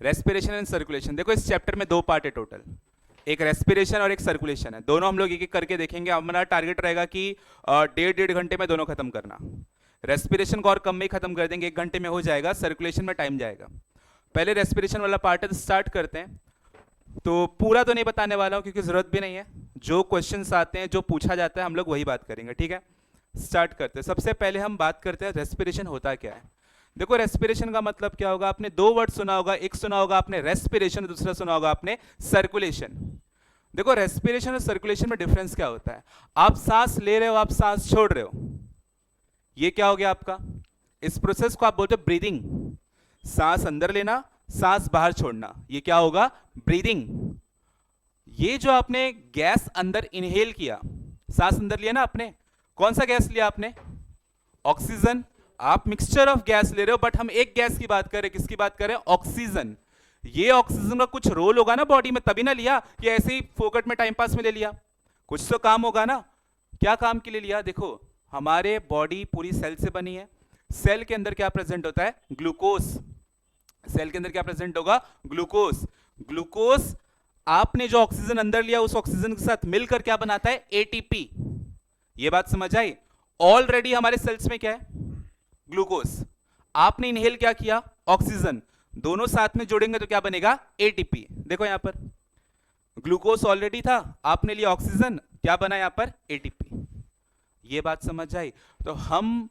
Respiration and circulation. देखो इस chapter में 2 पार्ट है टोटल, एक रेस्पिरेशन और एक सर्कुलेशन है। दोनों हम लोग एक एक करके देखेंगे। हमारा टारगेट रहेगा कि 1.5 घंटे में दोनों खत्म करना। रेस्पिरेशन को और कम में ही खत्म कर देंगे, 1 घंटे में हो जाएगा। सर्कुलेशन में टाइम जाएगा। पहले रेस्पिरेशन वाला पार्ट है, तो स्टार्ट करते हैं। तो पूरा तो नहीं बताने वाला हूं क्योंकि जरूरत भी नहीं है। जो क्वेश्चंस आते हैं, जो पूछा जाता है, हम लोग वही बात करेंगे, ठीक है। स्टार्ट करते हैं। सबसे पहले हम बात करते हैं रेस्पिरेशन होता क्या है। देखो रेस्पिरेशन का मतलब क्या होगा, आपने 2 वर्ड सुना होगा। एक सुना होगा आपने रेस्पिरेशन, दूसरा सुना होगा आपने सर्कुलेशन। देखो रेस्पिरेशन और सर्कुलेशन में डिफरेंस क्या होता है। आप सांस ले रहे हो, आप सांस छोड़ रहे हो, ये क्या हो गया आपका, इस प्रोसेस को आप बोलते हो ब्रीदिंग। सांस अंदर लेना, सांस बाहर छोड़ना, ये क्या होगा, ब्रीदिंग। ये जो आपने गैस अंदर इनहेल किया, सांस अंदर लिया ना आपने, कौन सा गैस लिया आपने, ऑक्सीजन। आप मिक्सचर ऑफ गैस ले रहे हो, बट हम एक गैस की बात कर रहे हैं। किसकी बात कर रहे हैं, ऑक्सीजन। ये ऑक्सीजन का कुछ रोल होगा ना बॉडी में, तभी ना लिया कि ऐसे ही फोकट में टाइम पास में ले लिया। कुछ तो काम होगा ना। क्या काम के लिए लिया, देखो हमारे बॉडी पूरी सेल से बनी है। सेल के अंदर क्या प्रेजेंट होता है, ग्लूकोज। सेल के अंदर क्या प्रेजेंट होगा, ग्लूकोज। ग्लूकोज आपने जो ऑक्सीजन अंदर लिया, उस ऑक्सीजन के साथ मिलकर क्या बनाता है, एटीपी। ये बात समझ आई। ऑलरेडी हमारे सेल्स में क्या है, ग्लूकोज। आपने इनहेल क्या किया, ऑक्सीजन। दोनों साथ में जोड़ेंगे तो क्या बनेगा, एटीपी। देखो यहां पर ग्लूकोज ऑलरेडी था, आपने लिया ऑक्सीजन, क्या बना यहां पर, एटीपी। ये बात समझ आई। तो हम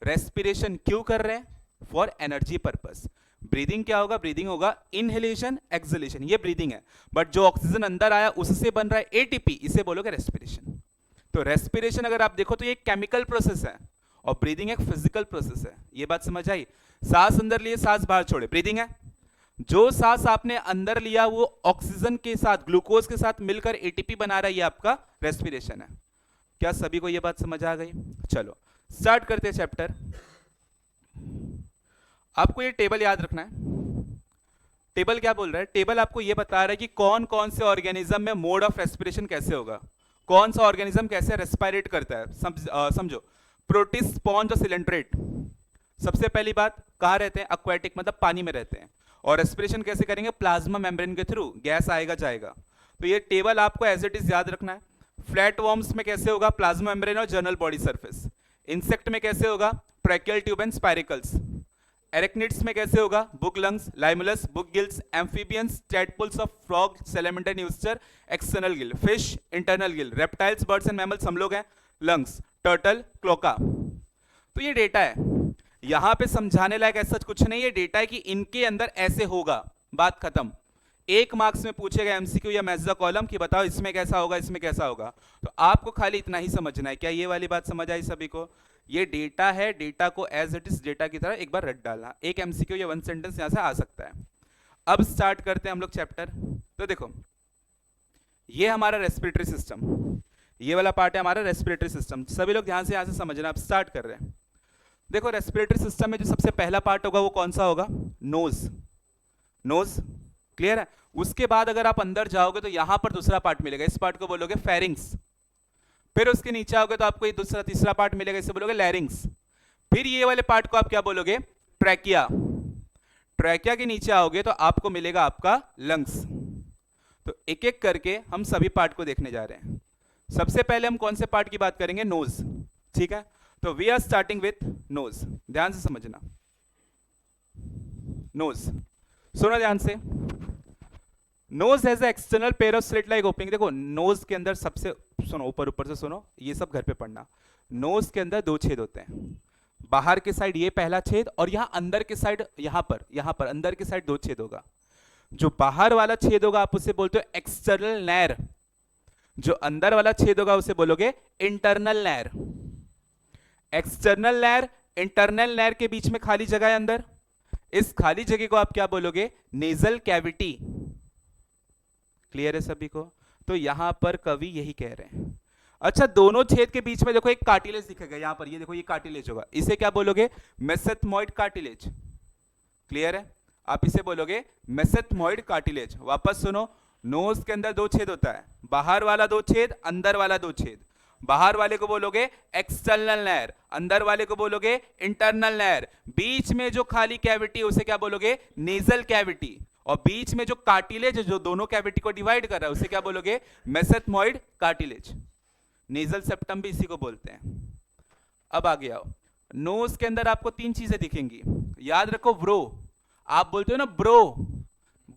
रेस्पिरेशन क्यों कर रहे हैं, फॉर एनर्जी पर्पस। ब्रीदिंग क्या होगा, ब्रीदिंग होगा इनहेलेशन एक्सहेलेशन, ये ब्रीदिंग है। बट जो ऑक्सीजन अंदर आया उससे बन रहा है एटीपी, इसे बोलोगे रेस्पिरेशन। तो रेस्पिरेशन अगर आप देखो तो ये केमिकल प्रोसेस है और ब्रीदिंग एक फिजिकल प्रोसेस है। ये बात समझ आई। सांस अंदर लिए, सांस बाहर छोड़े, ब्रीदिंग है। जो सांस आपने अंदर लिया वो ऑक्सीजन के साथ, ग्लूकोज के साथ मिलकर एटीपी बना रहा है, ये आपका रेस्पिरेशन है। क्या सभी को ये बात समझ आ गई। चलो स्टार्ट करते हैं चैप्टर। आपको ये टेबल याद रखना है। टेबल क्या बोल रहा है, टेबल आपको ये बता रहा है कि कौन कौन से ऑर्गेनिज्म में मोड ऑफ रेस्पिरेशन कैसे होगा, कौन सा ऑर्गेनिज्म कैसे रेस्पिरेट करता है। समझो, प्रोटिस्ट, स्पॉन्ज और सिलेंट्रेट। सबसे पहली बात, कहाँ रहते हैं, एक्वेटिक, मतलब पानी में रहते हैं। और रेस्पिरेशन कैसे करेंगे, प्लाज्मा मेम्ब्रेन के थ्रू, गैस आएगा जाएगा। तो ये टेबल आपको एज इट इज याद रखना है। फ्लैट वॉर्म्स में कैसे होगा, प्लाज्मा मेम्ब्रेन और जर्नल बॉडी सरफेस। इंसेक्ट में कैसे होगा, tracheal tube and spiracles. Arachnids में कैसे होगा, book lungs, Limulus, book gills, amphibians, tadpoles of frog, salamander, newts, external gill, fish internal gill, reptiles, birds and mammals हम लोग हैं, लंग्स, टर्टल, क्लोका। तो ये डेटा है, यहां पे समझाने लायक ऐसा कुछ नहीं है। डेटा है कि इनके अंदर ऐसे होगा, बात खत्म। 1 मार्क्स में पूछेगा एमसीक्यू या मैच द कॉलम कि बताओ इसमें कैसा होगा, इसमें कैसा होगा। तो आपको खाली इतना ही समझना है। क्या ये वाली बात समझ आई सभी को। ये डेटा है, डेटा को एज इट इज डेटा की तरह एक बार रट डालना। एक एमसीक्यू या 1 सेंटेंस यहां से आ सकता है। अब स्टार्ट करते हैं हम लोग चैप्टर। तो देखो ये हमारा रेस्पिरेटरी सिस्टम, ये वाला पार्ट है हमारा रेस्पिरेटरी सिस्टम। सभी लोग ध्यान से यहां से समझना। अब स्टार्ट कर रहे हैं। देखो रेस्पिरेटरी सिस्टम में जो सबसे पहला पार्ट होगा वो कौन सा होगा, नोज। नोज क्लियर है। उसके बाद अगर आप अंदर जाओगे तो यहां पर दूसरा पार्ट मिलेगा, इस पार्ट को बोलोगे फेरिंग्स। फिर उसके नीचे आओगे तो आपको ये दूसरा तीसरा पार्ट मिलेगा, इसे बोलोगे लैरिंग्स। फिर ये वाले पार्ट को आप क्या बोलोगे, ट्रैकिया। ट्रैकिया के नीचे आओगे तो आपको मिलेगा आपका लंग्स। तो एक एक करके हम सभी पार्ट को देखने जा रहे हैं। सबसे पहले हम कौन से पार्ट की बात करेंगे, नोज, ठीक है। तो we are starting with nose, ध्यान से समझना। नोज, सुनो ध्यान से। Nose has external pair of slit like opening. देखो नोज के अंदर सबसे, सुनो ऊपर ऊपर से सुनो, ये सब घर पे पढ़ना। नोज के अंदर 2 छेद होते हैं। बाहर के साइड ये पहला छेद, और यहां अंदर के साइड, यहां पर अंदर के साइड 2 छेद होगा। जो बाहर वाला छेद होगा आप उसे बोलते हो एक्सटर्नल नैर। जो अंदर वाला छेद होगा उसे बोलोगे इंटरनल नैर। एक्सटर्नल नैर, इंटरनल नैर के बीच में खाली जगह है अंदर, इस खाली जगह को आप क्या बोलोगे, नेजल कैविटी। क्लियर है सभी को। तो यहां पर कवि यही कह रहे हैं। अच्छा, दोनों छेद के बीच में देखो एक कार्टिलेज दिखेगा यहां पर, ये देखो ये कार्टिलेज होगा, इसे क्या बोलोगे, मेसेथमॉइड कार्टिलेज। क्लियर है, आप इसे बोलोगे मेसेथमॉइड कार्टिलेज। वापस सुनो, नोज के अंदर 2 छेद होता है, बाहर वाला 2 छेद, अंदर वाला 2 छेद। बाहर वाले को बोलोगे एक्सटर्नल नैर, अंदर वाले को बोलोगे इंटरनल नैर। बीच में जो खाली कैविटी उसे क्या बोलोगे, नेजल कैविटी। और बीच में जो कार्टिलेज जो दोनों कैविटी को डिवाइड कर रहा है उसे क्या बोलोगे, मेसेंथमॉइड कार्टिलेज। नेजल सेप्टम भी इसी को बोलते हैं। अब आगे आओ, नोज के अंदर आपको तीन चीजें दिखेंगी, याद रखो। व्रो, आप बोलते हो ना ब्रो,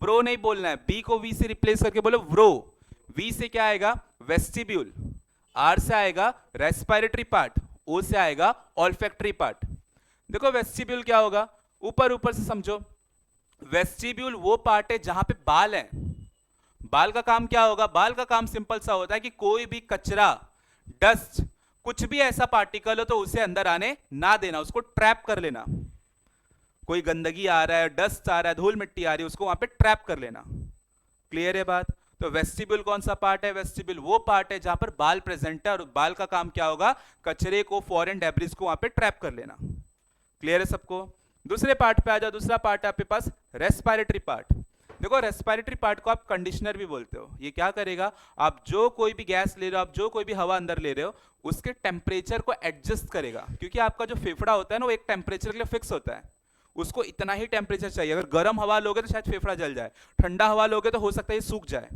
ब्रो नहीं बोलना है, बी को वी से रिप्लेस करके बोलो व्रो। वी से क्या आएगा, वेस्टिब्यूल। आर से आएगा रेस्पिरेटरी पार्ट। ओ से आएगा ऑल्फैक्टरी पार्ट। देखो वेस्टिब्यूल क्या होगा, ऊपर ऊपर से समझो। वेस्टिब्यूल वो पार्ट है जहां पे बाल है। बाल का काम क्या होगा, बाल का काम सिंपल सा होता है कि कोई भी कचरा, डस्ट, कुछ भी ऐसा पार्टिकल हो तो उसे अंदर आने ना देना, उसको ट्रैप कर लेना। कोई गंदगी आ रहा है, डस्ट आ रहा है, धूल मिट्टी आ रही है, उसको वहां पे ट्रैप कर लेना। क्लियर है बात। तो वेस्टिब्यूल कौन सा पार्ट है, वेस्टिब्यूल वो पार्ट है जहां पर बाल प्रेजेंट है और बाल का काम क्या होगा, कचरे को, फॉरेन डेब्रिस को वहां पे ट्रैप कर लेना। क्लियर है सबको। दूसरे पार्ट पे आ जाओ। दूसरा पार्ट है आपके पास रेस्पिरेटरी पार्ट। देखो रेस्पिरेटरी पार्ट को आप कंडीशनर भी बोलते हो। ये क्या करेगा, आप जो कोई भी गैस ले रहे हो, आप जो कोई भी हवा अंदर ले रहे हो, उसके टेम्परेचर को एडजस्ट करेगा। क्योंकि आपका जो फेफड़ा होता है ना, वो एक टेम्परेचर के लिए फिक्स होता है, उसको इतना ही टेम्परेचर चाहिए। अगर गर्म हवा लोगे तो शायद फेफड़ा जल जाए, ठंडा हवा लोगे तो हो सकता है ये सूख जाए।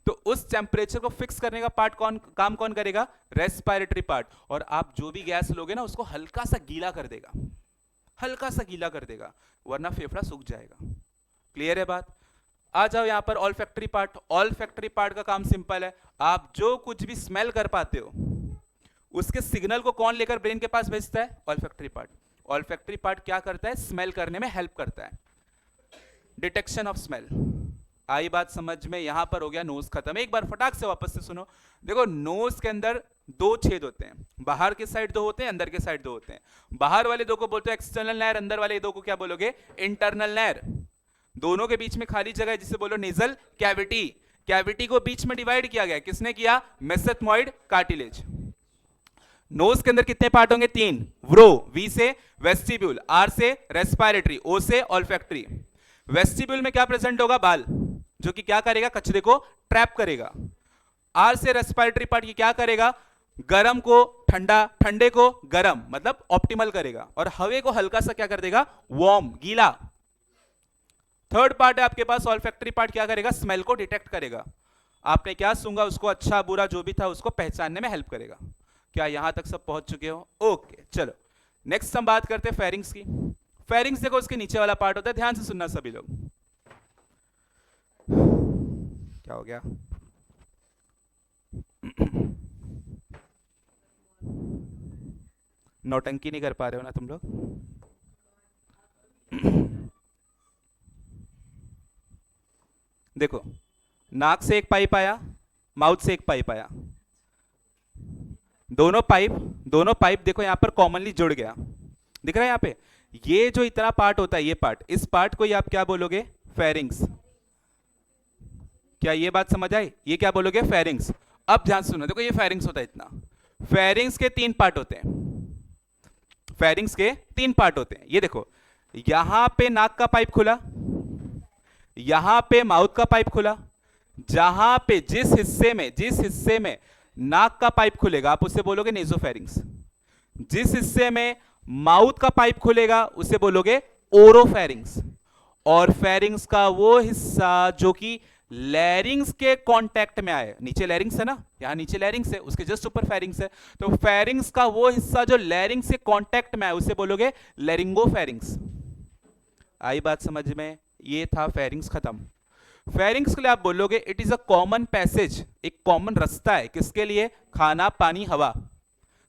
तो उस टेम्परेचर को फिक्स करने का पार्ट काम कौन करेगा, रेस्पिरेटरी पार्ट। और आप जो भी गैस लोगे ना, उसको हल्का सा गीला कर देगा, हल्का सा गीला कर देगा, वरना फेफड़ा सूख जाएगा। क्लियर है बात। आ जाओ यहां पर ऑल्फैक्टरी पार्ट। ऑल्फैक्टरी पार्ट का काम सिंपल है, आप जो कुछ भी स्मेल कर पाते हो उसके सिग्नल को कौन लेकर ब्रेन के पास भेजता है, ऑल्फैक्टरी पार्ट। ऑल्फैक्टरी पार्ट क्या करता है, स्मेल करने में हेल्प करता है, डिटेक्शन ऑफ स्मेल। आई बात समझ में। यहां पर हो गया नोज खत्म। एक बार फटाक से वापस से सुनो। देखो नोज के अंदर दो छेद होते हैं, बाहर के साइड दो होते हैं, अंदर के साइड दो होते हैं। बाहर वाले दो को बोलते हैं एक्सटर्नल लेयर, अंदर वाले दो को क्या बोलोगे, इंटरनल लेयर। दोनों के बीच में खाली जगह है जिसे बोलो नेजल कैविटी। कैविटी को बीच में डिवाइड किया गया, किसने किया, मेसेंथमॉइड कार्टिलेज। नोज के अंदर कितने पार्ट होंगे, तीन। व्रो, वी से वेस्टिब्यूल, आर से रेस्पिरेटरी, ओ से ऑल्फैक्टरी। वेस्टिब्यूल में क्या प्रेजेंट होगा, बाल, जो कि क्या करेगा, कचरे को ट्रैप करेगा। आर से रेस्पिरेटरी पार्ट की क्या करेगा, गरम को ठंडा, ठंडे को गरम, मतलब ऑप्टिमल करेगा, और हवे को हल्का सा क्या कर देगा, वार्म, गीला। थर्ड पार्ट है आपके पास ऑल्फैक्टरी पार्ट, क्या करेगा, स्मेल को डिटेक्ट करेगा। आपने क्या सूंघा, उसको अच्छा बुरा जो भी था उसको पहचानने में हेल्प करेगा। क्या यहां तक सब पहुंच चुके हो, ओके। चलो नेक्स्ट हम बात करते हैं फेरिंग्स की। फेरिंग्स देखो उसके नीचे वाला पार्ट होता है, ध्यान से सुनना सभी लोग। क्या हो गया, नौटंकी नहीं कर पा रहे हो ना तुम लोग। देखो नाक से एक पाइप आया, माउथ से एक पाइप आया, दोनों पाइप देखो यहां पर कॉमनली जुड़ गया, दिख रहा है यहां पे। ये जो इतना पार्ट होता है, ये पार्ट, इस पार्ट को ही आप क्या बोलोगे, फेरिंग्स। क्या ये बात समझ आई, ये क्या बोलोगे, फेरिंग्स। अब ध्यान सुनो, देखो ये फेरिंग्स होता है इतना। फेरिंग्स के तीन पार्ट होते हैं, फेरिंग्स के तीन पार्ट होते हैं। ये देखो यहां पे नाक का पाइप खुला, यहां पे माउथ का पाइप खुला। जहां पे जिस हिस्से में नाक का पाइप खुलेगा आप उसे बोलोगे नेजोफेरिंग्स। जिस हिस्से में माउथ का पाइप खुलेगा उसे बोलोगे ओरोफेरिंग्स। और फेरिंग्स का वो हिस्सा जो कि लैरिंग्स के कांटेक्ट में आए, नीचे लैरिंग्स है ना, यहां नीचे लैरिंग्स है, उसके जस्ट ऊपर फेरिंग्स है, तो फेरिंग्स का वो हिस्सा जो लैरिंग्स से कांटेक्ट में आए उसे बोलोगे लैरिंगोफेरिंग्स। आई बात समझ में। ये था फेरिंग्स खत्म। फेरिंग्स के लिए आप बोलोगे it is a common passage, एक कॉमन रास्ता है, किसके लिए, खाना पानी हवा।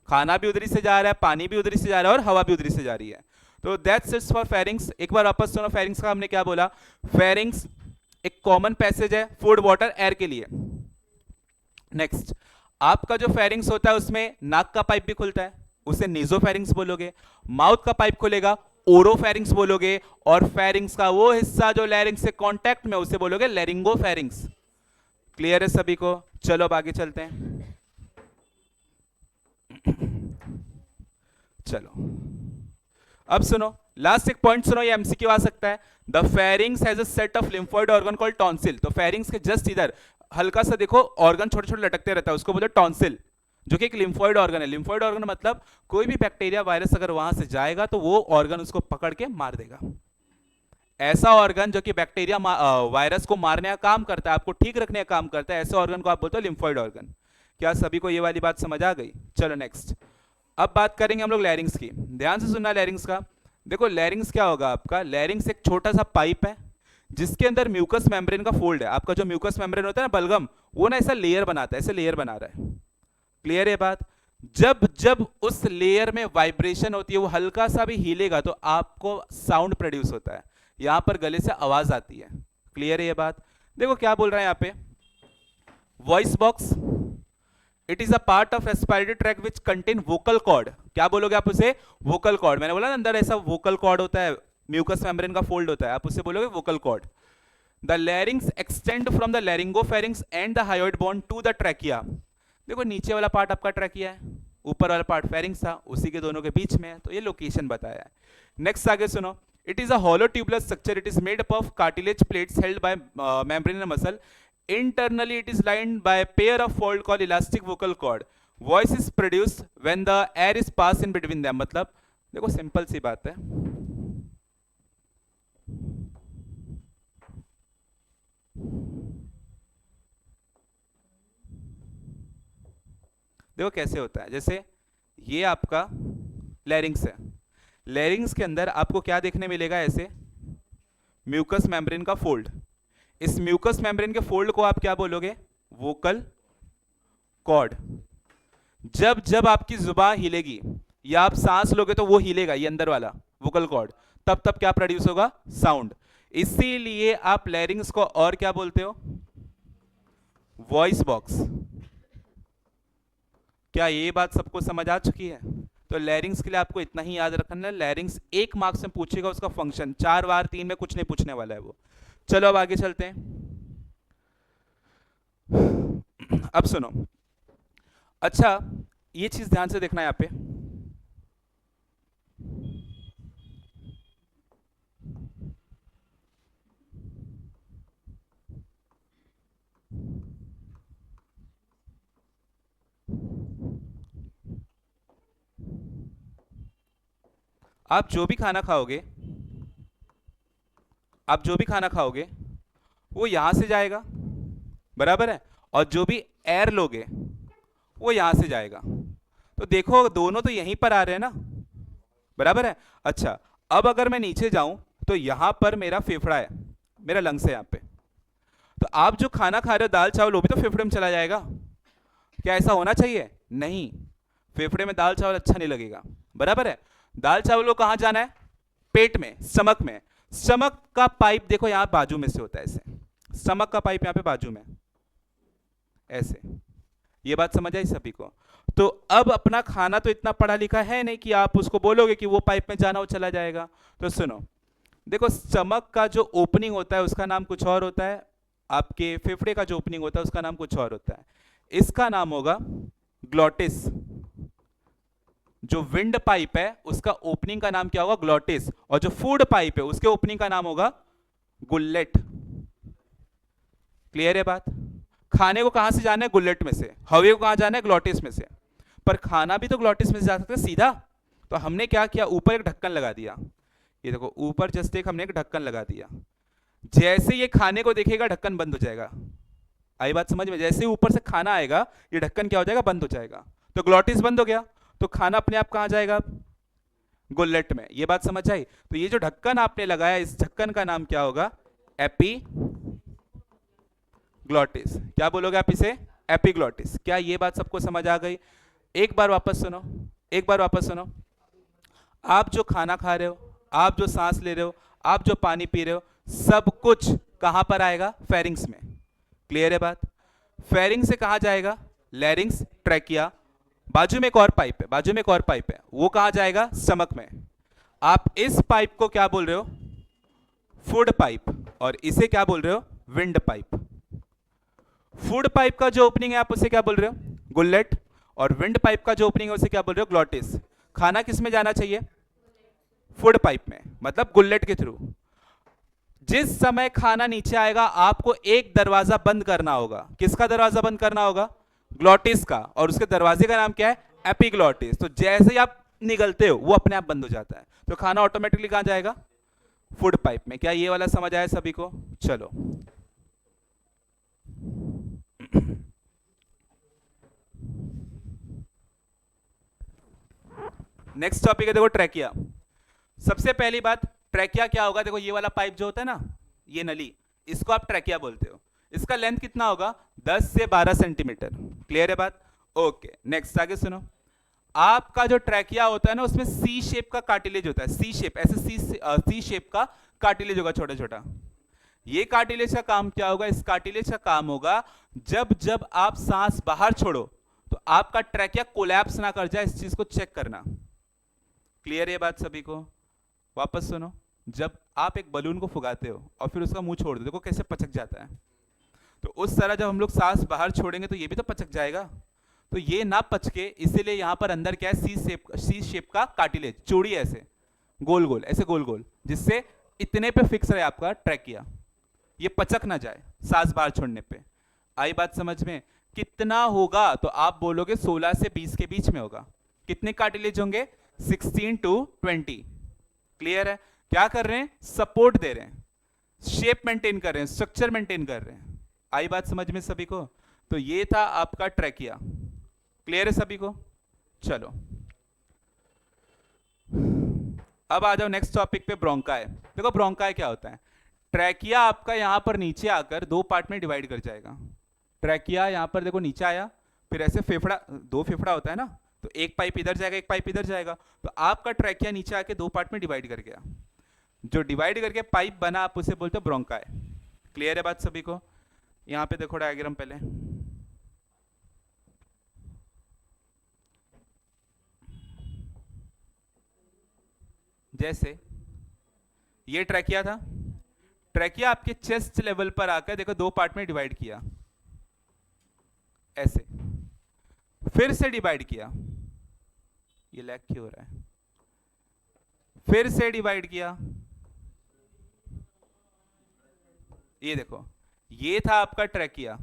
खाना भी उधरी से जा रहा है, पानी भी उधरी से जा रहा है और हवा भी उधरी से जा रही है। तो दैट्स इट फॉर फेरिंग्स। एक बार वापस सुनो, फेरिंग्स का हमने क्या बोला, फेरिंग्स एक कॉमन पैसेज है फूड वाटर एयर के लिए। नेक्स्ट, आपका जो फेरिंग्स होता है उसमें नाक का पाइप भी खुलता है, उसे नेजोफेरिंग्स बोलोगे। माउथ का पाइप खुलेगा, ओरोफेरिंग्स बोलोगे। और फेरिंग्स का वो हिस्सा जो लैरिंग्स से कांटेक्ट में उसे बोलोगे लैरिंगोफेरिंग्स। क्लियर है सभी को। चलो अब आगे चलते हैं। चलो अब सुनो, लास्ट एक पॉइंट सुनो, ये एमसीक्यू आ सकता है। The pharynx has a set of lymphoid organ called tonsil. तो फेरिंग्स के जस्ट इधर हल्का सा देखो ऑर्गन छोटे छोटे लटकते रहता है, उसको बोलते टॉन्सिल, जो कि एक लिम्फोइड ऑर्गन है। लिम्फोइड ऑर्गन मतलब कोई भी बैक्टीरिया वायरस अगर वहां से जाएगा तो वो ऑर्गन उसको पकड़ के मार देगा। ऐसा ऑर्गन जो कि बैक्टीरिया वायरस को मारने का काम करता है, आपको ठीक रखने का काम करता है, ऐसे ऑर्गन को आप बोलते हो लिम्फोइड ऑर्गन। क्या सभी को ये वाली बात समझ आ गई? चलो नेक्स्ट, अब बात करेंगे हम लोग लैरिंग्स की। ध्यान से सुनना लैरिंग्स का। देखो लैरिंग्स क्या होगा आपका, लैरिंग्स एक छोटा सा पाइप है जिसके अंदर म्यूकस मेम्ब्रेन का फोल्ड है। आपका जो म्यूकस मेम्ब्रेन होता है ना बलगम, वो ना ऐसा लेयर बनाता है, ऐसे लेयर बना रहा है। क्लियर है बात? जब जब उस लेयर में वाइब्रेशन होती है, वो हल्का सा भी हिलेगा तो आपको साउंड प्रोड्यूस होता है, यहां पर गले से आवाज आती है। क्लियर है ये बात? देखो क्या बोल रहा है यहां पे, voice box, it is a part of respiratory tract which contain vocal cord. क्या बोलोगे आप उसे? Vocal cord. मैंने बोला ना अंदर ऐसा वोकल कॉर्ड होता है, म्यूकस मेम्ब्रेन का फोल्ड होता है, आप उससे बोलोगे vocal cord. The larynx extend from the laryngopharynx and the hyoid bone to the trachea. देखो नीचे वाला पार्ट आपका ट्रैकिया है, ऊपर वाला पार्ट फेरिंग्स था, उसी के दोनों के बीच में है, तो ये लोकेशन बताया है। नेक्स्ट आगे सुनो, it is a hollow tubular structure, it is made up of cartilage plates held by membrane muscle, internally it is lined by a pair of fold called elastic vocal cord, voice is produced when the air is passed in between them। मतलब देखो simple सी बात है, देखो कैसे होता है, जैसे ये आपका लैरिंग्स है, लैरिंग्स के अंदर आपको क्या देखने मिलेगा, ऐसे म्यूकस मेम्ब्रेन का फोल्ड। इस म्यूकस मेम्ब्रेन के फोल्ड को आप क्या बोलोगे? Vocal cord. जब जब आपकी जुबान हिलेगी या आप सांस लोगे तो वो हिलेगा, ये अंदर वाला वोकल कॉर्ड, तब तब क्या प्रोड्यूस होगा? साउंड। इसीलिए आप लैरिंग्स को और क्या बोलते हो? Voice box. क्या ये बात सबको समझ आ चुकी है? तो लैरिंग्स के लिए आपको इतना ही याद रखना है, लैरिंग्स 1 मार्क्स में पूछेगा उसका फंक्शन, 4 बार 3 में कुछ नहीं पूछने वाला है वो। चलो अब आगे चलते हैं। अब सुनो, अच्छा ये चीज ध्यान से देखना यहां पे, आप जो भी खाना खाओगे, आप जो भी खाना खाओगे वो यहां से जाएगा, बराबर है, और जो भी एयर लोगे वो यहां से जाएगा। तो देखो दोनों तो यहीं पर आ रहे हैं ना, बराबर है। अच्छा अब अगर मैं नीचे जाऊं तो यहां पर मेरा फेफड़ा है, मेरा लंग्स है यहां पे, तो आप जो खाना खा रहे हो दाल चावल, वो भी तो फेफड़े में चला जाएगा। क्या ऐसा होना चाहिए? नहीं, फेफड़े में दाल चावल अच्छा नहीं लगेगा, बराबर है। दाल चावल को कहां जाना है? पेट में, स्टमक में। स्टमक का पाइप देखो यहां बाजू में से होता है, ऐसे स्टमक का पाइप यहां पे बाजू में, ऐसे। ये बात समझ आई सभी को? तो अब अपना खाना तो इतना पढ़ा लिखा है नहीं कि आप उसको बोलोगे कि वो पाइप में जाना, वो चला जाएगा। तो सुनो, देखो स्टमक का जो ओपनिंग होता है उसका नाम कुछ और होता है, आपके फेफड़े का जो ओपनिंग होता है उसका नाम कुछ और होता है, इसका नाम होगा ग्लॉटिस। जो विंड पाइप है उसका ओपनिंग का नाम क्या होगा? ग्लॉटिस। और जो फूड पाइप है उसके ओपनिंग का नाम होगा गुल्लेट। क्लियर है बात? खाने को कहां से जाना है? गुल्लेट में से। हवे को कहां जाना है? ग्लॉटिस में से। पर खाना भी तो ग्लॉटिस में से जा सकता है सीधा, तो हमने क्या किया, ऊपर एक ढक्कन लगा दिया। ये देखो ऊपर जस्ट एक हमने एक ढक्कन लगा दिया, जैसे ये खाने को देखेगा ढक्कन बंद हो जाएगा। आई बात समझ में? जैसे ऊपर से खाना आएगा ये ढक्कन क्या हो जाएगा? बंद हो जाएगा। तो ग्लॉटिस बंद हो गया, तो खाना अपने आप कहां जाएगा? गुल्लेट में। ये बात समझ आई? तो ये जो ढक्कन आपने लगाया, इस ढक्कन का नाम क्या होगा? एपीग्लॉटिस। क्या बोलोगे आप इसे? एपीग्लॉटिस। क्या ये बात सबको समझ आ गई? एक बार वापस सुनो, एक बार वापस सुनो। आप जो खाना खा रहे हो, आप जो सांस ले रहे हो, आप जो पानी पी रहे हो, सब कुछ कहां पर आएगा? फेरिंग्स में। क्लियर है बात? फेरिंग से कहां जाएगा? लैरिंग्स, ट्रैकिया, बाजू में एक और पाइप है, बाजू में एक और पाइप है, वो कहां जाएगा? स्टमक में। आप इस पाइप को क्या बोल रहे हो? Food pipe. और इसे क्या बोल रहे हो? Wind pipe. फूड पाइप का जो ओपनिंग है आप उसे क्या बोल रहे हो? गुल्लेट। और विंड पाइप का जो ओपनिंग है उसे क्या बोल रहे हो? ग्लॉटिस। खाना किस में जाना चाहिए? फूड पाइप में, मतलब गुल्लेट के थ्रू। जिस समय खाना नीचे आएगा आपको एक दरवाजा बंद करना होगा। किसका दरवाजा बंद करना होगा? ग्लॉटिस का। और उसके दरवाजे का नाम क्या है? एपीग्लॉटिस। तो जैसे ही आप निगलते हो वो अपने आप बंद हो जाता है, तो खाना ऑटोमेटिकली कहां जाएगा? फूड पाइप में। क्या ये वाला समझ आया सभी को? चलो नेक्स्ट टॉपिक है, देखो ट्रैकिया। सबसे पहली बात, ट्रैकिया क्या होगा? देखो ये वाला पाइप जो होता है ना, ये नली, इसको आप ट्रैकिया बोलते हो। इसका लेंथ कितना होगा? 10 से 12 सेंटीमीटर। क्लियर है बात? ओके, नेक्स्ट आगे सुनो। आपका जो ट्रैकिया होता है ना, उसमें सी शेप का कार्टिलेज होता है। सी शेप, ऐसे सी शेप का कार्टिलेज होगा, छोटा छोटा। ये कार्टिलेज का काम क्या होगा? इस कार्टिलेज का काम होगा जब जब आप सांस बाहर छोड़ो तो आपका ट्रैकिया कोलैप्स ना कर जाए, इस चीज को चेक करना। क्लियर है बात सभी को? वापस सुनो। जब आप एक बलून को फुगाते हो और फिर उसका मुंह छोड़ दो, देखो कैसे पचक जाता है। तो उस तरह जब हम लोग सांस बाहर छोड़ेंगे तो ये भी तो पचक जाएगा। तो ये ना पचके, इसीलिए यहां पर अंदर क्या है? सी शेप का कार्टिलेज, चूड़ी ऐसे गोल गोल, ऐसे गोल गोल, जिससे इतने पे फिक्स रहे आपका ट्रैकिया, ये पचक ना जाए सांस बाहर छोड़ने पे। आई बात समझ में? कितना होगा? तो आप बोलोगे 16 से 20 के बीच में होगा। कितने कार्टिलेज होंगे? 16 to 20। क्लियर है? क्या कर रहे हैं? सपोर्ट दे रहे हैं, शेप मेंटेन कर रहे हैं, स्ट्रक्चर मेंटेन कर रहे हैं। आई बात समझ में सभी को? तो ये था आपका ट्रैकिया। क्लियर है सभी को? चलो अब आ जाओ नेक्स्ट टॉपिक पे, ब्रोंकाई। देखो ब्रोंकाई क्या होता है? ट्रैकिया आपका यहां पर नीचे आकर दो पार्ट में डिवाइड कर जाएगा। ट्रैकिया यहां पर देखो नीचे आया, फिर ऐसे फेफड़ा, दो फेफड़ा होता है ना, तो एक पाइप इधर जाएगा, एक पाइप इधर जाएगा। तो आपका ट्रैकिया नीचे आके दो पार्ट में डिवाइड कर गया। जो डिवाइड करके पाइप बना, आप उसे बोलते हो ब्रोंकाई। क्लियर है बात सभी को? यहां पे देखो डायग्राम पहले, जैसे ये ट्रैकिया था। ट्रैकिया आपके चेस्ट लेवल पर आकर देखो दो पार्ट में डिवाइड किया, ऐसे, फिर से डिवाइड किया, ये लैग क्यों हो रहा है? फिर से डिवाइड किया, ये देखो, ये था आपका ट्रैकिया।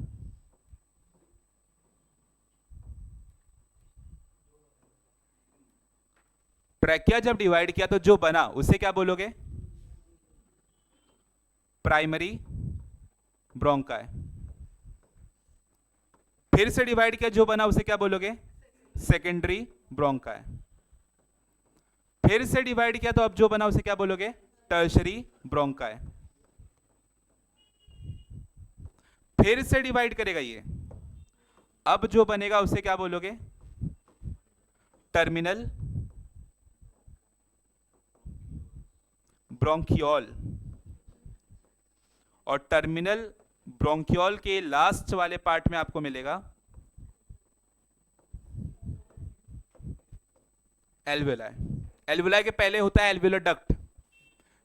ट्रैकिया जब डिवाइड किया तो जो बना उसे क्या बोलोगे? Primary bronchi. फिर से डिवाइड किया, जो बना उसे क्या बोलोगे? Secondary bronchi. फिर से डिवाइड किया तो अब जो बना उसे क्या बोलोगे? Tertiary bronchi. फिर से डिवाइड करेगा ये, अब जो बनेगा उसे क्या बोलोगे? Terminal bronchiole. और टर्मिनल ब्रोंकियोल के लास्ट वाले पार्ट में आपको मिलेगा एल्वेलाई। एल्वेलाई के पहले होता है एल्वेलर डक्ट।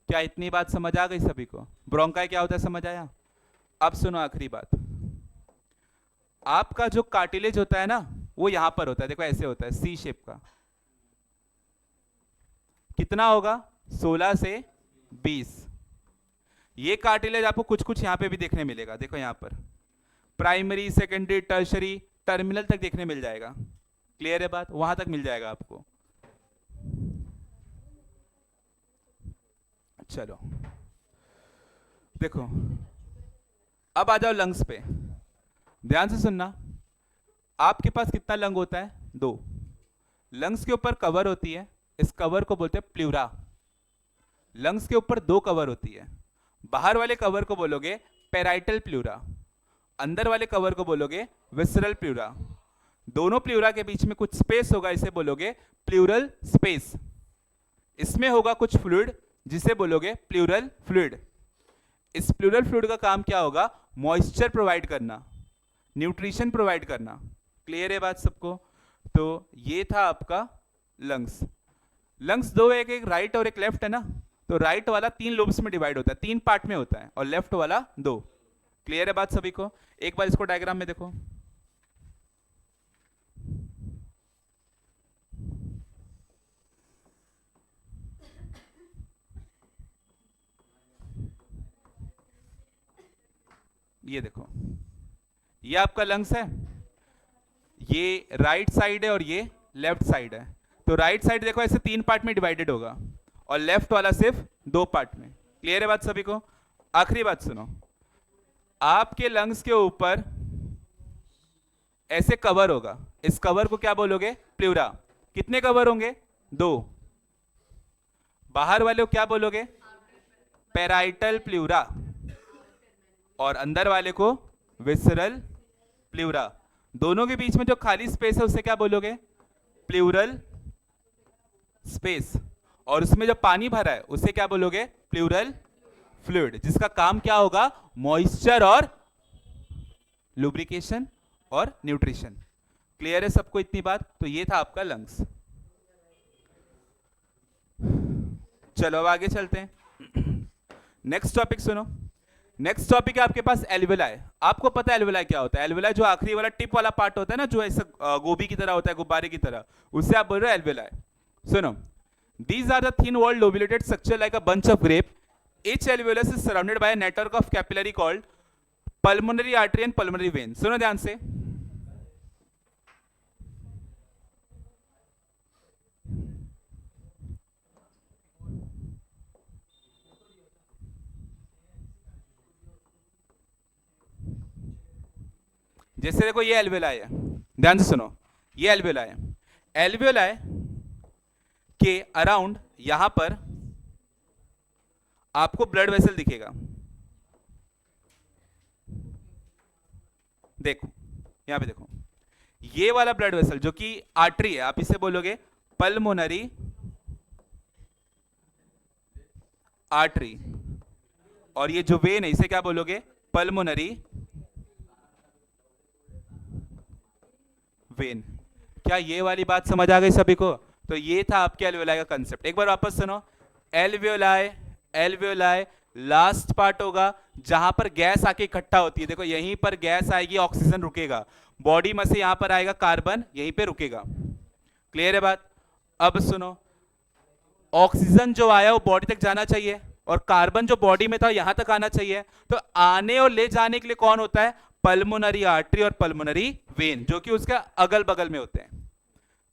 क्या इतनी बात समझ आ गई सभी को? ब्रोंकाई क्या होता है समझ आया? अब सुनो आखिरी बात। आपका जो कार्टिलेज होता है ना, वो यहां पर होता है, देखो ऐसे होता है, सी शेप का। कितना होगा? 16 से 20। ये कार्टिलेज आपको कुछ कुछ यहां पे भी देखने मिलेगा, देखो यहां पर प्राइमरी, सेकेंडरी, टर्शरी, टर्मिनल तक देखने मिल जाएगा। क्लियर है बात? वहां तक मिल जाएगा आपको। चलो देखो, अब आ जाओ लंग्स पे। ध्यान से सुनना। आपके पास कितना लंग होता है? दो। लंग्स के ऊपर कवर होती है, इस कवर को बोलते हैं प्लूरा। लंग्स के ऊपर दो कवर होती है। बाहर वाले कवर को बोलोगे पेराइटल प्लूरा, अंदर वाले कवर को बोलोगे विसरल प्लूरा। दोनों प्लूरा के बीच में कुछ स्पेस होगा, इसे बोलोगे प्लूरल स्पेस। इसमें होगा कुछ फ्लूइड, जिसे बोलोगे प्लूरल फ्लूइड। इस प्लूरल फ्लूइड का काम क्या होगा? मॉइस्चर प्रोवाइड करना, न्यूट्रिशन प्रोवाइड करना। क्लियर है बात सबको? तो ये था आपका लंग्स। लंग्स दो है, एक राइट और एक लेफ्ट है ना। तो राइट वाला 3 लोब्स में डिवाइड होता है, 3 पार्ट में होता है, और लेफ्ट वाला 2। क्लियर है बात सभी को? एक बार इसको डायग्राम में देखो। ये देखो, ये आपका लंग्स है, ये राइट साइड है और ये लेफ्ट साइड है। तो राइट साइड देखो ऐसे 3 पार्ट में डिवाइडेड होगा, और लेफ्ट वाला सिर्फ 2 पार्ट में। क्लियर है बात सभी को? आखिरी बात सुनो, आपके लंग्स के ऊपर ऐसे कवर होगा, इस कवर को क्या बोलोगे? प्लूरा। कितने कवर होंगे? 2। बाहर वाले को क्या बोलोगे? Parietal pleura. और अंदर वाले को विसरल प्लूरा। दोनों के बीच में जो खाली स्पेस है उसे क्या बोलोगे? Plural space. और उसमें जो पानी भरा है उसे क्या बोलोगे? प्लूरल फ्लूइड, जिसका काम क्या होगा? मॉइस्चर और लुब्रिकेशन और न्यूट्रिशन। क्लियर है सबको इतनी बात? तो ये था आपका लंग्स। चलो अब आगे चलते हैं। नेक्स्ट टॉपिक सुनो। नेक्स्ट टॉपिक है आपके पास एल्वेलाई। आपको पता है एल्वेलाई क्या होता है? एल्वेलाई जो आखिरी वाला टिप वाला पार्ट होता है ना, जो ऐसा गोभी की तरह होता है, गुब्बारे की तरह, उससे आप बोल रहे हो एल्वेलाई। सुनो, these are the thin walled lobulated structure like a bunch of grape. Each alveolus is surrounded by a network of capillary called pulmonary artery and pulmonary vein. सुनो ध्यान से, जैसे देखो ये एल्वेलाई है, ध्यान से सुनो, ये एल्वेलाई है। एल्वेलाई के अराउंड यहां पर आपको ब्लड वेसल दिखेगा। देखो यहां पे देखो, ये वाला ब्लड वेसल जो कि आर्टरी है, आप इसे बोलोगे पल्मोनरी आर्टरी। और ये जो वेन है इसे क्या बोलोगे? Pulmonary vein. क्या ये वाली बात समझ आ गई सभी को? तो ये था आपके एल्वेलाई का कंसेप्ट। एक बार वापस सुनो, एल्वेलाई, एल्वेलाई लास्ट पार्ट होगा जहां पर गैस आके इकट्ठा होती है। देखो यहीं पर गैस आएगी, ऑक्सीजन रुकेगा, बॉडी में से यहां पर आएगा कार्बन, यहीं पे रुकेगा। क्लियर है बात? अब सुनो, ऑक्सीजन जो आया वो बॉडी तक जाना चाहिए और कार्बन जो बॉडी में था यहां तक आना चाहिए। तो आने और ले जाने के लिए कौन होता है? पल्मोनरी आर्टरी और पल्मोनरी वेन, जो कि उसका अगल बगल में होते हैं।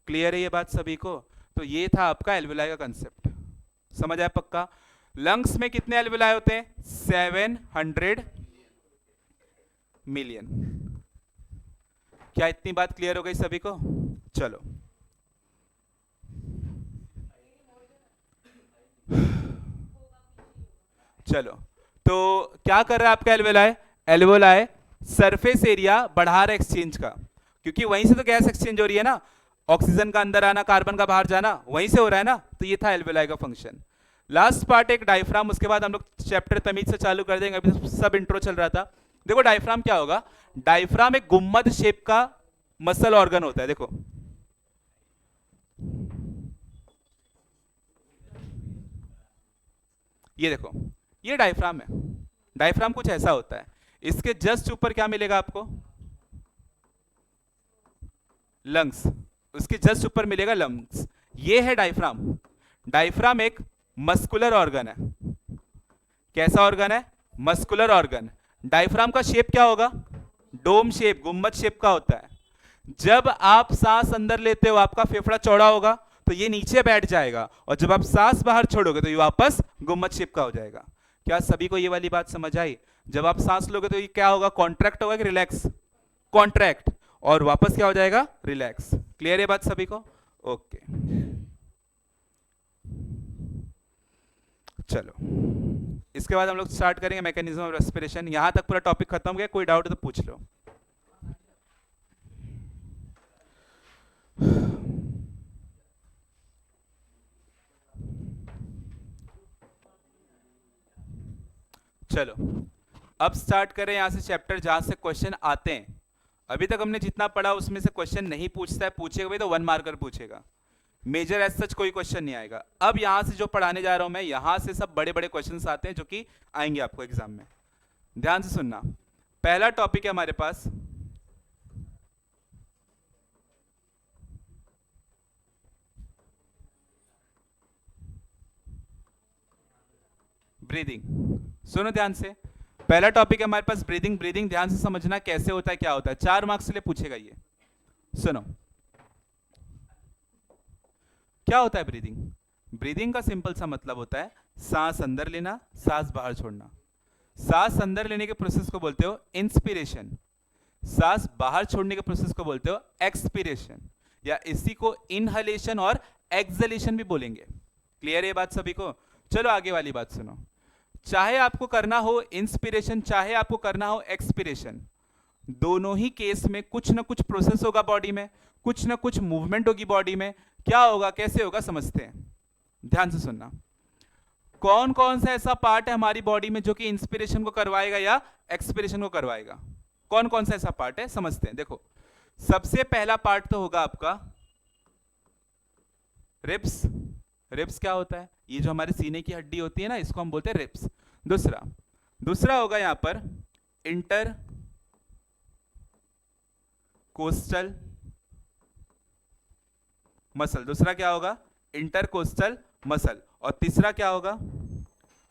क्लियर है ये बात सभी को? तो ये था आपका एल्वेलाई का कंसेप्ट। समझ आया पक्का? लंग्स में कितने एल्वेलाई होते हैं? 700 मिलियन। क्या इतनी बात क्लियर हो गई सभी को? चलो चलो, तो क्या कर रहा है आपका एल्वेलाई? एल्वेलाई सरफेस एरिया बढ़ा रहा है एक्सचेंज का, क्योंकि वहीं से तो गैस एक्सचेंज हो रही है ना, ऑक्सीजन का अंदर आना, कार्बन का बाहर जाना, वहीं से हो रहा है ना। तो ये था एल्वेलाई का फंक्शन। लास्ट पार्ट एक डायफ्राम, उसके बाद हम लोग चैप्टर तमीज से चालू कर देंगे। अभी सब इंट्रो चल रहा था। देखो डायफ्राम क्या होगा? डायफ्राम एक गुम्मद शेप का मसल ऑर्गन होता है। देखो ये देखो, ये डायफ्राम है। डायफ्राम कुछ ऐसा होता है। इसके जस्ट ऊपर क्या मिलेगा आपको? लंग्स। उसके जस्ट ऊपर मिलेगा लंग्स। ये है डायफ्राम। डायफ्राम एक मस्कुलर ऑर्गन है। कैसा ऑर्गन है? Muscular organ. डायफ्राम का शेप क्या होगा? डोम शेप, गुम्बद शेप का होता है। जब आप सांस अंदर लेते हो आपका फेफड़ा चौड़ा होगा तो ये नीचे बैठ जाएगा, और जब आप सांस बाहर छोड़ोगे तो ये वापस गुम्बद शेप का हो जाएगा। क्या सभी को ये वाली बात समझ आई? जब आप सांस लोगे तो ये क्या होगा? कॉन्ट्रैक्ट होगा कि रिलैक्स? कॉन्ट्रैक्ट, और वापस क्या हो जाएगा? रिलैक्स। क्लियर है बात सभी को? ओके चलो, इसके बाद हम लोग स्टार्ट करेंगे मैकेनिज्म ऑफ रेस्पिरेशन। यहां तक पूरा टॉपिक खत्म हो गया, कोई डाउट है तो पूछ लो। चलो अब स्टार्ट करें यहां से चैप्टर जहां से क्वेश्चन आते हैं। अभी तक हमने जितना पढ़ा उसमें से क्वेश्चन नहीं पूछता है, पूछेगा भी तो 1 मार्कर पूछेगा, मेजर एज सच कोई क्वेश्चन नहीं आएगा। अब यहां से जो पढ़ाने जा रहा हूं मैं, यहां से सब बड़े बड़े क्वेश्चंस आते हैं जो कि आएंगे आपको एग्जाम में। ध्यान से सुनना। पहला टॉपिक है हमारे पास ब्रीदिंग। सुनो ध्यान से, पहला टॉपिक है हमारे पास ब्रीदिंग। ब्रीदिंग ध्यान से समझना कैसे होता है, क्या होता है। 4 मार्क्स के लिए पूछेगा ये। सुनो क्या होता है ब्रीदिंग। ब्रीदिंग का सिंपल सा मतलब होता है सांस अंदर लेना, सांस बाहर छोड़ना। सांस अंदर लेने के प्रोसेस को बोलते हो इंस्पिरेशन, सांस बाहर छोड़ने के प्रोसेस को बोलते हो एक्सपिरेशन, या इसी को इनहलेशन और एक्सलेशन भी बोलेंगे। क्लियर है बात सभी को? चलो आगे वाली बात सुनो। चाहे आपको करना हो इंस्पिरेशन, चाहे आपको करना हो एक्सपिरेशन, दोनों ही केस में कुछ ना कुछ प्रोसेस होगा बॉडी में, कुछ ना कुछ मूवमेंट होगी बॉडी में। क्या होगा, कैसे होगा, समझते हैं, ध्यान से सुनना। कौन कौन सा ऐसा पार्ट है हमारी बॉडी में जो कि इंस्पिरेशन को करवाएगा या एक्सपिरेशन को करवाएगा? कौन कौन सा ऐसा पार्ट है, समझते हैं। देखो, सबसे पहला पार्ट तो होगा आपका रिब्स। रिब्स क्या होता है? ये जो हमारे सीने की हड्डी होती है ना, इसको हम बोलते हैं रिब्स। दूसरा होगा यहां पर इंटर कोस्टल मसल। दूसरा क्या होगा? Intercostal muscle. और तीसरा क्या होगा?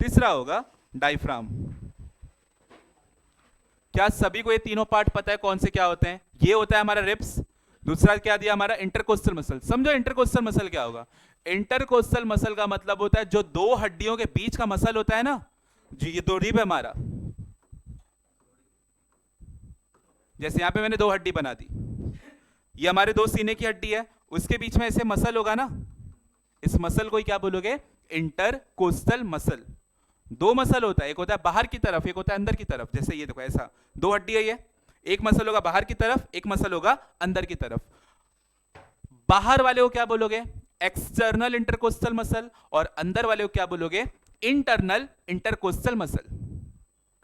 तीसरा होगा डायफ्राम। क्या सभी को ये तीनों पार्ट पता है कौन से क्या होते हैं? ये होता है हमारा रिब्स, दूसरा क्या दिया हमारा इंटरकोस्टल मसल। समझो इंटरकोस्टल मसल क्या होगा? इंटरकोस्टल मसल का मतलब होता है जो दो हड्डियों के बीच का मसल होता है ना जी, ये दो रिब है हमारा। जैसे यहां पे मैंने दो हड्डी बना दी, ये हमारे दो सीने की हड्डी है, उसके बीच में ऐसे मसल होगा ना, इस मसल को क्या बोलोगे? Intercostal muscle. दो मसल होता है, एक होता है बाहर की तरफ, एक होता है अंदर की तरफ। जैसे ये देखो, ऐसा दो हड्डी है, ये एक मसल होगा बाहर की तरफ, एक मसल होगा अंदर की तरफ। बाहर वाले को क्या बोलोगे? एक्सटर्नल इंटरकोस्टल मसल, और अंदर वाले को क्या बोलोगे? Internal intercostal muscle.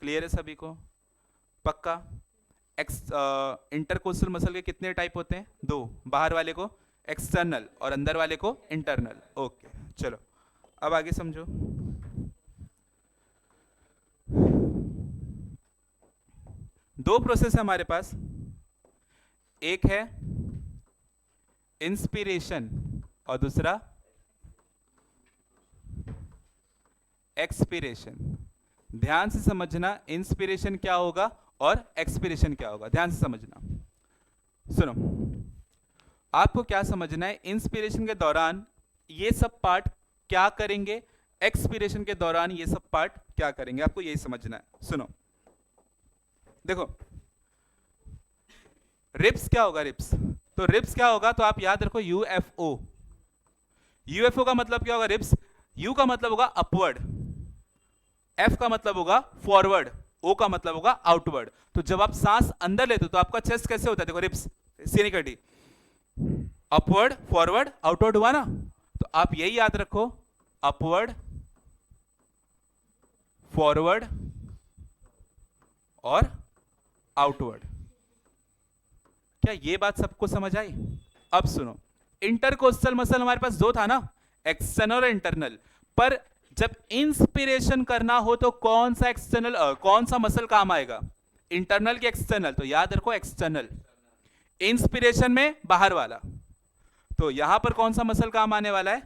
क्लियर है सभी को? पक्का? इंटरकोस्टल मसल के कितने टाइप होते हैं? दो, बाहर वाले को एक्सटर्नल और अंदर वाले को इंटरनल। ओके, चलो अब आगे समझो। दो प्रोसेस है हमारे पास, एक है इंस्पिरेशन और दूसरा एक्सपिरेशन। ध्यान से समझना, इंस्पिरेशन क्या होगा और एक्सपिरेशन क्या होगा, ध्यान से समझना। सुनो, आपको क्या समझना है, इंस्पिरेशन के दौरान ये सब पार्ट क्या करेंगे, एक्सपिरेशन के दौरान ये सब पार्ट क्या करेंगे, आपको यही समझना है। सुनो, देखो रिब्स क्या होगा? रिब्स, तो रिब्स क्या होगा? तो आप याद रखो यूएफओ। यूएफओ का मतलब क्या होगा? रिब्स। यू का मतलब होगा अपवर्ड, एफ का मतलब होगा फॉरवर्ड, ओ का मतलब होगा आउटवर्ड। तो जब आप सांस अंदर लेते हो तो आपका चेस्ट कैसे होता है? देखो रिब्स, सीने की हड्डी, अपवर्ड फॉरवर्ड आउटवर्ड हुआ ना। तो आप यही याद रखो, अपवर्ड फॉरवर्ड और आउटवर्ड। क्या ये बात सबको समझ आई? अब सुनो, इंटरकोस्टल मसल हमारे पास दो था ना, एक्सटर्नल और इंटरनल। पर जब इंस्पिरेशन करना हो तो कौन सा एक्सटर्नल कौन सा मसल काम आएगा? इंटरनल की एक्सटर्नल? तो याद रखो एक्सटर्नल। इंस्पिरेशन में बाहर वाला, तो यहां पर कौन सा मसल काम आने वाला है?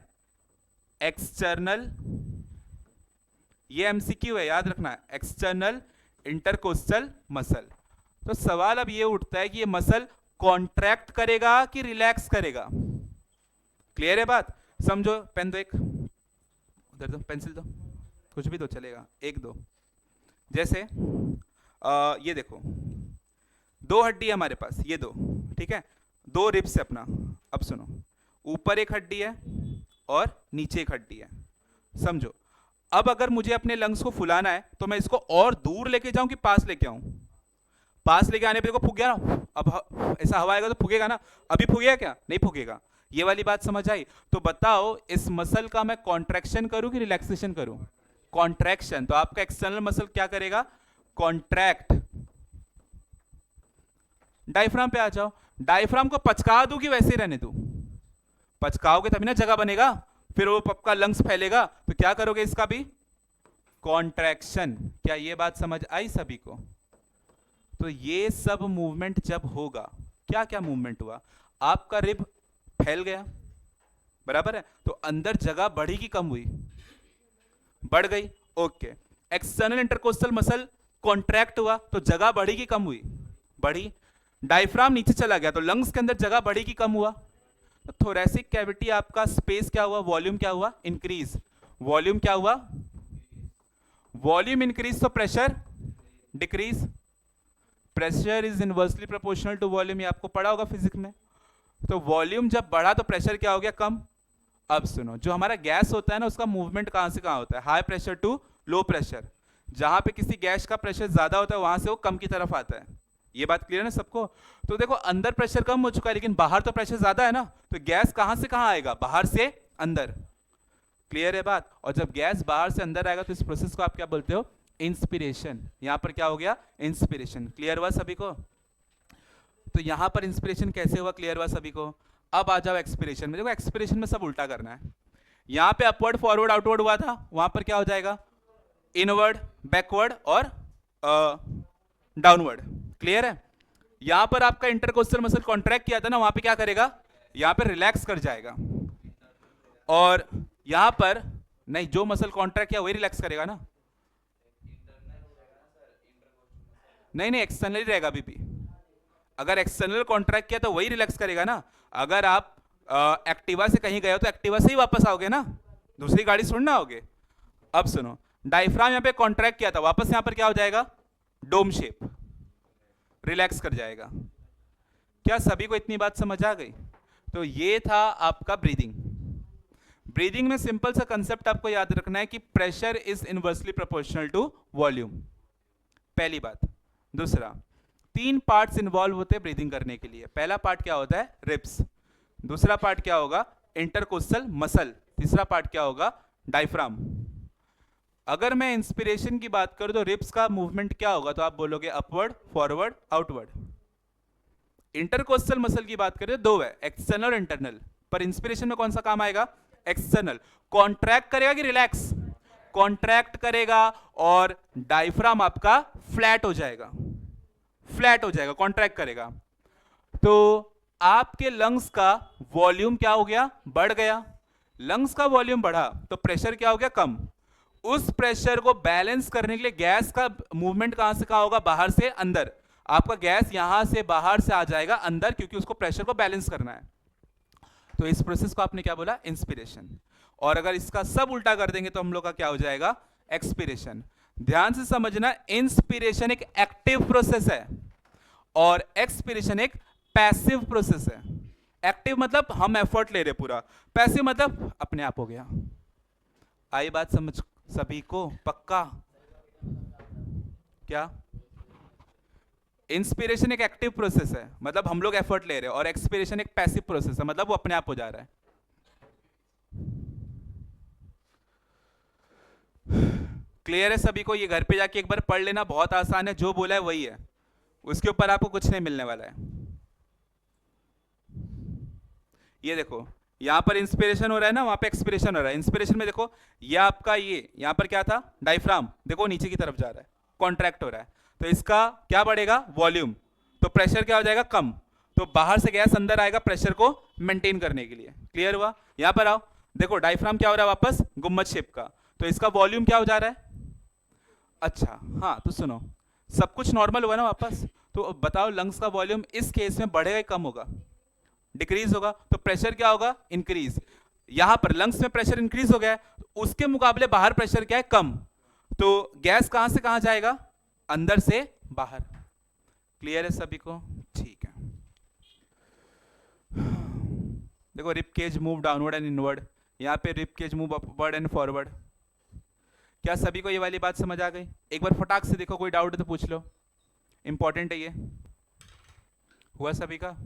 एक्सटर्नल। ये एमसीक्यू है, याद रखना, एक्सटर्नल इंटरकोस्टल मसल। तो सवाल अब ये उठता है कि ये मसल कॉन्ट्रैक्ट करेगा कि रिलैक्स करेगा? क्लियर है बात? समझो, पेन दो, एक उधर दो, पेंसिल दो, कुछ भी दो चलेगा, एक दो। जैसे ये देखो, दो हड्डी है हमारे पास, ये दो, ठीक है, दो रिब्स है अपना। अब सुनो, ऊपर एक हड्डी है और नीचे एक हड्डी है, समझो। अब अगर मुझे अपने लंग्स को फुलाना है तो मैं इसको और दूर लेके जाऊं कि पास लेके आऊं? पास लेके आने पे देखो फूक गया ना, अब ऐसा हवा आएगा तो फूकेगा ना। अभी फूकेगा क्या? नहीं फूकेगा। ये वाली बात समझ आई? तो बताओ, इस मसल का मैं कॉन्ट्रैक्शन करूं कि रिलैक्सेशन करूं? कॉन्ट्रैक्शन। तो आपका एक्सटर्नल मसल क्या करेगा? कॉन्ट्रैक्ट। डायफ्राम पे आ जाओ, डायफ्राम को पचका दूं कि वैसे ही रहने दूं? पचकाओगे तभी ना जगह बनेगा, फिर वो पक्का लंग्स फैलेगा। तो क्या करोगे? इसका भी कॉन्ट्रैक्शन। क्या ये बात समझ आई सभी को? तो ये सब मूवमेंट जब होगा, क्या क्या मूवमेंट हुआ? आपका रिब फैल गया, बराबर है, तो अंदर जगह बढ़ी कि कम हुई? बढ़ गई। Okay, external intercostal muscle contract हुआ तो जगह बढ़ी कि कम हुई? बढ़ी। डायफ्राम नीचे चला गया तो लंग्स के अंदर जगह बढ़ी कि कम हुआ? तो थोरैसिक कैविटी आपका स्पेस क्या हुआ? वॉल्यूम क्या हुआ? इंक्रीज। वॉल्यूम क्या हुआ? वॉल्यूम इंक्रीज तो pressure decrease, pressure is inversely proportional to volume, ये आपको पढ़ा होगा फिजिक्स में। तो वॉल्यूम जब बढ़ा तो प्रेशर क्या हो गया, कम। अब सुनो, जो हमारा गैस होता है ना उसका मूवमेंट कहां से कहां होता है, high pressure to low pressure. जहां पे किसी गैस का प्रेशर ज्यादा होता है वहां से वो कम की तरफ आता है। ये बात क्लियर है सबको? तो देखो अंदर प्रेशर कम हो चुका है लेकिन बाहर तो प्रेशर ज्यादा है ना, तो गैस कहां से कहां आएगा, बाहर से अंदर। क्लियर है बात? और जब गैस बाहर से अंदर आएगा तो इस प्रोसेस को आप क्या बोलते हो, इंस्पिरेशन। यहां पर क्या हो गया, इंस्पिरेशन। क्लियर हुआ सभी को? तो यहां पर इंस्पिरेशन कैसे हुआ, क्लियर हुआ सभी को? अब आ जाओ एक्सपिरेशन में। देखो एक्सपिरेशन में सब उल्टा करना है। यहां पे अपवर्ड फॉरवर्ड आउटवर्ड हुआ था, वहां पर क्या हो जाएगा, इनवर्ड बैकवर्ड और डाउनवर्ड। क्लियर है? यहां पर आपका इंटरकोस्टल मसल कॉन्ट्रैक्ट किया था ना, वहां पे क्या करेगा, यहां पर रिलैक्स कर जाएगा। और यहां पर नहीं, जो मसल कॉन्ट्रैक्ट किया वही रिलैक्स करेगा ना। नहीं नहीं, एक्सटर्नली रहेगा अभी भी। अगर एक्सटर्नल कॉन्ट्रैक्ट किया तो वही रिलैक्स करेगा ना। अगर आप एक्टिवा से कहीं गए हो तो एक्टिवा से ही वापस आओगे ना, दूसरी गाड़ी से ना आओगे। अब सुनो, डायफ्राम यहां पे कॉन्ट्रैक्ट किया था, वापस यहां पर क्या हो जाएगा, डोम शेप, रिलैक्स कर जाएगा। क्या सभी को इतनी बात समझ आ गई? तो ये था आपका ब्रीदिंग। ब्रीदिंग में सिंपल सा कंसेप्ट आपको याद रखना है कि pressure is inversely proportional to volume, पहली बात। दूसरा, 3 पार्ट्स इन्वॉल्व होते हैं ब्रीदिंग करने के लिए। पहला पार्ट क्या होता है, रिब्स। दूसरा पार्ट क्या होगा, इंटरकोस्टल मसल। तीसरा पार्ट क्या होगा, डायफ्राम। अगर मैं इंस्पिरेशन की बात करूं तो रिब्स का मूवमेंट क्या होगा, तो आप बोलोगे upward forward outward. Intercostal muscle की बात करें तो 2 है, एक्सटर्नल और इंटरनल। पर इंस्पिरेशन में कौन सा काम आएगा, एक्सटर्नल। कॉन्ट्रैक्ट करेगा कि रिलैक्स, कॉन्ट्रैक्ट करेगा। और डायफ्राम आपका फ्लैट हो जाएगा, फ्लैट हो जाएगा, कॉन्ट्रैक्ट करेगा। तो आपके लंग्स का वॉल्यूम क्या हो गया, बढ़ गया। लंग्स का वॉल्यूम बढ़ा तो प्रेशर क्या हो गया, कम। उस प्रेशर को बैलेंस करने के लिए गैस का मूवमेंट कहां से कहां होगा, बाहर से अंदर। आपका गैस यहां से बाहर से आ जाएगा अंदर, क्योंकि उसको प्रेशर को बैलेंस करना है। तो इस प्रोसेस को आपने क्या बोला, इंस्पिरेशन। और अगर इसका सब उल्टा कर देंगे तो हम लोग का क्या हो जाएगा, एक्सपिरेशन। ध्यान से समझना, इंस्पिरेशन एक एक्टिव प्रोसेस है और एक्सपिरेशन एक पैसिव प्रोसेस है। एक्टिव मतलब हम एफर्ट ले रहे पूरा, पैसिव मतलब अपने आप हो गया। आई बात समझ सभी को, पक्का? क्या इंस्पिरेशन एक एक्टिव प्रोसेस है, मतलब हम लोग एफर्ट ले रहे हैं, और एक्सपिरेशन एक पैसिव प्रोसेस है, मतलब वो अपने आप हो जा रहा है। क्लियर है सभी को? ये घर पे जाके एक बार पढ़ लेना, बहुत आसान है, जो बोला है वही है, उसके ऊपर आपको कुछ नहीं मिलने वाला है। ये देखो, यहां पर इंस्पिरेशन हो रहा है ना, वहां पे एक्सपिरेशन हो रहा है। इंस्पिरेशन में देखो, ये आपका ये यहां पर क्या था, डायफ्राम, देखो नीचे की तरफ जा रहा है, कॉन्ट्रैक्ट हो रहा है। तो इसका क्या बढ़ेगा, वॉल्यूम। तो प्रेशर क्या हो जाएगा, कम। तो बाहर से गैस अंदर आएगा प्रेशर को मेंटेन करने के लिए। क्लियर हुआ? यहां पर आओ, देखो डायफ्राम क्या हो रहा है, वापस गुम्बद शेप का। तो इसका वॉल्यूम क्या हो जा रहा है, अच्छा हाँ। तो सुनो, सब कुछ नॉर्मल हुआ ना वापस, तो बताओ लंग्स का वॉल्यूम इस केस में बढ़ेगा या कम होगा, डिक्रीज होगा। तो प्रेशर क्या होगा, इंक्रीज। यहां पर लंग्स में प्रेशर इंक्रीज हो गया है, उसके मुकाबले बाहर प्रेशर क्या है, कम। तो गैस कहां से कहां जाएगा, अंदर से बाहर। क्लियर है सभी को? ठीक है। देखो rib cage move downward and inward, यहां पे rib cage move upward and forward. क्या सभी को ये वाली बात समझ आ गई? एक बार फटाक से देखो, कोई डाउट है तो पूछ लो, इंपॉर्टेंट है ये। हुआ सभी का?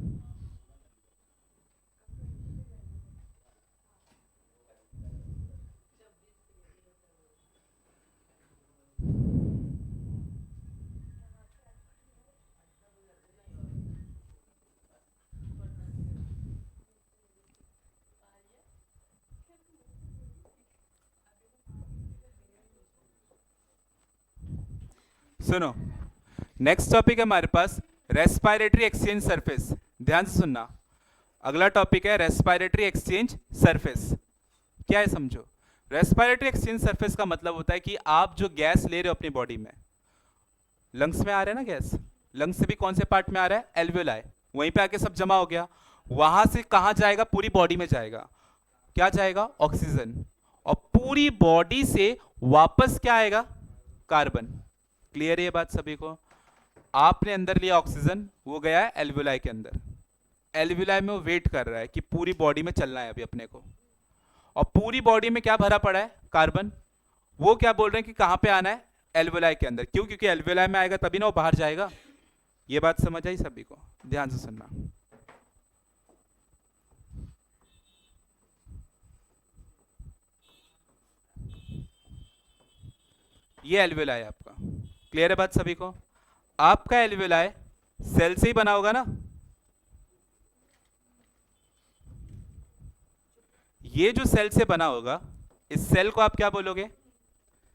सुनो, नेक्स्ट टॉपिक है हमारे पास रेस्पिरेटरी एक्सचेंज सरफेस। ध्यान से सुनना, अगला टॉपिक है रेस्पिरेटरी एक्सचेंज सरफेस। क्या है समझो, रेस्पिरेटरी एक्सचेंज सरफेस का मतलब होता है कि आप जो गैस ले रहे हो अपनी बॉडी में, लंग्स में आ रहा है ना गैस, लंग्स से भी कौन से पार्ट में आ रहा है, एल्वियोलाई, वहीं पे आके सब जमा हो गया। वहां से कहां जाएगा, पूरी बॉडी में जाएगा। क्या जाएगा, ऑक्सीजन। और पूरी बॉडी से वापस क्या आएगा, कार्बन। क्लियर है ये बात सभी को? आपने अंदर लिया ऑक्सीजन, वो गया है एल्वियोलाई के अंदर। एल्वियोलाई में वो वेट कर रहा है कि पूरी बॉडी में चलना है अभी अपने को, और पूरी बॉडी में क्या भरा पड़ा है? कार्बन। वो क्या बोल रहे हैं कि कहां पे आना है? एल्वियोलाई के अंदर। क्यों? क्योंकि एल्वियोलाई में आएगा तभी ना वो बाहर जाएगा। ये बात समझ आई सभी को? ध्यान से सुनना। ये एल्वियोलाई है आपका। क्लियर है बात सभी को? आपका एल्वियोलाई सेल से ही बना होगा ना? ये जो सेल से बना होगा, इस सेल को आप क्या बोलोगे?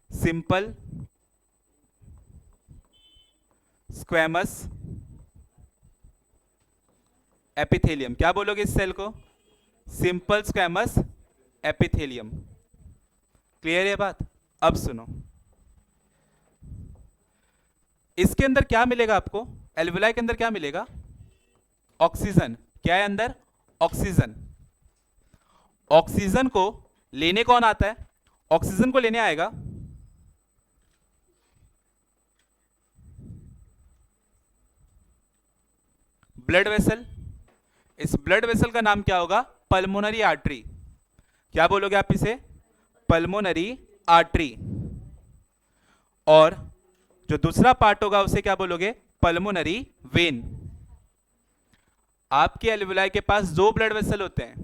Simple squamous epithelium. क्या बोलोगे इस सेल को? Simple squamous epithelium. क्लियर है बात? अब सुनो, इसके अंदर क्या मिलेगा आपको? एल्वियोलाई के अंदर क्या मिलेगा? ऑक्सीजन। क्या है अंदर? ऑक्सीजन। ऑक्सीजन को लेने कौन आता है? ऑक्सीजन को लेने आएगा ब्लड वेसल। इस ब्लड वेसल का नाम क्या होगा? Pulmonary artery. क्या बोलोगे आप इसे? Pulmonary artery. और जो दूसरा पार्ट होगा उसे क्या बोलोगे? Pulmonary vein. आपके एल्वियोलाई के पास दो ब्लड वेसल होते हैं,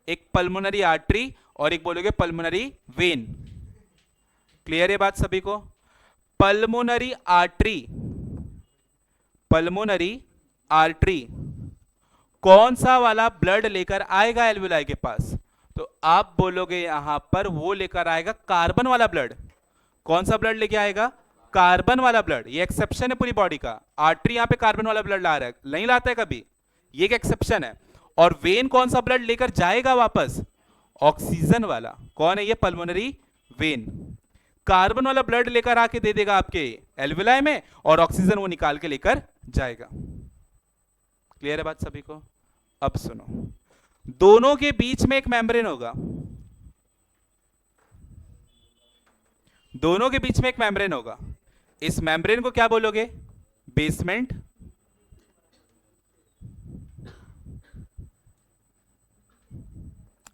एक पल्मोनरी आर्टरी और एक बोलोगे पल्मोनरी वेन। क्लियर है बात सभी को? पल्मोनरी आर्टरी, पल्मोनरी आर्टरी कौन सा वाला ब्लड लेकर आएगा एल्वियोलाई के पास? तो आप बोलोगे यहां पर वो लेकर आएगा कार्बन वाला ब्लड। कौन सा ब्लड लेके आएगा? कार्बन वाला ब्लड। ये एक्सेप्शन है पूरी बॉडी का। आर्टरी यहां पे कार्बन वाला ब्लड ला रहा है, नहीं लाता है कभी, ये एक एक्सेप्शन है। और वेन कौन सा ब्लड लेकर जाएगा वापस? ऑक्सीजन वाला। कौन है ये? Pulmonary vein. कार्बन वाला ब्लड लेकर आके दे देगा आपके एल्वियोलाई में, और ऑक्सीजन वो निकाल के लेकर जाएगा। क्लियर है बात सभी को? अब सुनो, दोनों के बीच में एक मेम्ब्रेन होगा। दोनों के बीच में एक मेम्ब्रेन होगा। इस मेम्ब्रेन को क्या बोलोगे? Basement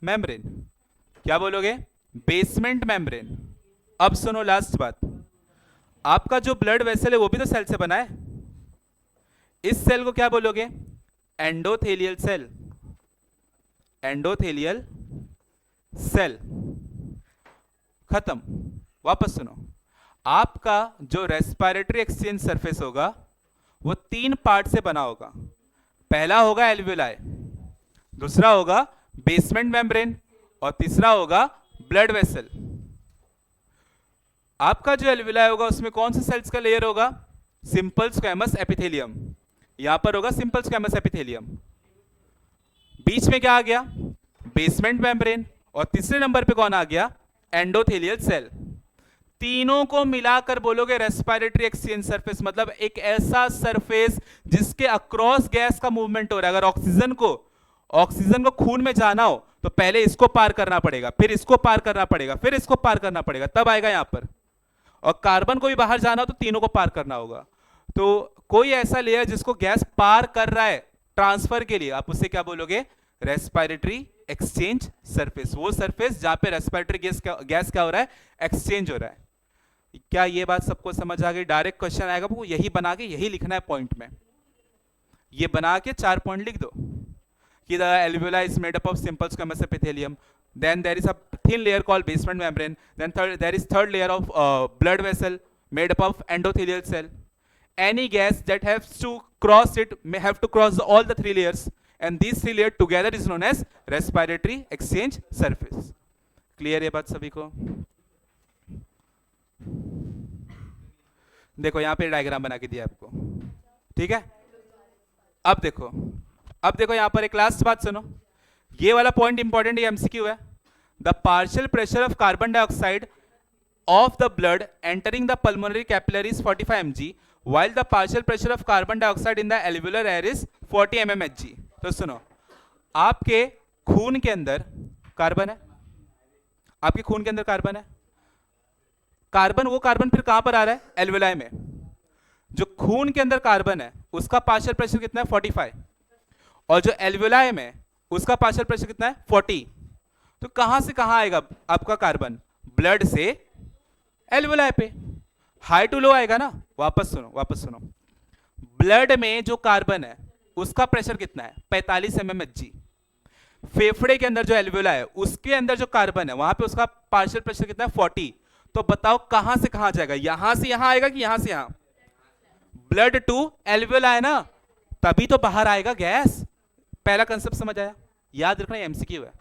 membrane. क्या बोलोगे? Basement membrane. अब सुनो लास्ट बात, आपका जो ब्लड वेसल है वो भी तो सेल से बना है। इस सेल को क्या बोलोगे? Endothelial cell. Endothelial cell. खत्म। वापस सुनो, आपका जो रेस्पिरेटरी एक्सचेंज सरफेस होगा वो तीन पार्ट से बना होगा। पहला होगा एल्वियोलाई, दूसरा होगा बेसमेंट मेम्ब्रेन, और तीसरा होगा ब्लड वेसल। आपका जो एल्वियोलाई होगा उसमें कौन से सेल्स का लेयर होगा? Simple squamous epithelium. यहां पर होगा सिंपल स्क्वैमस एपिथेलियम। बीच में क्या आ गया? Basement membrane. और तीसरे नंबर पे कौन आ गया? Endothelial cell. तीनों को मिलाकर बोलोगे रेस्पिरेटरी एक्सचेंज सरफेस, मतलब एक ऐसा सरफेस जिसके अक्रॉस गैस का मूवमेंट हो रहा है। अगर ऑक्सीजन को खून में जाना हो तो पहले इसको पार करना पड़ेगा, फिर इसको पार करना पड़ेगा, फिर इसको पार करना पड़ेगा, तब आएगा यहां पर। और कार्बन को भी बाहर जाना हो तो तीनों को पार करना होगा। तो कोई ऐसा लेयर जिसको गैस पार कर रहा है ट्रांसफर के लिए, आप उसे क्या बोलोगे? Respiratory exchange surface. वो सरफेस जहां पे रेस्पिरेटरी गैस क्या हो रहा है? एक्सचेंज हो रहा है। क्या ये बात सबको समझ आ गई? डायरेक्ट क्वेश्चन आएगा, वो यही बना के यही लिखना है पॉइंट में। ये बना के 4 पॉइंट लिख दो कि the alveoli is made up of simple squamous epithelium, then there is a thin layer called basement membrane, then there is third layer of blood vessel made up of endothelial cell. Any gas that has to cross it may have to cross all the 3 layers, and these 3 layers together is known as respiratory exchange surface. Clear है बात सभी को? देखो यहाँ पे diagram बना के दिया आपको, ठीक है? अब देखो यहां पर एक लास्ट बात सुनो, ये वाला पॉइंट इंपॉर्टेंट, ये एमसीक्यू है। The partial pressure of carbon dioxide of the blood entering the pulmonary capillary is 45 mg, while the partial pressure of carbon dioxide in the alveolar air is 40 mmHg. तो सुनो, आपके खून के अंदर carbon है, आपके खून के अंदर कार्बन है, कार्बन, वो कार्बन फिर कहां पर आ रहा है? एल्वेलाई में। जो खून के अंदर कार्बन है उसका पार्शियल प्रेशर कितना है? 45, और जो एल्वेलाई में उसका पार्शियल प्रेशर कितना है? 40। तो कहां से कहां आएगा आपका कार्बन? ब्लड से एल्वेलाई पे। हाई टू लो आएगा ना। वापस सुनो, वापस सुनो। ब्लड में जो कार्बन है उसका प्रेशर कितना है? 45 mmHg। फेफड़े के अंदर जो एल्वेलाई है उसके अंदर जो कार्बन है वहां पे उसका पार्शियल प्रेशर कितना है? 40। तो बताओ कहां से कहां जाएगा? यहां से यहां आएगा कि यहां से यहां? ब्लड टू एल्वेलाई ना, तभी तो बाहर आएगा गैस। पहला कंसेप्ट समझ आया? याद रखना, एमसीक्यू है।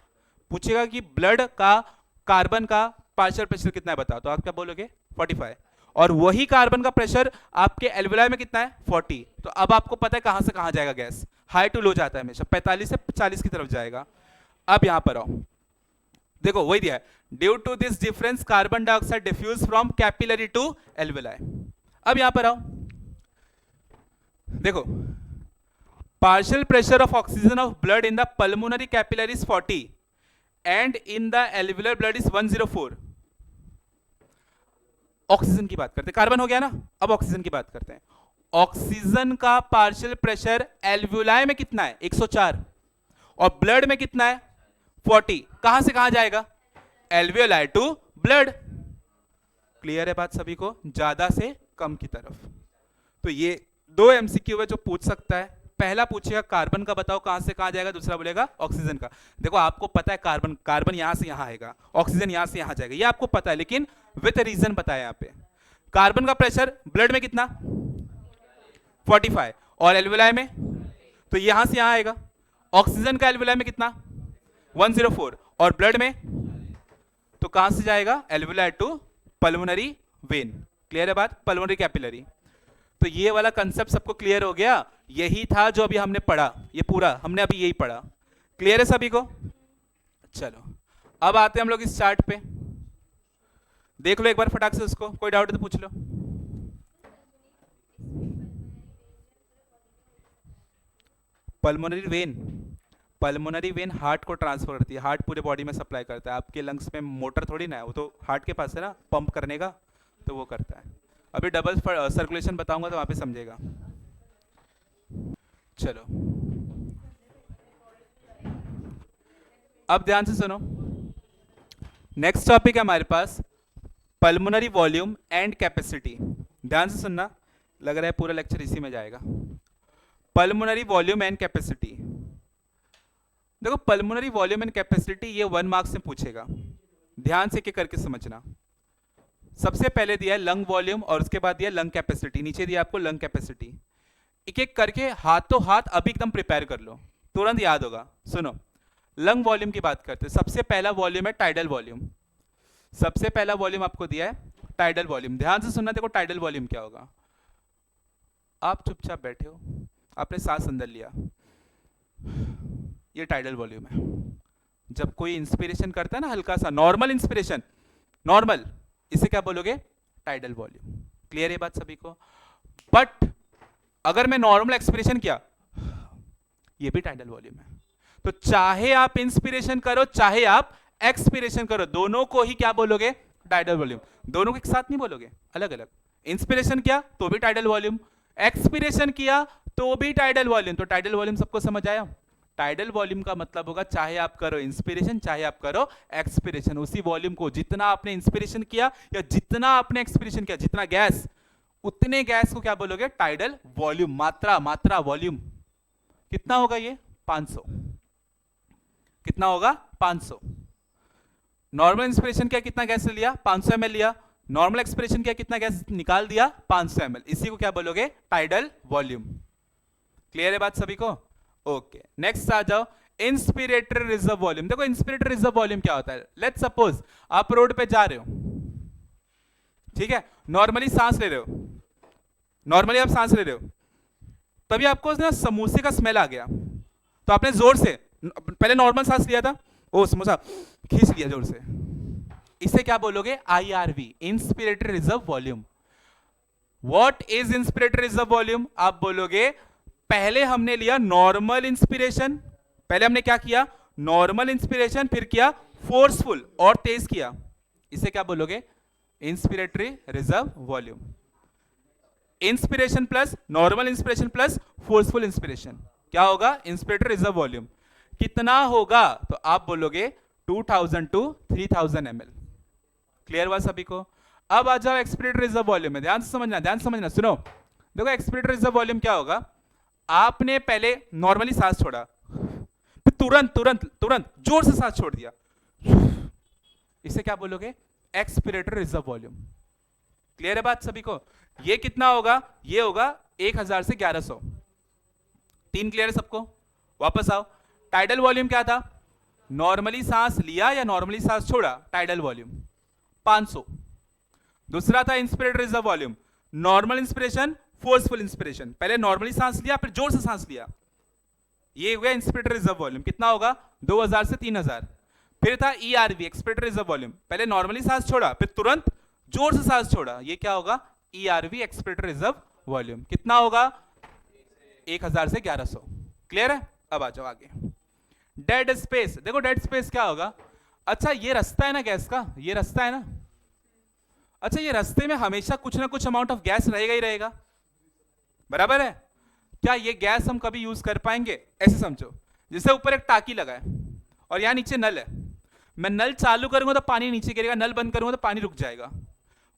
पूछेगा कि ब्लड का कार्बन का पार्शियल प्रेशर कितना है बताओ, तो आप क्या बोलोगे? 45। और वही कार्बन का प्रेशर आपके एल्वेलाई में कितना है? 40। तो अब आपको पता है कहां से कहां जाएगा गैस। हाई टू लो जाता है हमेशा, 45 से 40 की तरफ जाएगा। अब यहां पर आओ, देखो वही दिया है, due to this difference carbon dioxide diffuse from capillary to alveoli. अब यहां पर आओ, देखो partial pressure of oxygen of blood in the pulmonary capillary is 40 and in the alveolar blood is 104। Oxygen की बात करते हैं, कार्बन हो गया ना, अब ऑक्सीजन की बात करते हैं। ऑक्सीजन का पार्शियल प्रेशर एल्वेलाई में कितना है? 104, और ब्लड में कितना है? 40। कहां से कहां जाएगा? Alveoli to blood. क्लियर है बात सभी को? ज्यादा से कम की तरफ। तो ये दो एमसीक्यू है जो पूछ सकता है। पहला पूछेगा कार्बन का बताओ कहां से कहां जाएगा, दूसरा बोलेगा ऑक्सीजन का। देखो आपको पता है कार्बन यहां से यहां आएगा, ऑक्सीजन यहां से यहां जाएगा, ये आपको पता है, लेकिन विथ रीजन बताया यहां पे। कार्बन का प्रेशर ब्लड में कितना? 45, और एल्वेलाई में तो यहां से यहां आएगा। ऑक्सीजन का एल्वेलाई में कितना? 104, और ब्लड में तो कहां से जाएगा? Alveoli to pulmonary vein. Clear है बात? Pulmonary capillary. तो ये वाला कंसेप्ट सबको क्लियर हो गया? यही था जो अभी हमने पढ़ा, ये पूरा हमने अभी यही पढ़ा। क्लियर है सभी को? चलो अब आते हैं हम लोग इस चार्ट पे, देख लो एक बार फटाक से उसको, कोई डाउट है तो पूछ लो। Pulmonary vein, pulmonary vein heart को ट्रांसफर करती है, हार्ट पूरे बॉडी में सप्लाई करता है। आपके लंग्स में मोटर थोड़ी ना है, वो तो हार्ट के पास है ना पंप करने का, तो वो करता है। अभी डबल सर्कुलेशन बताऊंगा तो वहां पे समझेगा। चलो अब ध्यान से सुनो, नेक्स्ट टॉपिक है हमारे पास पल्मोनरी वॉल्यूम एंड कैपेसिटी। ध्यान से सुनना, लग रहा है पूरा लेक्चर इसी में जाएगा। Pulmonary volume and capacity. देखो पल्मोनरी वॉल्यूम एंड कैपेसिटी ये 1 मार्क्स में पूछेगा, ध्यान से एक करके समझना। सबसे पहले दिया है लंग वॉल्यूम और उसके बाद दिया लंग कैपेसिटी, नीचे दिया आपको लंग कैपेसिटी। एक एक करके हाथों हाथ अभी एकदम प्रिपेयर कर लो, तुरंत याद होगा। सुनो, लंग वॉल्यूम की बात करते हैं। सबसे पहला वॉल्यूम है टाइडल वॉल्यूम। सबसे पहला वॉल्यूम आपको दिया है टाइडल वॉल्यूम। ध्यान से सुनना, देखो टाइडल वॉल्यूम क्या होगा। आप चुपचाप बैठे हो, आपने सांस अंदर लिया, ये टाइडल वॉल्यूम है। जब कोई इंस्पिरेशन करता है ना, हल्का सा नॉर्मल इंस्पिरेशन, नॉर्मल, इसे क्या बोलोगे? Tidal volume. क्लियर है बात सभी को? बट अगर मैं नॉर्मल एक्सपिरेशन किया, ये भी टाइडल वॉल्यूम है। तो चाहे आप इंस्पिरेशन करो चाहे आप एक्सपिरेशन करो, दोनों को ही क्या बोलोगे? Tidal volume. दोनों को एक साथ नहीं बोलोगे, अलग अलग। इंस्पिरेशन किया तो भी टाइडल वॉल्यूम, एक्सपिरेशन किया तो भी टाइडल वॉल्यूम। तो टाइडल वॉल्यूम सबको समझ आया? टाइडल वॉल्यूम का मतलब होगा चाहे आप करो इंस्पिरेशन चाहे आप करो एक्सपिरेशन, उसी वॉल्यूम को जितना आपने इंस्पिरेशन किया या जितना आपने एक्सपिरेशन किया, जितना गैस, उतने गैस को क्या बोलोगे? Tidal volume. मात्रा, मात्रा, वॉल्यूम कितना होगा? ये 500। कितना होगा? 500। नॉर्मल इंस्पिरेशन किया, कितना गैस लिया? 500 ml लिया। नॉर्मल एक्सपिरेशन किया, कितना गैस निकाल दिया? 500 ml। इसी को क्या बोलोगे? Tidal volume. क्लियर है बात सभी को? ओके, नेक्स्ट आ जाओ, इंस्पिरेटरी रिजर्व वॉल्यूम। देखो इंस्पिरेटरी रिजर्व वॉल्यूम क्या होता है? लेट्स सपोज आप रोड पे जा रहे हो, ठीक है, नॉर्मली सांस ले रहे हो, नॉर्मली आप सांस ले रहे हो, तभी आपको ना समोसे का स्मेल आ गया, तो आपने जोर से, पहले नॉर्मल सांस लिया था, ओ समोसा खींच लिया जोर से, इसे क्या बोलोगे? IRV, inspiratory reserve volume. What is inspiratory reserve volume? आप बोलोगे पहले हमने लिया नॉर्मल इंस्पिरेशन, पहले हमने क्या किया? नॉर्मल इंस्पिरेशन, फिर किया फोर्सफुल और तेज किया, इसे क्या बोलोगे? Inspiratory reserve volume, inspiration plus normal inspiration plus forceful inspiration क्या होगा, इंस्पिरेटरी रिजर्व वॉल्यूम कितना होगा, तो आप बोलोगे 2000 टू 3000 ml। क्लियर हुआ सभी को। अब आ जाओ एक्सपिरेटरी रिजर्व वॉल्यूम में, ध्यान से समझना सुनो। देखो एक्सपिरेटरी रिजर्व वॉल्यूम क्या होगा, आपने पहले नॉर्मली सांस छोड़ा, फिर तुरंत तुरंत तुरंत जोर से सांस छोड़ दिया, इसे क्या बोलोगे, एक्सपिरेटरी रिजर्व वॉल्यूम। क्लियर है बात सभी को। ये कितना होगा, ये होगा 1000 से 1100। तीन क्लियर है सबको। वापस आओ, टाइडल वॉल्यूम क्या था, नॉर्मली सांस लिया या नॉर्मली सांस छोड़ा, टाइडल वॉल्यूम 500। दूसरा था inspiratory reserve volume, normal inspiration forceful inspiration, पहले नॉर्मली सांस लिया फिर जोर से सांस लिया, ये हो गया इंस्पिरेटरी रिजर्व वॉल्यूम कितना होगा, 2000 से 3000। फिर था ईआरवी एक्सपिरेटरी रिजर्व वॉल्यूम, पहले नॉर्मली सांस छोड़ा फिर तुरंत जोर से सांस छोड़ा, ये क्या होगा, ईआरवी एक्सपिरेटरी रिजर्व वॉल्यूम कितना होगा, 1000 से 1100। क्लियर है। अब आ जाओ आगे, डेड स्पेस। देखो डेड स्पेस क्या होगा, अच्छा ये रास्ता है ना गैस का, ये रास्ता है ना, अच्छा ये रास्ते में हमेशा कुछ ना कुछ अमाउंट ऑफ गैस रहेगा ही रहेगा, बराबर है। क्या ये गैस हम कभी यूज कर पाएंगे, ऐसे समझो जैसे ऊपर एक टाकी लगा है और यहाँ नीचे नल है, मैं नल चालू करूंगा तो पानी नीचे गिरेगा, नल बंद करूंगा तो पानी रुक जाएगा।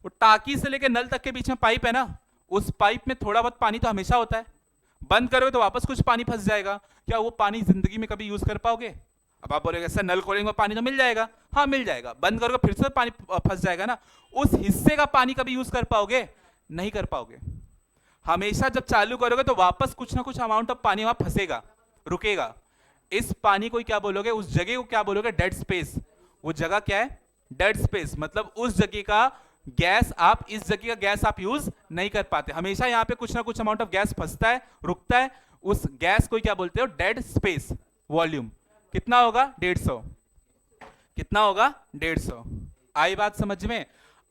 वो टाकी से लेकर नल तक के बीच में पाइप है ना, उस पाइप में थोड़ा बहुत पानी तो हमेशा होता है, बंद करोगे तो वापस कुछ पानी फंस जाएगा, क्या वो पानी जिंदगी में कभी यूज कर पाओगे। अब आप बोलोगे सर नल खोलेंगे पानी तो मिल जाएगा, हाँ मिल जाएगा, बंद करोगे फिर से पानी फंस जाएगा ना, उस हिस्से का पानी कभी यूज कर पाओगे, नहीं कर पाओगे। हमेशा जब चालू करोगे तो वापस कुछ ना कुछ अमाउंट ऑफ पानी वहां फंसेगा, रुकेगा। इस पानी को क्या बोलोगे, उस जगह को क्या बोलोगे, डेड स्पेस। वो जगह क्या है, डेड स्पेस, मतलब उस जगह का गैस आप, इस जगह का गैस आप यूज नहीं कर पाते, हमेशा यहाँ पे कुछ ना कुछ अमाउंट ऑफ गैस फंसता है, रुकता है, उस गैस को क्या बोलते हो, डेड स्पेस वॉल्यूम कितना होगा, 150। कितना होगा, 150। आई बात समझ में।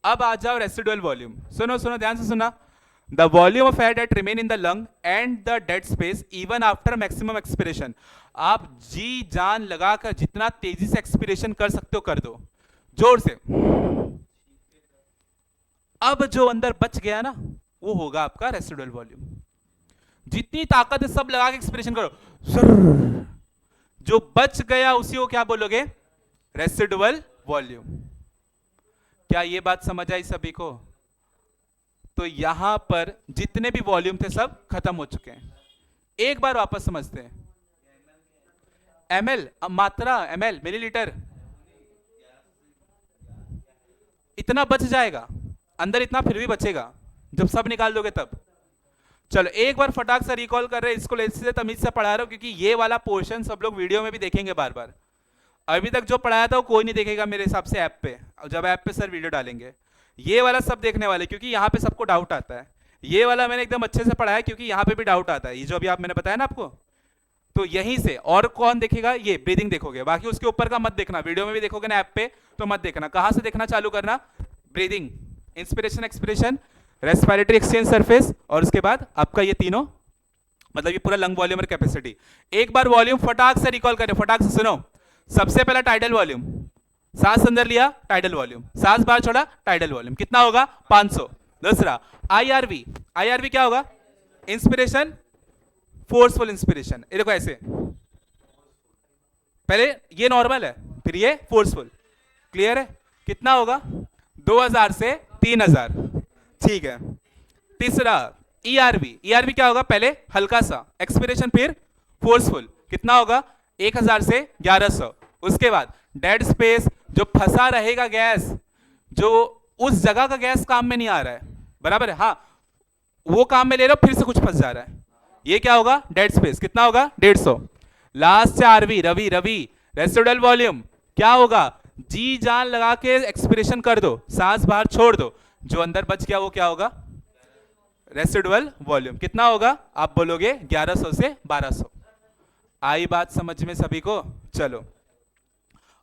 अब आ जाओ रेसिडुअल वॉल्यूम। सुनो सुनो ध्यान से सुना, the volume of air that remain in the lung and the dead space even after maximum expiration. आप जी जान लगाकर जितना तेजी से एक्सपिरेशन कर सकते हो कर दो, जोर से। अब जो अंदर बच गया ना वो होगा आपका रेसिडुअल वॉल्यूम। जितनी ताकत है सब लगा के एक्सपिरेशन करो, जो बच गया उसी को क्या बोलोगे, रेसिडुअल वॉल्यूम। क्या ये बात समझ आई सभी को। तो यहां पर जितने भी वॉल्यूम थे सब खत्म हो चुके हैं। एक बार वापस समझते हैं, एमएल मात्रा, एमएल मिलीलीटर, इतना बच जाएगा अंदर, इतना फिर भी बचेगा जब सब निकाल दोगे तब। चलो एक बार फटाक से रिकॉल कर रहे हैं, इसको इससे तमीज से पढ़ा रहा हूं क्योंकि ये वाला पोर्शन सब लोग वीडियो में भी देखेंगे बार बार। अभी तक जो पढ़ाया था वो कोई नहीं देखेगा मेरे हिसाब से ऐप पे, जब ऐप पे सर वीडियो डालेंगे ये वाला सब देखने वाले, क्योंकि यहाँ पे सबको डाउट आता है। ये वाला मैंने एकदम अच्छे से पढ़ाया क्योंकि यहाँ पे भी डाउट आता है, ये जो अभी आप मैंने बताया ना आपको, तो यहीं से। और कौन देखेगा, ये ब्रीदिंग देखोगे, बाकी उसके ऊपर का मत देखना, वीडियो में भी देखोगे ना ऐप पे तो मत देखना। कहां से देखना चालू करना, breathing, inspiration expiration, respiratory exchange surface, और उसके बाद आपका ये तीनों, मतलब ये पूरा लंग वॉल्यूम और कैपेसिटी। एक बार वॉल्यूम फटाक से रिकॉल करें, फटाक से सुनो। सबसे पहला टाइडल वॉल्यूम, सांस अंदर लिया टाइडल वॉल्यूम, सांस बाहर छोड़ा टाइडल वॉल्यूम कितना होगा, 500। दूसरा आईआरवी, आईआरवी क्या होगा, इंस्पिरेशन फोर्सफुल इंस्पिरेशन। ये देखो ऐसे, पहले ये नॉर्मल है फिर ये फोर्सफुल। क्लियर है, कितना होगा, 2000 से 3000। ठीक है। तीसरा ईआरवी, ईआरवी क्या होगा, पहले हल्का सा एक्सपिरेशन फिर फोर्सफुल, कितना होगा, 1000 से 1100। उसके बाद डेड स्पेस, जो फंसा रहेगा गैस, जो उस जगह का गैस काम में नहीं आ रहा है, बराबर है, हाँ वो काम में ले रहे हो फिर से कुछ फंस जा रहा है, ये क्या होगा, डेड स्पेस, कितना होगा, 150। लास्ट से RV, Ravi, Ravi residual volume क्या होगा, जी जान लगा के एक्सपिरेशन कर दो, सांस बाहर छोड़ दो, जो अंदर बच गया वो क्या होगा, रेसिडुअल वॉल्यूम कितना होगा, आप बोलोगे 1100 से 1200। आई बात समझ में सभी को। चलो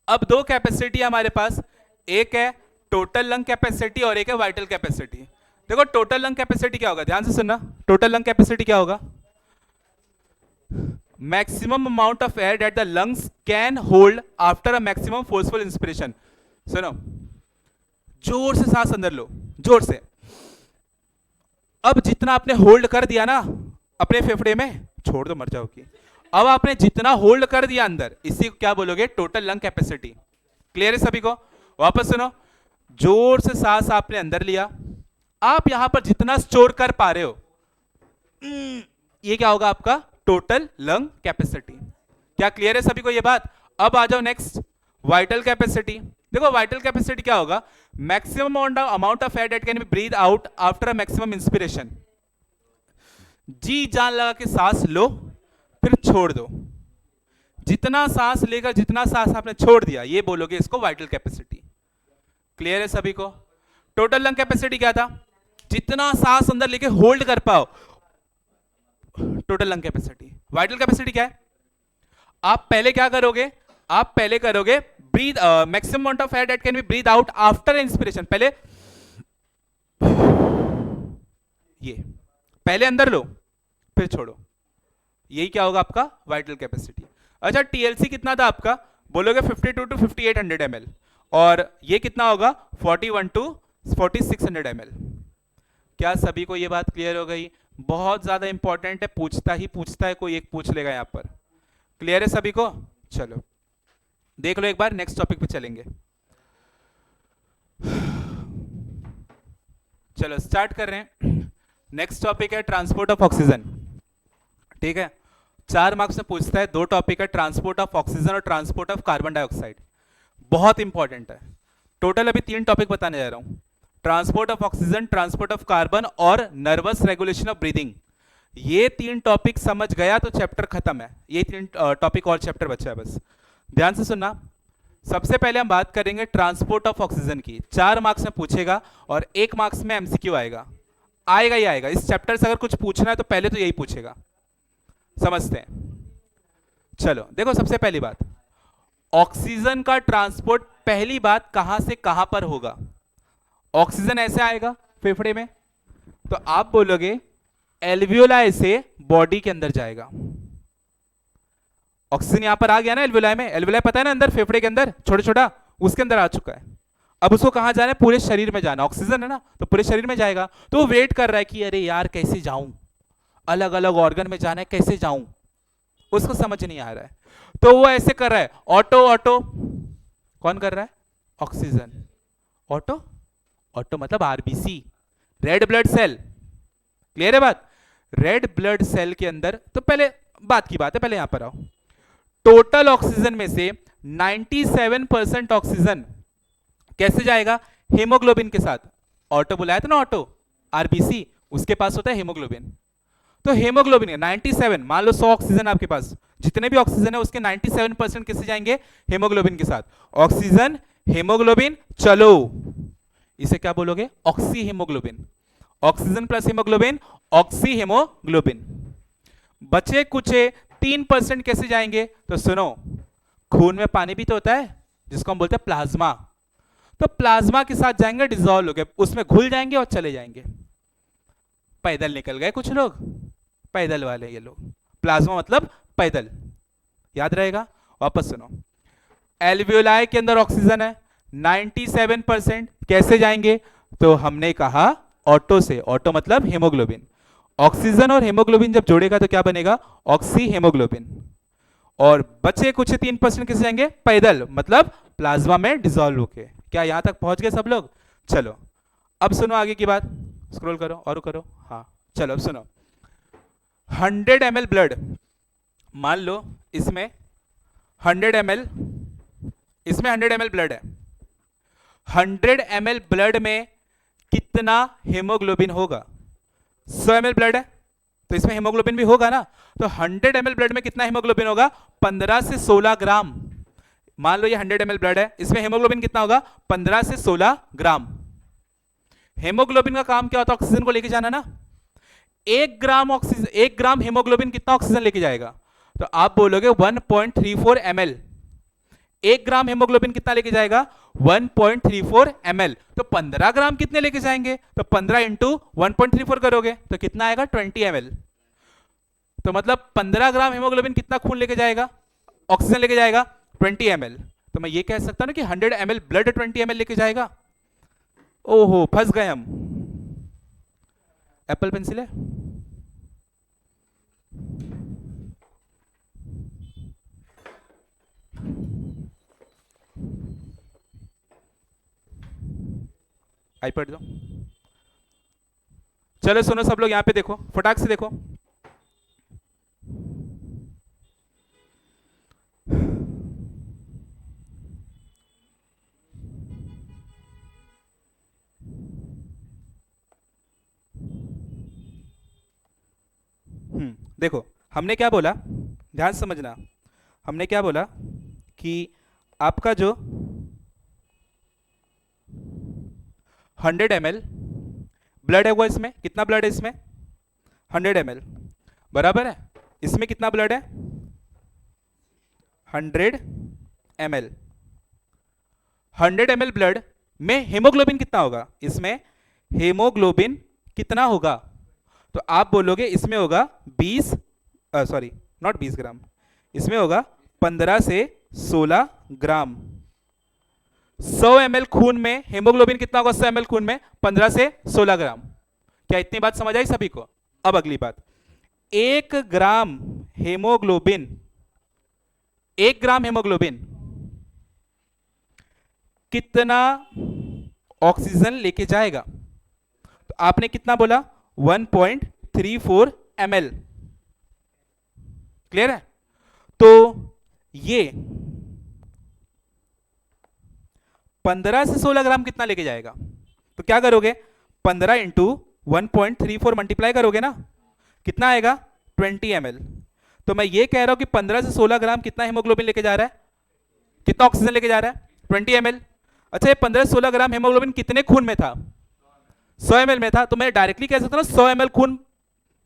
अब दो कैपेसिटी हमारे पास, एक है टोटल लंग कैपेसिटी और एक है वाइटल कैपेसिटी। देखो टोटल लंग कैपेसिटी क्या होगा, ध्यान से सुनना, टोटल लंग कैपेसिटी क्या होगा, maximum amount of air that the lungs can hold after a maximum forceful inspiration. सुनो, जोर से सांस अंदर लो, जोर से। अब जितना आपने होल्ड कर दिया ना अपने फेफड़े में, छोड़ दो मर जाओगी। अब आपने जितना होल्ड कर दिया अंदर, इसी को क्या बोलोगे? Total lung capacity. क्लियर है सभी को? वापस सुनो, जोर से सांस आपने अंदर लिया, आप यहां पर जितना स्टोर कर पा रहे हो, ये क्या होगा? आपका टोटल लंग कैपेसिटी। क्या क्लियर है सभी को ये बात? अब आ जाओ नेक्स्ट, वाइटल कैपेसिटी। देखो वाइटल कैपेसिटी क्या होगा? Maximum amount of air that can be breathe out after a maximum inspiration. जी जान लगा के सांस लो, फिर छोड़ दो। जितना सांस लेकर जितना सांस आपने छोड़ दिया, ये बोलोगे इसको वाइटल कैपेसिटी। क्लियर है सभी को? टोटल लंग कैपेसिटी क्या था? जितना सांस अंदर लेके होल्ड कर पाओ, total lung capacity. Vital capacity क्या है? आप पहले क्या करोगे? आप पहले करोगे breathe maximum amount of air that can be breathe out after inspiration. पहले ये पहले अंदर लो फिर छोड़ो, यही क्या होगा? आपका वाइटल कैपेसिटी। अच्छा, टीएलसी कितना था आपका? बोलोगे 52 टू 5800 ml, और ये कितना होगा? 41 टू 4600 ml। क्या सभी को ये बात क्लियर हो गई? बहुत ज्यादा इंपॉर्टेंट है, पूछता ही पूछता है, कोई एक पूछ लेगा यहां पर। क्लियर है सभी को? चलो देख लो एक बार, नेक्स्ट टॉपिक पे चलेंगे। चलो स्टार्ट कर रहे हैं। नेक्स्ट टॉपिक है ट्रांसपोर्ट ऑफ ऑक्सीजन। ठीक है, 4 मार्क्स में पूछता है, 2 टॉपिक है, ट्रांसपोर्ट ऑफ ऑक्सीजन और ट्रांसपोर्ट ऑफ कार्बन डाइऑक्साइड। बहुत इंपॉर्टेंट है। टोटल अभी 3 टॉपिक बताने जा रहा हूं, transport of oxygen, transport of carbon और नर्वस रेगुलेशन ऑफ ब्रीदिंग। ये 3 टॉपिक समझ गया तो चैप्टर खत्म है। ये 3 टॉपिक और चैप्टर बचा है, बस ध्यान से सुनना। सबसे पहले हम बात करेंगे ट्रांसपोर्ट ऑफ ऑक्सीजन की। 4 मार्क्स में पूछेगा और 1 मार्क्स में एमसीक्यू आएगा, आएगा ही आएगा। इस चैप्टर से अगर कुछ पूछना है तो पहले तो यही पूछेगा, समझते हैं। चलो देखो, सबसे पहली बात, ऑक्सीजन का ट्रांसपोर्ट पहली बात कहां से कहां पर होगा? ऑक्सीजन ऐसे आएगा फेफड़े में, तो आप बोलोगे एल्वियोलाई से बॉडी के अंदर जाएगा। ऑक्सीजन यहां पर आ गया ना एल्वियोलाई में, एल्वियोलाई पता है ना अंदर फेफड़े के अंदर छोटा छोटा, उसके अंदर आ चुका है। अब उसको कहां जाना है? पूरे शरीर में जाना। ऑक्सीजन है ना, तो पूरे शरीर में जाएगा। तो वो वेट कर रहा है कि अरे यार कैसे जाऊं, अलग अलग ऑर्गन में जाना है, कैसे जाऊं, उसको समझ नहीं आ रहा है। तो वो ऐसे कर रहा है, ऑटो ऑटो। कौन कर रहा है? ऑक्सीजन। ऑटो, ऑटो मतलब RBC, red blood cell. Clear है बात? रेड ब्लड सेल के अंदर, तो पहले बात की बात है, पहले यहां पर आओ। टोटल ऑक्सीजन में से 97% ऑक्सीजन कैसे जाएगा? हीमोग्लोबिन के साथ। ऑटो बुलाया था ना, ऑटो, आरबीसी, उसके पास होता है हीमोग्लोबिन। तो हीमोग्लोबिन है 97, मान लो 100 ऑक्सीजन आपके पास, जितने भी ऑक्सीजन है उसके 97% किससे जाएंगे? हीमोग्लोबिन के साथ। ऑक्सीजन, हीमोग्लोबिन, चलो इसे क्या बोलोगे? Oxy haemoglobin. Oxygen plus haemoglobin, oxy haemoglobin. बचे कुचे 3% कैसे जाएंगे? तो सुनो, खून में पानी भी तो होता है जिसको हम बोलते हैं प्लाज्मा, तो प्लाज्मा के साथ जाएंगे, डिसॉल्व होकर उसमें घुल जाएंगे और चले जाएंगे। पैदल निकल गए कुछ लोग, पैदल वाले ये लोग, प्लाज्मा मतलब पैदल, याद रहेगा। वापस सुनो, एल्वियोलाई के अंदर ऑक्सीजन है 97%, कैसे जाएंगे? तो हमने कहा ऑटो से, ऑटो मतलब हीमोग्लोबिन। ऑक्सीजन और हीमोग्लोबिन जब जोड़ेगा तो क्या बनेगा? Oxy haemoglobin. और बचे कुछ 3% किसे जाएंगे? पैदल, मतलब प्लाज्मा में डिसॉल्व होके। क्या यहां तक पहुंच गए सब लोग? चलो अब सुनो आगे की बात, स्क्रॉल करो और करो। हाँ चलो अब सुनो, 100 ml ब्लड, मान लो इसमें 100 ml, इसमें 100 ml ब्लड है। 100 ml ब्लड में कितना हीमोग्लोबिन होगा? 100 ml ब्लड है तो इसमें हीमोग्लोबिन भी होगा ना, तो 100 ml ब्लड में कितना हीमोग्लोबिन होगा? 15 से 16 ग्राम। मान लो ये 100 ml ब्लड है, इसमें हीमोग्लोबिन कितना होगा? 15 से 16 ग्राम। हीमोग्लोबिन का काम क्या होता है? ऑक्सीजन को लेके जाना ना। 1 ग्राम ऑक्सीजन, 1 ग्राम हीमोग्लोबिन कितना ऑक्सीजन लेके जाएगा? तो आप बोलोगे 1.34 ml। 1 ग्राम हीमोग्लोबिन कितना लेके जाएगा? 1.34 ml। तो 15 ग्राम कितने लेके जाएंगे? तो 15 इंटू 1.34 करोगे तो कितना आएगा? 20 ml। तो मतलब 15 ग्राम हीमोग्लोबिन कितना खून लेके जाएगा, ऑक्सीजन लेके जाएगा? 20 ml। तो मैं ये कह सकता हूं ना कि 100 ml ब्लड 20 ml लेके जाएगा। ओहो फंस गए हम। एप्पल पेंसिल है? आईपैड दो। चलो सुनो सब लोग यहां पे देखो, फटाक से देखो। देखो हमने क्या बोला, ध्यान से समझना। हमने क्या बोला कि आपका जो 100 ml ब्लड है, वो इसमें कितना ब्लड है, इसमें 100 ml बराबर है। इसमें कितना ब्लड है? 100 ml। 100 ml ब्लड में हेमोग्लोबिन कितना होगा? इसमें हेमोग्लोबिन कितना होगा? तो आप बोलोगे इसमें होगा 20, सॉरी नॉट 20 ग्राम, इसमें होगा 15 से 16 ग्राम। 100 ml खून में हेमोग्लोबिन कितना होगा? 100 ml खून में 15 से 16 ग्राम। क्या इतनी बात समझ आई सभी को? अब अगली बात, 1 ग्राम हेमोग्लोबिन, 1 ग्राम हेमोग्लोबिन कितना ऑक्सीजन लेके जाएगा? तो आपने कितना बोला? 1.34 ml। क्लियर है? तो ये 15 से 16 ग्राम कितना लेके जाएगा? तो क्या करोगे? 15 इंटू 1.34 मल्टीप्लाई करोगे ना, कितना आएगा? 20 ml। तो मैं ये कह रहा हूं कि 15 से 16 ग्राम कितना हेमोग्लोबिन लेके जा रहा है, कितना ऑक्सीजन लेके जा रहा है? 20 ml। अच्छा ये 15 से 16 ग्राम हेमोग्लोबिन कितने खून में था? 100 ml में था। तो मैं डायरेक्टली कह सकता हूं 100 ml खून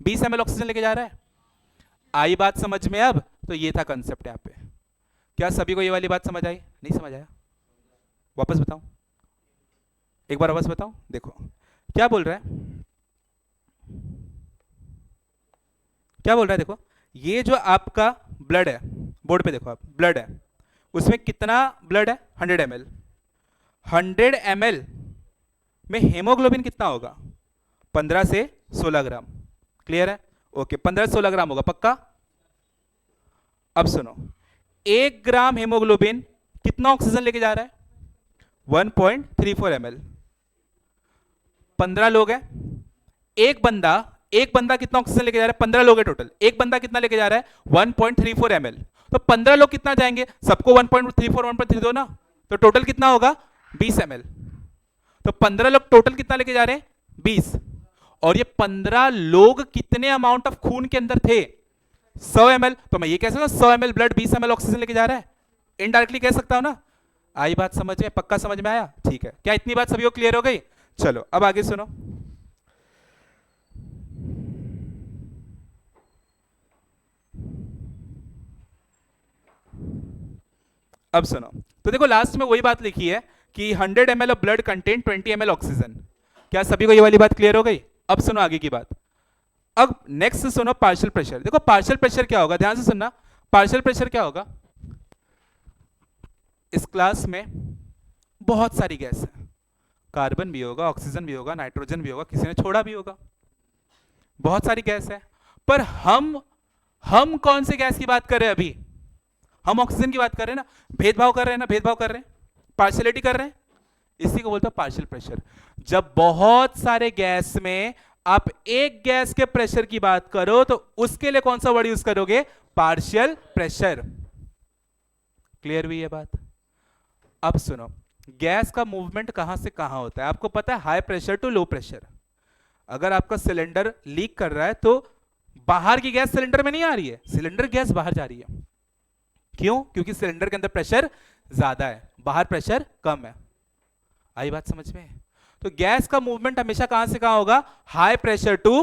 20 ml ऑक्सीजन लेके जा रहा है। आई बात समझ में अब? तो ये था कंसेप्ट यहाँ पे। क्या सभी को ये वाली बात समझ आई? नहीं समझ आया? वापस बताऊं, एक बार वापस बताऊं। देखो क्या बोल रहा है, क्या बोल रहा है? देखो ये जो आपका ब्लड है, बोर्ड पे देखो आप, ब्लड है, उसमें कितना ब्लड है? 100 ml। 100 ml में हेमोग्लोबिन कितना होगा? 15 से 16 ग्राम। क्लियर है? ओके 15 से 16 ग्राम होगा पक्का। अब सुनो, 1 ग्राम हेमोग्लोबिन कितना ऑक्सीजन लेके जा रहा है? 1.34 ml। 15 लोग हैं, एक बंदा कितना ऑक्सीजन लेके जा रहा है? 15 लोग है टोटल, एक बंदा कितना लेके जा रहा है? 1.34 ml। तो 15 लोग कितना जाएंगे? सबको 1.34 1.32 ना, तो टोटल कितना होगा? 20 ml। तो 15 लोग टोटल कितना लेके जा रहे हैं? 20। और ये 15 लोग कितने अमाउंट ऑफ खून के अंदर थे? 100 ml। तो मैं ये कह सकता हूं 100 ml ब्लड 20 ml ऑक्सीजन लेके जा रहा है, इनडायरेक्टली कह सकता हूं ना। आई बात समझ में? पक्का समझ में आया? ठीक है, क्या इतनी बात सभी को क्लियर हो गई? चलो अब आगे सुनो। अब सुनो, तो देखो लास्ट में वही बात लिखी है कि 100 ml of blood contain 20 ml oxygen. क्या सभी को ये वाली बात क्लियर हो गई? अब सुनो आगे की बात। अब नेक्स्ट सुनो पार्शियल प्रेशर। देखो पार्शियल प्रेशर क्या होगा, ध्यान से सुनना। पार्शियल प्रेशर क्या होगा? इस क्लास में बहुत सारी गैस है, कार्बन भी होगा, ऑक्सीजन भी होगा, नाइट्रोजन भी होगा, किसी ने छोड़ा भी होगा, बहुत सारी गैस है। पर हम कौन से गैस की बात कर रहे हैं अभी? हम ऑक्सीजन की बात कर रहे हैं ना। भेदभाव कर रहे हैं ना, भेदभाव कर रहे हैं, पार्शियलिटी कर रहे हैं। इसी को बोलते हैं पार्शियल प्रेशर। जब बहुत सारे गैस में आप एक गैस के प्रेशर की बात करो तो उसके लिए कौन सा वर्ड यूज करोगे? Partial pressure. क्लियर हुई ये बात? अब सुनो, गैस का मूवमेंट कहां से कहां होता है आपको पता है? High pressure to low pressure. अगर आपका सिलेंडर लीक कर रहा है तो बाहर की गैस सिलेंडर में नहीं आ रही है, सिलेंडर गैस बाहर जा रही है। क्यों? क्योंकि सिलेंडर के अंदर प्रेशर ज्यादा है, बाहर प्रेशर कम है। आई बात समझ में? तो गैस का मूवमेंट हमेशा कहां से कहां होगा? High pressure to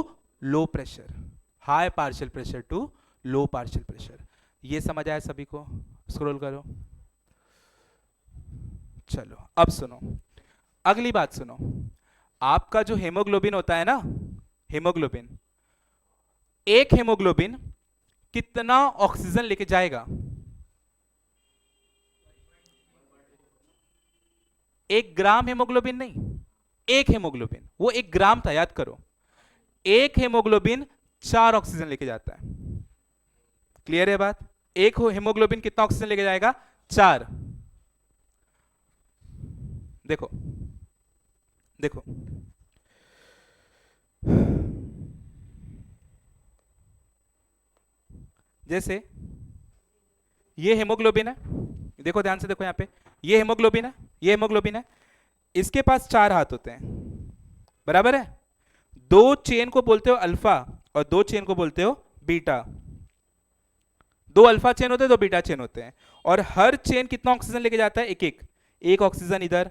low pressure, high partial pressure to low partial pressure. ये समझ आया सभी को? स्क्रॉल करो। चलो अब सुनो, अगली बात सुनो। आपका जो हेमोग्लोबिन होता है ना, हेमोग्लोबिन, एक हेमोग्लोबिन कितना ऑक्सीजन लेके जाएगा? 1 ग्राम हेमोग्लोबिन नहीं, एक हेमोग्लोबिन, वो 1 ग्राम था, याद करो, एक हेमोग्लोबिन 4 ऑक्सीजन लेके जाता है। क्लियर है बात? एक हेमोग्लोबिन कितना ऑक्सीजन लेके जाएगा? 4। देखो देखो, जैसे ये हेमोग्लोबिन है, देखो ध्यान से देखो, यहां पे ये हेमोग्लोबिन है, ये हेमोग्लोबिन है, इसके पास 4 हाथ होते हैं, बराबर है? 2 चेन को बोलते हो अल्फा और 2 चेन को बोलते हो बीटा। 2 अल्फा चेन होते हैं, 2 बीटा चेन होते हैं, और हर चेन कितना ऑक्सीजन लेके जाता है? एक ऑक्सीजन इधर,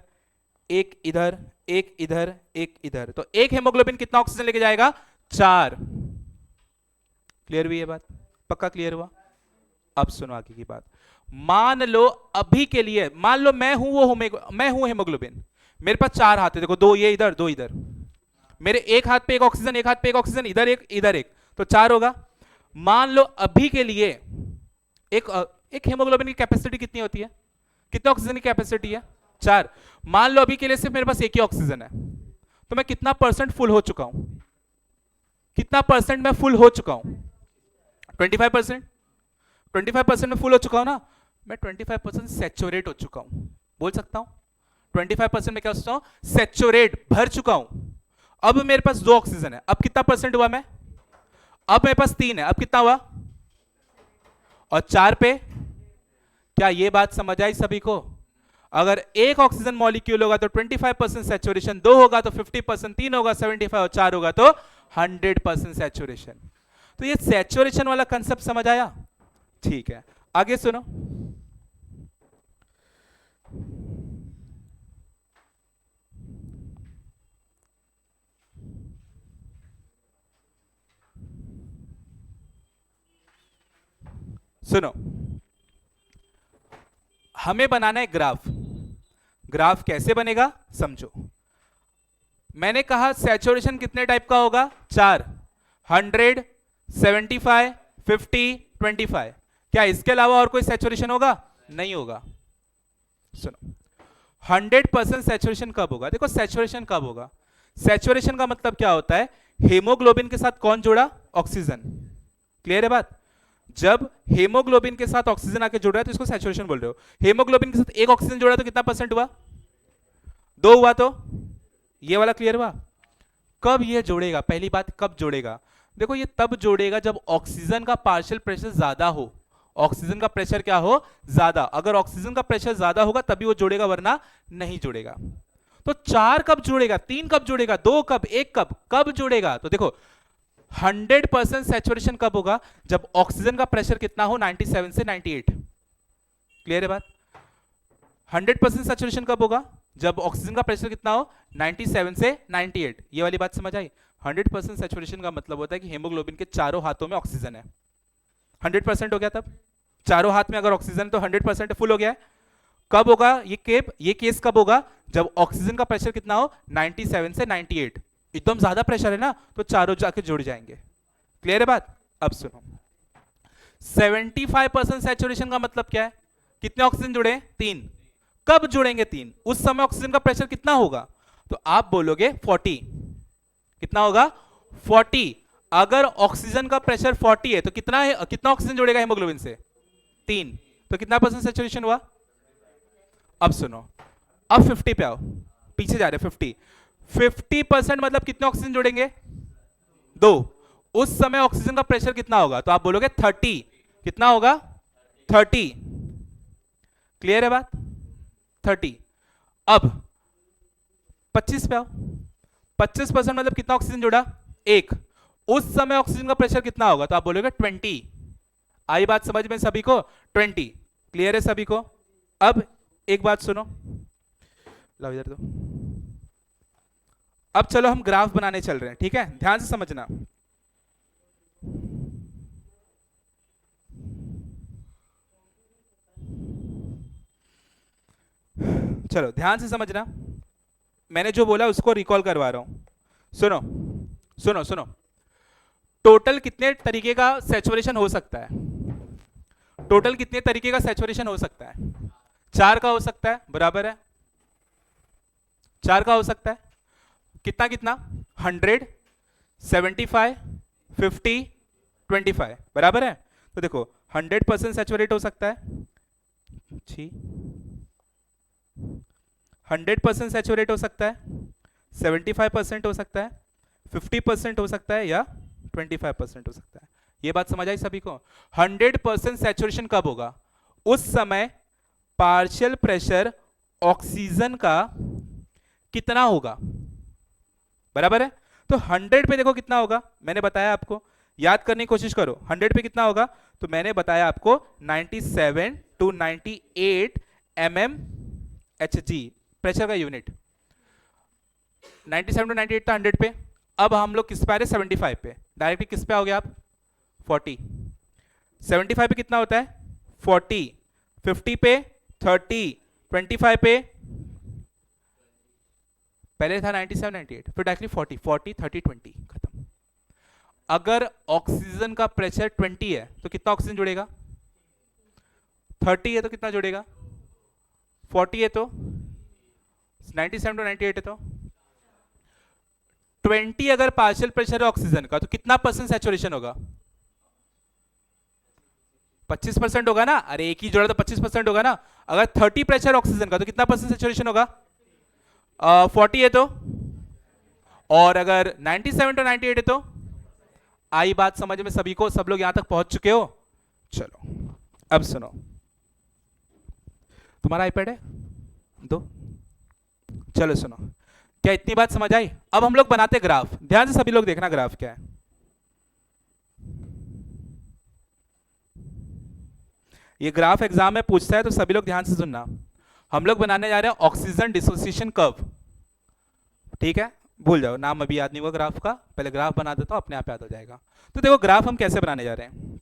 एक इधर, एक इधर, एक इधर, तो एक हेमोग्लोबिन कितना ऑक्सीजन लेके जाएगा? 4। क्लियर हुई ये बात? पक्का क्लियर हुआ? अब सुनो आगे की बात। मान लो अभी के लिए, मान लो मैं हूं हेमोग्लोबिन, मेरे पास 4 हाथ है, देखो 2 ये इधर, 2 इधर, मेरे एक हाथ पे एक ऑक्सीजन, एक हाथ पे एक ऑक्सीजन, इधर एक इधर एक, तो 4 होगा। मान लो अभी के लिए एक हेमोग्लोबिन की कैपेसिटी कितनी होती है? कितने ऑक्सीजन की कैपेसिटी है? 4। मान लो अभी के लिए सिर्फ मेरे पास एक ही ऑक्सीजन है, तो मैं कितना परसेंट फुल हो चुका हूं? कितना परसेंट मैं फुल हो चुका हूं? 25%। 25% में फुल हो चुका हूं ना, मैं 25% सैचुरेट हो चुका हूं, बोल सकता हूं 25% में क्या सोचता हूं? सैचुरेट, भर चुका हूं। अब मेरे पास 2 ऑक्सीजन है, अब कितना परसेंट हुआ मैं? अब मेरे पास 3 है, अब कितना हुआ? और 4 पे, क्या ये बात समझ आई सभी को? अगर एक ऑक्सीजन मॉलिक्यूल होगा तो 25% सैचुरेशन, 2 होगा तो 50%, 3 होगा 75 और 4 होगा तो 100% सैचुरेशन। तो ये सैचुरेशन वाला कंसेप्ट समझ आया? ठीक है, आगे सुनो। सुनो, हमें बनाना है ग्राफ। ग्राफ कैसे बनेगा समझो। मैंने कहा सैचुरेशन कितने टाइप का होगा? 4, 100, 75, 50, 25। क्या इसके अलावा और कोई सैचुरेशन होगा? नहीं होगा। सुनो, 100% सैचुरेशन कब होगा? देखो सैचुरेशन कब होगा? सैचुरेशन का मतलब क्या होता है? हेमोग्लोबिन के साथ कौन जुड़ा? ऑक्सीजन। क्लियर है बात? जब हेमोग्लोबिन के साथ ऑक्सीजन आके जुड़ रहा है तो इसको सैचुरेशन बोल रहे हो। हेमोग्लोबिन के साथ एक ऑक्सीजन जुड़ा तो कितना परसेंट हुआ? 2 हुआ, तो ये वाला क्लियर हुआ? कब ये जोड़ेगा? पहली बात, कब जोड़ेगा? देखो ये तब जोड़ेगा जब ऑक्सीजन का पार्शियल प्रेशर ज्यादा हो। ऑक्सीजन का प्रेशर क्या हो? ज्यादा। अगर ऑक्सीजन का प्रेशर ज्यादा होगा तभी वो जोड़ेगा, वरना नहीं जोड़ेगा। तो 4 कब जोड़ेगा? 3 कब जोड़ेगा? 2 कब? 1 कब? कब जोड़ेगा? तो देखो 100% सैचुरेशन कब होगा? जब ऑक्सीजन का प्रेशर कितना हो? 97 से 98। क्लियर है बात? 100% सैचुरेशन कब होगा? जब ऑक्सीजन का प्रेशर कितना हो? 97 से 98। ये वाली बात समझ आई? 100% सैचुरेशन का मतलब होता है कि हेमोग्लोबिन के चारों हाथों में ऑक्सीजन है। 100% हो गया तब? चारों हाथ में अगर ऑक्सीजन तो 100% फुल हो गया है। कब होगा ये केस कब होगा? जब ऑक्सीजन का प्रेशर कितना हो? 97 से 98। एकदम ज्यादा प्रेशर है ना, तो चारों जाके जुड़ जाएंगे। क्लियर है बात? अब सुनो, 75% सैचुरेशन का मतलब क्या है? कितने ऑक्सीजन जुड़े? 3। कब जुड़ेंगे 3? उस समय ऑक्सीजन का प्रेशर कितना होगा? तो आप बोलोगे 40। कितना होगा? 40। अगर ऑक्सीजन का प्रेशर 40 है तो कितना है, कितना ऑक्सीजन जुड़ेगा हेमोग्लोबिन से? 3। तो कितना परसेंट सैचुरेशन हुआ? अब सुनो, अब 50 पे आओ, पीछे जा रहे 50। 50% मतलब कितने ऑक्सीजन जुड़ेंगे? 2। उस समय ऑक्सीजन का प्रेशर कितना होगा? तो आप बोलोगे 30। कितना होगा? 30। क्लियर है बात? 30। अब 25 पे आओ। 25% मतलब कितना ऑक्सीजन जुड़ा? 1। उस समय ऑक्सीजन का प्रेशर कितना होगा? तो आप बोलोगे 20। आई बात समझ में सभी को? 20। क्लियर है सभी को? अब एक बात सुनो, लो इधर दो। अब चलो हम ग्राफ बनाने चल रहे हैं, ठीक है? ध्यान से समझना। चलो ध्यान से समझना, मैंने जो बोला उसको रिकॉल करवा रहा हूं। सुनो सुनो सुनो, टोटल कितने तरीके का सैचुरेशन हो सकता है? टोटल कितने तरीके का सैचुरेशन हो सकता है? 4 का हो सकता है, बराबर है? 4 का हो सकता है। कितना कितना 100, 75, 50, 25 बराबर है। तो देखो 100% सैचुरेट हो सकता है, 100% सैचुरेट हो सकता है, 75% हो सकता है, 50% हो सकता है, या 25% हो सकता है। ये बात समझ आई सभी को? 100% सैचुरेशन कब होगा? उस समय पार्शियल प्रेशर ऑक्सीजन का कितना होगा, बराबर है। तो 100 पे देखो कितना होगा, मैंने बताया आपको, याद करने की कोशिश करो। 100 पे कितना होगा? तो मैंने बताया आपको 97 to 98 mm Hg प्रेशर का यूनिट। 97 to 98 था 100 पे। अब हम लोग किस पे आ रहे? 75 पे। डायरेक्टली किस पे आओगे आप? 40। 75 पे कितना होता है? 40। 50 पे 30, 25 पे पहले था 97 98, फिर डायरेक्टली 40 40 30 20 खत्म। अगर ऑक्सीजन का प्रेशर 20 है तो कितना ऑक्सीजन जुड़ेगा? 30 है तो कितना जुड़ेगा? 40 है तो 97 to 98 है तो 20। अगर पार्शियल प्रेशर है ऑक्सीजन का तो कितना परसेंट सैचुरेशन होगा? 25% होगा ना। अरे एक ही जोड़ा तो 25% होगा ना। अगर 30 प्रेशर ऑक्सीजन का तो कितना परसेंट सैचुरेशन होगा? 40 है तो, और अगर 97 to 98 है तो। आई बात समझ में सभी को? सब लोग यहां तक पहुंच चुके हो? चलो अब सुनो, तुम्हारा आईपैड है दो, चलो सुनो, क्या इतनी बात समझ आई? अब हम लोग बनाते ग्राफ। ध्यान से सभी लोग देखना ग्राफ क्या है। ये ग्राफ एग्जाम में पूछता है तो सभी लोग ध्यान से सुनना। हम लोग बनाने जा रहे हैं ऑक्सीजन डिसोसिएशन कर्व, ठीक है? भूल जाओ, नाम अभी याद नहीं हुआ ग्राफ का, पहले ग्राफ बना देता हूं, अपने आप याद हो जाएगा। तो देखो ग्राफ हम कैसे बनाने जा रहे हैं,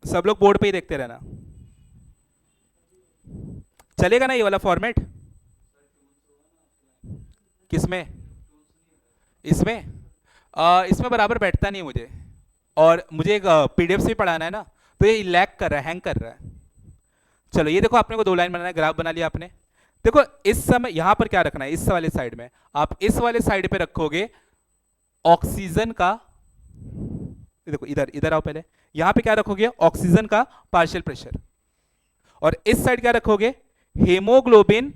सब लोग बोर्ड पे ही देखते रहना, चलेगा ना ये वाला फॉर्मेट? किसमें? इसमें इसमें बराबर बैठता नहीं मुझे, और मुझे एक पीडीएफ से पढ़ाना है ना, तो ये लैग कर रहा है, हैंग कर रहा है। चलो ये देखो, आपने को 2 लाइन बनाना है, ग्राफ बना लिया आपने। देखो इस समय यहां पर क्या रखना है, इस वाले साइड में आप इस वाले साइड पे रखोगे ऑक्सीजन का, देखो इधर इधर आओ पहले, यहां पे क्या रखोगे? ऑक्सीजन का पार्शियल प्रेशर। और इस साइड क्या रखोगे? हेमोग्लोबिन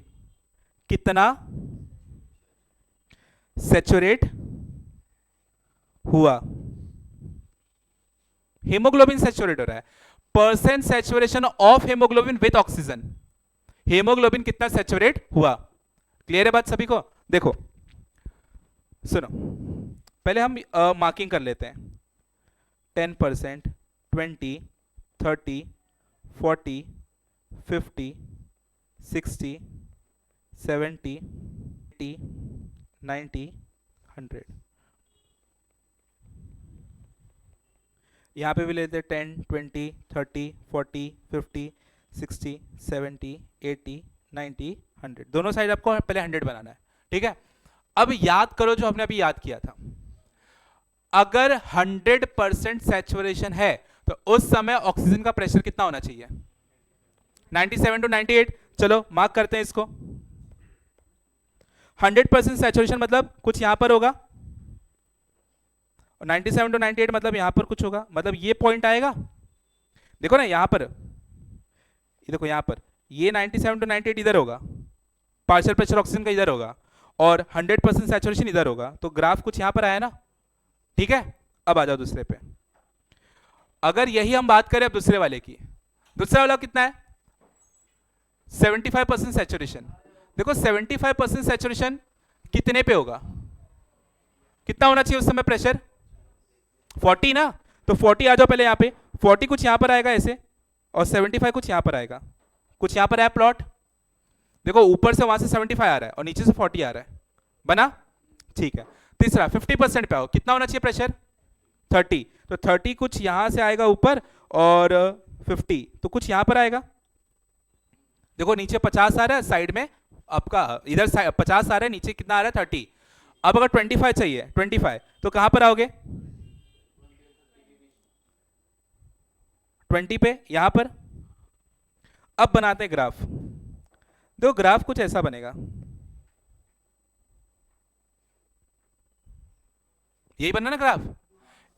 कितना सैचुरेट हुआ। हेमोग्लोबिन सैचुरेट हो रहा है, percent saturation of haemoglobin with oxygen. Haemoglobin कितना सैचुरेट हुआ। क्लियर है बात सभी को? देखो सुनो, पहले हम मार्किंग कर लेते हैं। 10%, 20, 30, 40, 50, 60, 70, 80, 90, 100। यहाँ पे भी लेते हैं 10, 20, 30, 40, 50, 60, 70, 80, 90, 100। दोनों साइड आपको पहले 100 बनाना है, ठीक है? अब याद करो जो हमने अभी याद किया था। अगर 100% सैचुरेशन है तो उस समय ऑक्सीजन का प्रेशर कितना होना चाहिए? 97 to 98। चलो मार्क करते हैं इसको। 100% सैचुरेशन मतलब कुछ यहां पर होगा, और 97 to 98 मतलब यहां पर कुछ होगा, मतलब ये पॉइंट आएगा। देखो ना यहां पर, ये देखो यहां पर, ये 97 to 98 इधर होगा, पार्शियल प्रेशर ऑक्सीजन का इधर होगा, और 100% सैचुरेशन इधर होगा। तो ग्राफ कुछ यहां पर आया ना, ठीक है? अब आ जाओ दूसरे पे। अगर यही हम बात करें अब दूसरे वाले की, दूसरा वाला कितना है? 75% सैचुरेशन। देखो 75% सैचुरेशन कितने पे होगा? कितना होना चाहिए उस समय प्रेशर? 40 ना। तो 40 आ जाओ पहले यहाँ पे, 40 कुछ यहाँ पर आएगा ऐसे, और 75 कुछ यहाँ पर आएगा, कुछ यहाँ पर आया प्लॉट। देखो ऊपर से वहां से 75 आ रहा है और नीचे से 40 आ रहा है, बना? ठीक है। तीसरा 50% पे आओ, कितना होना चाहिए प्रेशर? 30। तो 30 कुछ यहां से आएगा ऊपर, और 50 तो कुछ यहां पर आएगा। देखो नीचे 50 आ रहा है साइड में आपका, इधर 50 आ रहा है, नीचे कितना आ रहा है? 30। अब अगर 25 चाहिए, 25 तो कहां पर आओगे? 20 पे, यहां पर। अब बनाते हैं ग्राफ। देखो ग्राफ कुछ ऐसा बनेगा, यही बनना ना ग्राफ,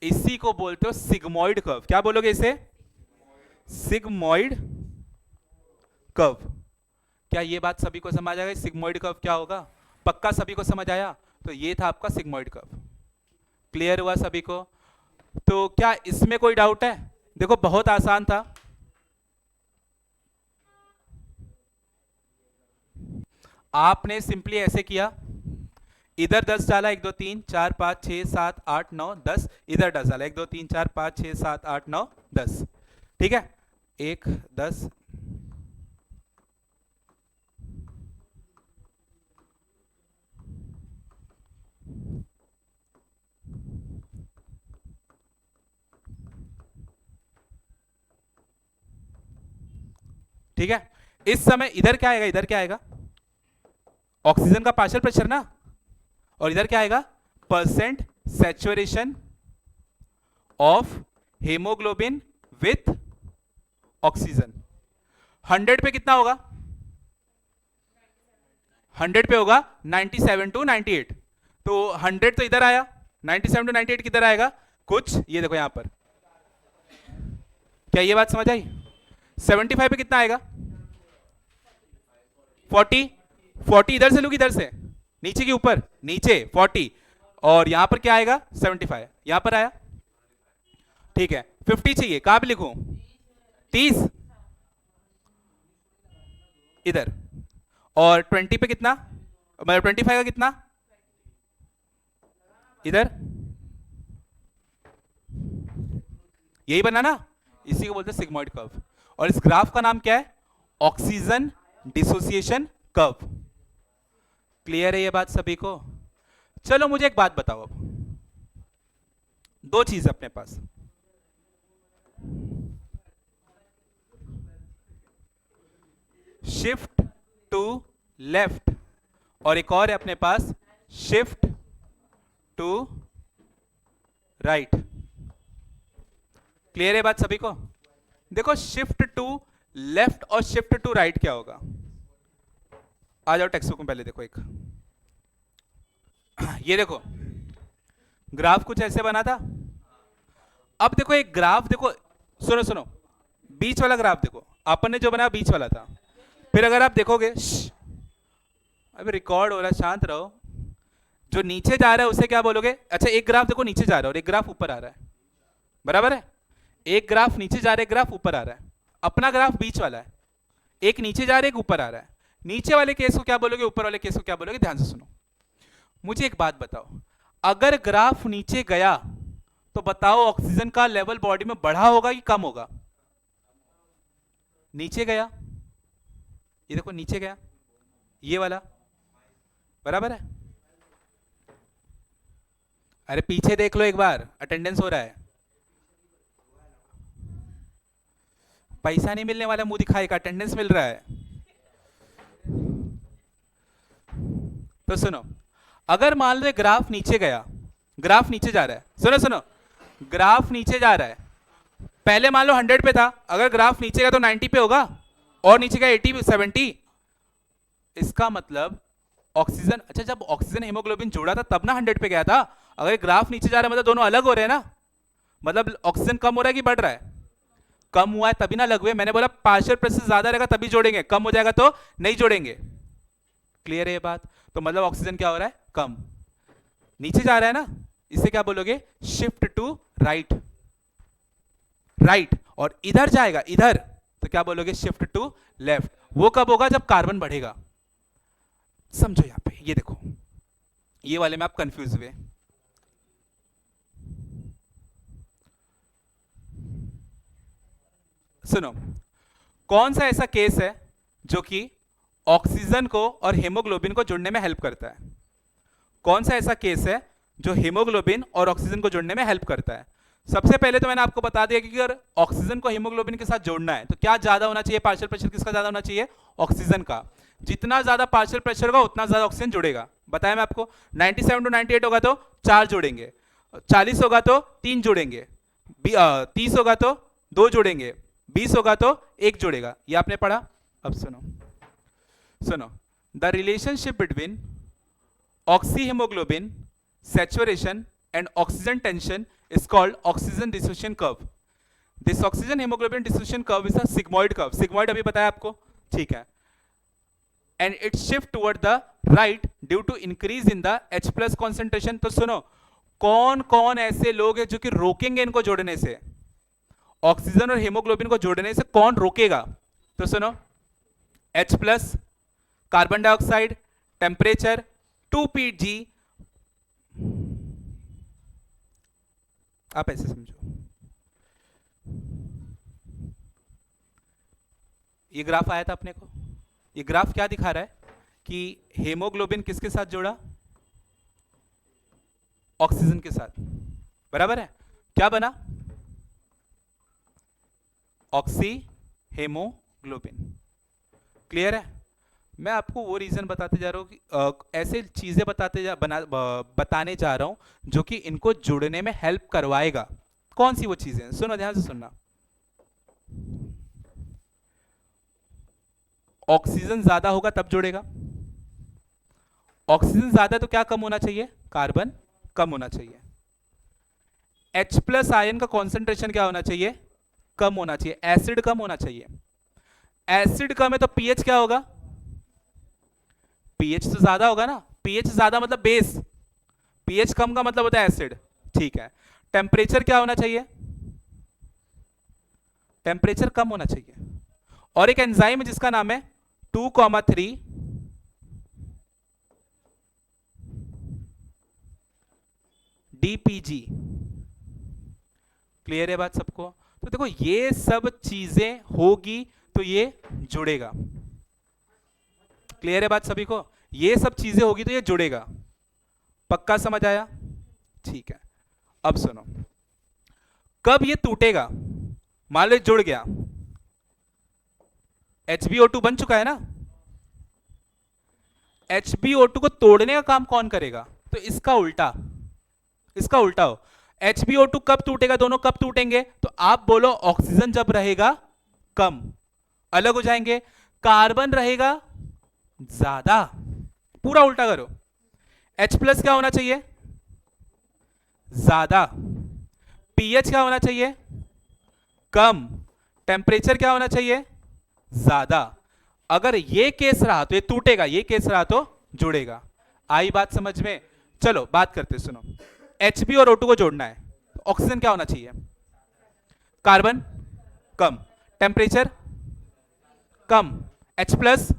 इसी को बोलते हो सिग्मोइड कर्व। क्या बोलोगे इसे? Sigmoid curve. क्या ये बात सभी को समझ आ गई? सिग्मोइड कर्व क्या होगा? पक्का सभी को समझ आया? तो ये था आपका सिग्मोइड कर्व। क्लियर हुआ सभी को? तो क्या इसमें कोई डाउट है? देखो बहुत आसान था। आपने सिंपली ऐसे किया, इधर 10 डाला, 1 2 3 4 5 6 7 8 9 10, इधर 10 डाला, 1 2 3 4 5 6 7 8 9 10। ठीक है, 1 10 ठीक है। इस समय इधर क्या आएगा? इधर क्या आएगा? ऑक्सीजन का पार्शियल प्रेशर ना, और इधर क्या आएगा? Percent saturation of haemoglobin with oxygen. 100 पे कितना होगा? 100 पे होगा 97 टू 98। तो 100 तो इधर आया, 97 टू 98 किधर आएगा? कुछ ये देखो यहां पर। क्या ये बात समझ आई? 75 पे कितना आएगा? 40। 40 इधर से लूंगी, इधर से नीचे के ऊपर, नीचे 40, और यहां पर क्या आएगा? 75 यहां पर आया। ठीक है, 50 चाहिए, कहां पे लिखूं? 30 इधर, और 20 पे कितना? मतलब 25 का कितना? इधर। यही बना ना, इसी को बोलते हैं सिग्मोइड कर्व। और इस ग्राफ का नाम क्या है? Oxygen dissociation curve. क्लियर है ये बात सभी को? चलो मुझे एक बात बताओ, अब दो चीज अपने पास, शिफ्ट टू लेफ्ट, और एक और है अपने पास शिफ्ट टू राइट। क्लियर है बात सभी को? देखो शिफ्ट टू लेफ्ट और शिफ्ट टू राइट क्या होगा? आ जाओ टेक्स्ट बुक में, पहले देखो एक, ये देखो ग्राफ कुछ ऐसे बना था। अब देखो एक ग्राफ, देखो सुनो सुनो, बीच वाला ग्राफ देखो, अपन ने जो बनाया बीच वाला था। फिर अगर आप देखोगे, अभी रिकॉर्ड हो रहा है, शांत रहो। जो नीचे जा रहा है उसे क्या बोलोगे? अच्छा एक ग्राफ देखो नीचे जा रहा है और एक ग्राफ ऊपर आ रहा है, बराबर है? एक ग्राफ नीचे जा रहा है, एक ग्राफ ऊपर आ रहा है। अपना ग्राफ बीच वाला है, एक नीचे जा रहा है, एक ऊपर आ रहा है। नीचे वाले केस को क्या बोलोगे, ऊपर वाले केस को क्या बोलोगे? ध्यान से सुनो। मुझे एक बात बताओ, अगर ग्राफ नीचे गया तो बताओ ऑक्सीजन का लेवल बॉडी में बढ़ा होगा कि कम होगा? नीचे गया, ये देखो नीचे गया, ये वाला, बराबर है? अरे पीछे देख लो एक बार, अटेंडेंस हो रहा है। पैसा नहीं मिलने वाला मुंह दिखाएगा, अटेंडेंस मिल रहा है। तो सुनो, अगर मान लो ग्राफ नीचे गया, ग्राफ नीचे जा रहा है, सुनो सुनो, ग्राफ नीचे जा रहा है, पहले मान लो 100 पे था, अगर ग्राफ नीचे गया तो 90 पे होगा, और नीचे गया 80 70। इसका मतलब ऑक्सीजन, अच्छा जब ऑक्सीजन हेमोग्लोबिन जोड़ा था तब ना 100 पे गया था। अगर ग्राफ नीचे जा रहा है मतलब दोनों अलग हो रहे हैं ना, मतलब ऑक्सीजन कम हो रहा है कि बढ़ रहा है? कम हुआ है तभी ना लग हुए। मैंने बोला पार्शियल प्रेशर ज्यादा रहेगा तभी जोड़ेंगे, कम हो जाएगा तो नहीं जोड़ेंगे। क्लियर है ये बात? तो मतलब ऑक्सीजन क्या हो रहा है? कम, नीचे जा रहा है ना, इसे क्या बोलोगे? Shift to right. राइट, और इधर जाएगा इधर, तो क्या बोलोगे? Shift to left. वो कब होगा? जब कार्बन बढ़ेगा। समझो यहां पे, ये देखो, ये वाले में आप कंफ्यूज हुए। सुनो, कौन सा ऐसा केस है जो कि ऑक्सीजन को और हेमोग्लोबिन को जोड़ने में हेल्प करता है? कौन सा ऐसा केस है जो हेमोग्लोबिन और ऑक्सीजन को जोड़ने में हेल्प करता है? सबसे पहले तो मैंने आपको बता दिया कि अगर ऑक्सीजन को हेमोग्लोबिन के साथ जोड़ना है तो क्या ज्यादा होना चाहिए? पार्शियल प्रेशर किसका ज्यादा होना चाहिए? ऑक्सीजन का। जितना ज्यादा पार्शियल प्रेशर होगा उतना ज्यादा ऑक्सीजन जुड़ेगा, बताया मैं आपको। 97 टू 98 होगा तो 4 जोड़ेंगे, 40 होगा तो 3 जोड़ेंगे, 30 होगा तो 2 जोड़ेंगे, 20 होगा तो 1 जोड़ेगा। ये आपने पढ़ा। अब सुनो सुनो, the relationship between oxy haemoglobin saturation and oxygen tension is called oxygen dissociation curve. This oxygen hemoglobin dissociation curve is a sigmoid curve. Sigmoid अभी बताया आपको, ठीक है. And it shift toward the right due to increase in the H plus concentration. तो सुनो, कौन कौन ऐसे लोग हैं जो कि रोकेंगे इनको जोड़ने से, ऑक्सीजन और हेमोग्लोबिन को जोड़ने से कौन रोकेगा? तो सुनो, H plus, carbon dioxide, temperature, 2pg. आप ऐसे समझो, ये ग्राफ आया था अपने को. ये ग्राफ क्या दिखा रहा है कि हेमोग्लोबिन किसके साथ जोड़ा? ऑक्सीजन के साथ. बराबर है. क्या बना? Oxy haemoglobin. क्लियर है? मैं आपको वो रीजन बताते जा रहा हूं कि ऐसे चीजें बताने जा रहा हूं जो कि इनको जुड़ने में हेल्प करवाएगा. कौन सी वो चीजें? सुनो, ध्यान से सुनना. ऑक्सीजन ज्यादा होगा तब जुड़ेगा. ऑक्सीजन ज्यादा तो क्या कम होना चाहिए? कार्बन कम होना चाहिए. H प्लस आयन का कॉन्सेंट्रेशन क्या होना चाहिए? कम होना चाहिए. एसिड कम होना चाहिए. एसिड कम है तो पीएच क्या होगा? पीएच तो ज्यादा होगा ना. पीएच ज्यादा मतलब बेस, पीएच कम का मतलब होता है एसिड. ठीक है. टेम्परेचर क्या होना चाहिए? टेम्परेचर कम होना चाहिए. और एक एंजाइम है जिसका नाम है 2,3 DPG. क्लियर है बात सबको? तो देखो, ये सब चीजें होगी तो ये जुड़ेगा. क्लियर है बात सभी को? ये सब चीजें होगी तो ये जुड़ेगा. पक्का समझ आया? ठीक है. अब सुनो, कब ये टूटेगा? मान लो जुड़ गया, HbO2 बन चुका है ना. HbO2 को तोड़ने का काम कौन करेगा? तो इसका उल्टा, इसका उल्टा हो. HbO2 कब टूटेगा? दोनों कब टूटेंगे? तो आप बोलो ऑक्सीजन जब रहेगा कम, अलग हो जाएंगे. कार्बन रहेगा ज्यादा. पूरा उल्टा करो. H प्लस क्या होना चाहिए? ज्यादा. pH क्या होना चाहिए? कम. टेम्परेचर क्या होना चाहिए? ज्यादा. अगर ये केस रहा तो ये टूटेगा, ये केस रहा तो जुड़ेगा. आई बात समझ में? चलो बात करते, सुनो. Hb और O2 को जोड़ना है तो ऑक्सीजन क्या होना चाहिए? कार्बन कम, टेम्परेचर कम, H प्लस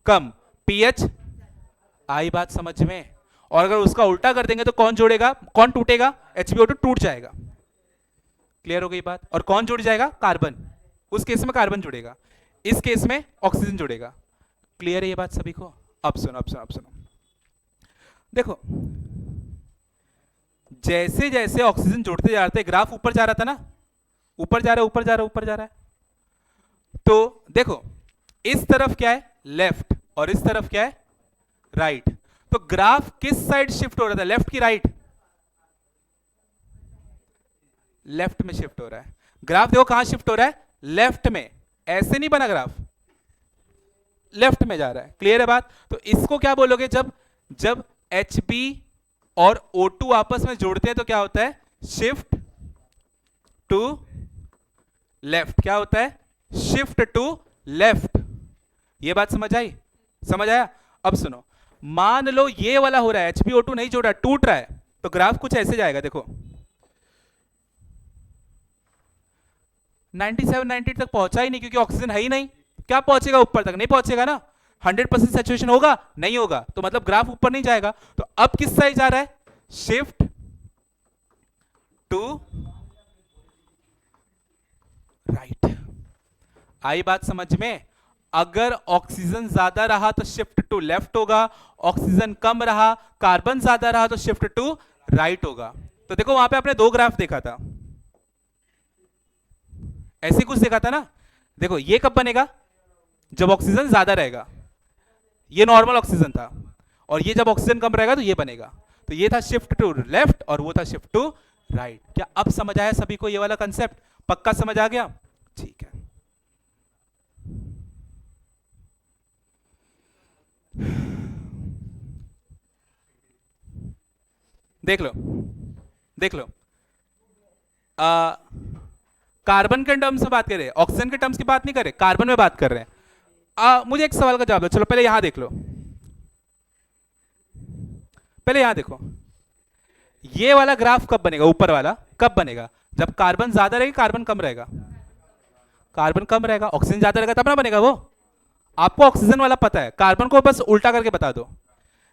कम, pH. आई बात समझ में? और अगर उसका उल्टा कर देंगे तो कौन जोड़ेगा, कौन टूटेगा? HbO2 टूट जाएगा. क्लियर हो गई बात? और कौन जुड़ जाएगा? कार्बन. उस केस में कार्बन जुड़ेगा, इस केस में ऑक्सीजन जुड़ेगा. क्लियर है ये बात सभी को? अब सुनो, अब सुनो, अब सुनो. देखो, जैसे जैसे ऑक्सीजन जुड़ते जाते, ग्राफ ऊपर जा रहा था ना, ऊपर जा रहा है, ऊपर जा रहा है, ऊपर जा रहा है. तो देखो, इस तरफ क्या है? लेफ्ट. और इस तरफ क्या है? राइट. तो ग्राफ किस साइड शिफ्ट हो रहा था? लेफ्ट की राइट? लेफ्ट में शिफ्ट हो रहा है. ग्राफ देखो कहां शिफ्ट हो रहा है? लेफ्ट में. ऐसे नहीं बना ग्राफ, लेफ्ट में जा रहा है. क्लियर है बात? तो इसको क्या बोलोगे? जब जब Hb और O2 आपस में जोड़ते हैं तो क्या होता है? Shift to left. क्या होता है? Shift to left. ये बात समझ आई? समझ आया? अब सुनो, मान लो ये वाला हो रहा है, HbO2 नहीं जोड़ रहा, टूट रहा है, तो ग्राफ कुछ ऐसे जाएगा. देखो 97 98 तक पहुंचा ही नहीं क्योंकि ऑक्सीजन है ही नहीं. क्या पहुंचेगा? ऊपर तक नहीं पहुंचेगा ना. 100% सैचुरेशन होगा? नहीं होगा. तो मतलब ग्राफ ऊपर नहीं जाएगा. तो अब किस साइड जा रहा है? Shift to right. आई बात समझ में? अगर ऑक्सीजन ज्यादा रहा तो शिफ्ट टू लेफ्ट होगा, ऑक्सीजन कम रहा, कार्बन ज्यादा रहा तो शिफ्ट टू राइट होगा. तो देखो वहां पे आपने दो ग्राफ देखा था, ऐसे कुछ देखा था ना. देखो ये कब बनेगा? जब ऑक्सीजन ज्यादा रहेगा. ये नॉर्मल ऑक्सीजन था, और ये जब ऑक्सीजन कम रहेगा तो ये बनेगा. तो ये था शिफ्ट टू लेफ्ट और वो था शिफ्ट टू राइट. क्या अब समझ आया सभी को ये वाला कंसेप्ट? पक्का समझ आ गया? ठीक है. देख लो, देख लो, कार्बन के टर्म्स में बात कर रहे हैं, ऑक्सीजन के टर्म्स की बात नहीं कर रहे, कार्बन में बात कर रहे हैं। मुझे एक सवाल का जवाब दो, चलो पहले यहां देख लो, पहले यहां देखो, ये वाला ग्राफ कब बनेगा, ऊपर वाला कब बनेगा, जब कार्बन ज्यादा रहेगा कार्बन कम रहेगा, कार्बन कम रहेगा, ऑक्सीजन ज्यादा रहेगा तब ना बनेगा वो। आपको ऑक्सीजन वाला पता है, कार्बन को बस उल्टा करके बता दो।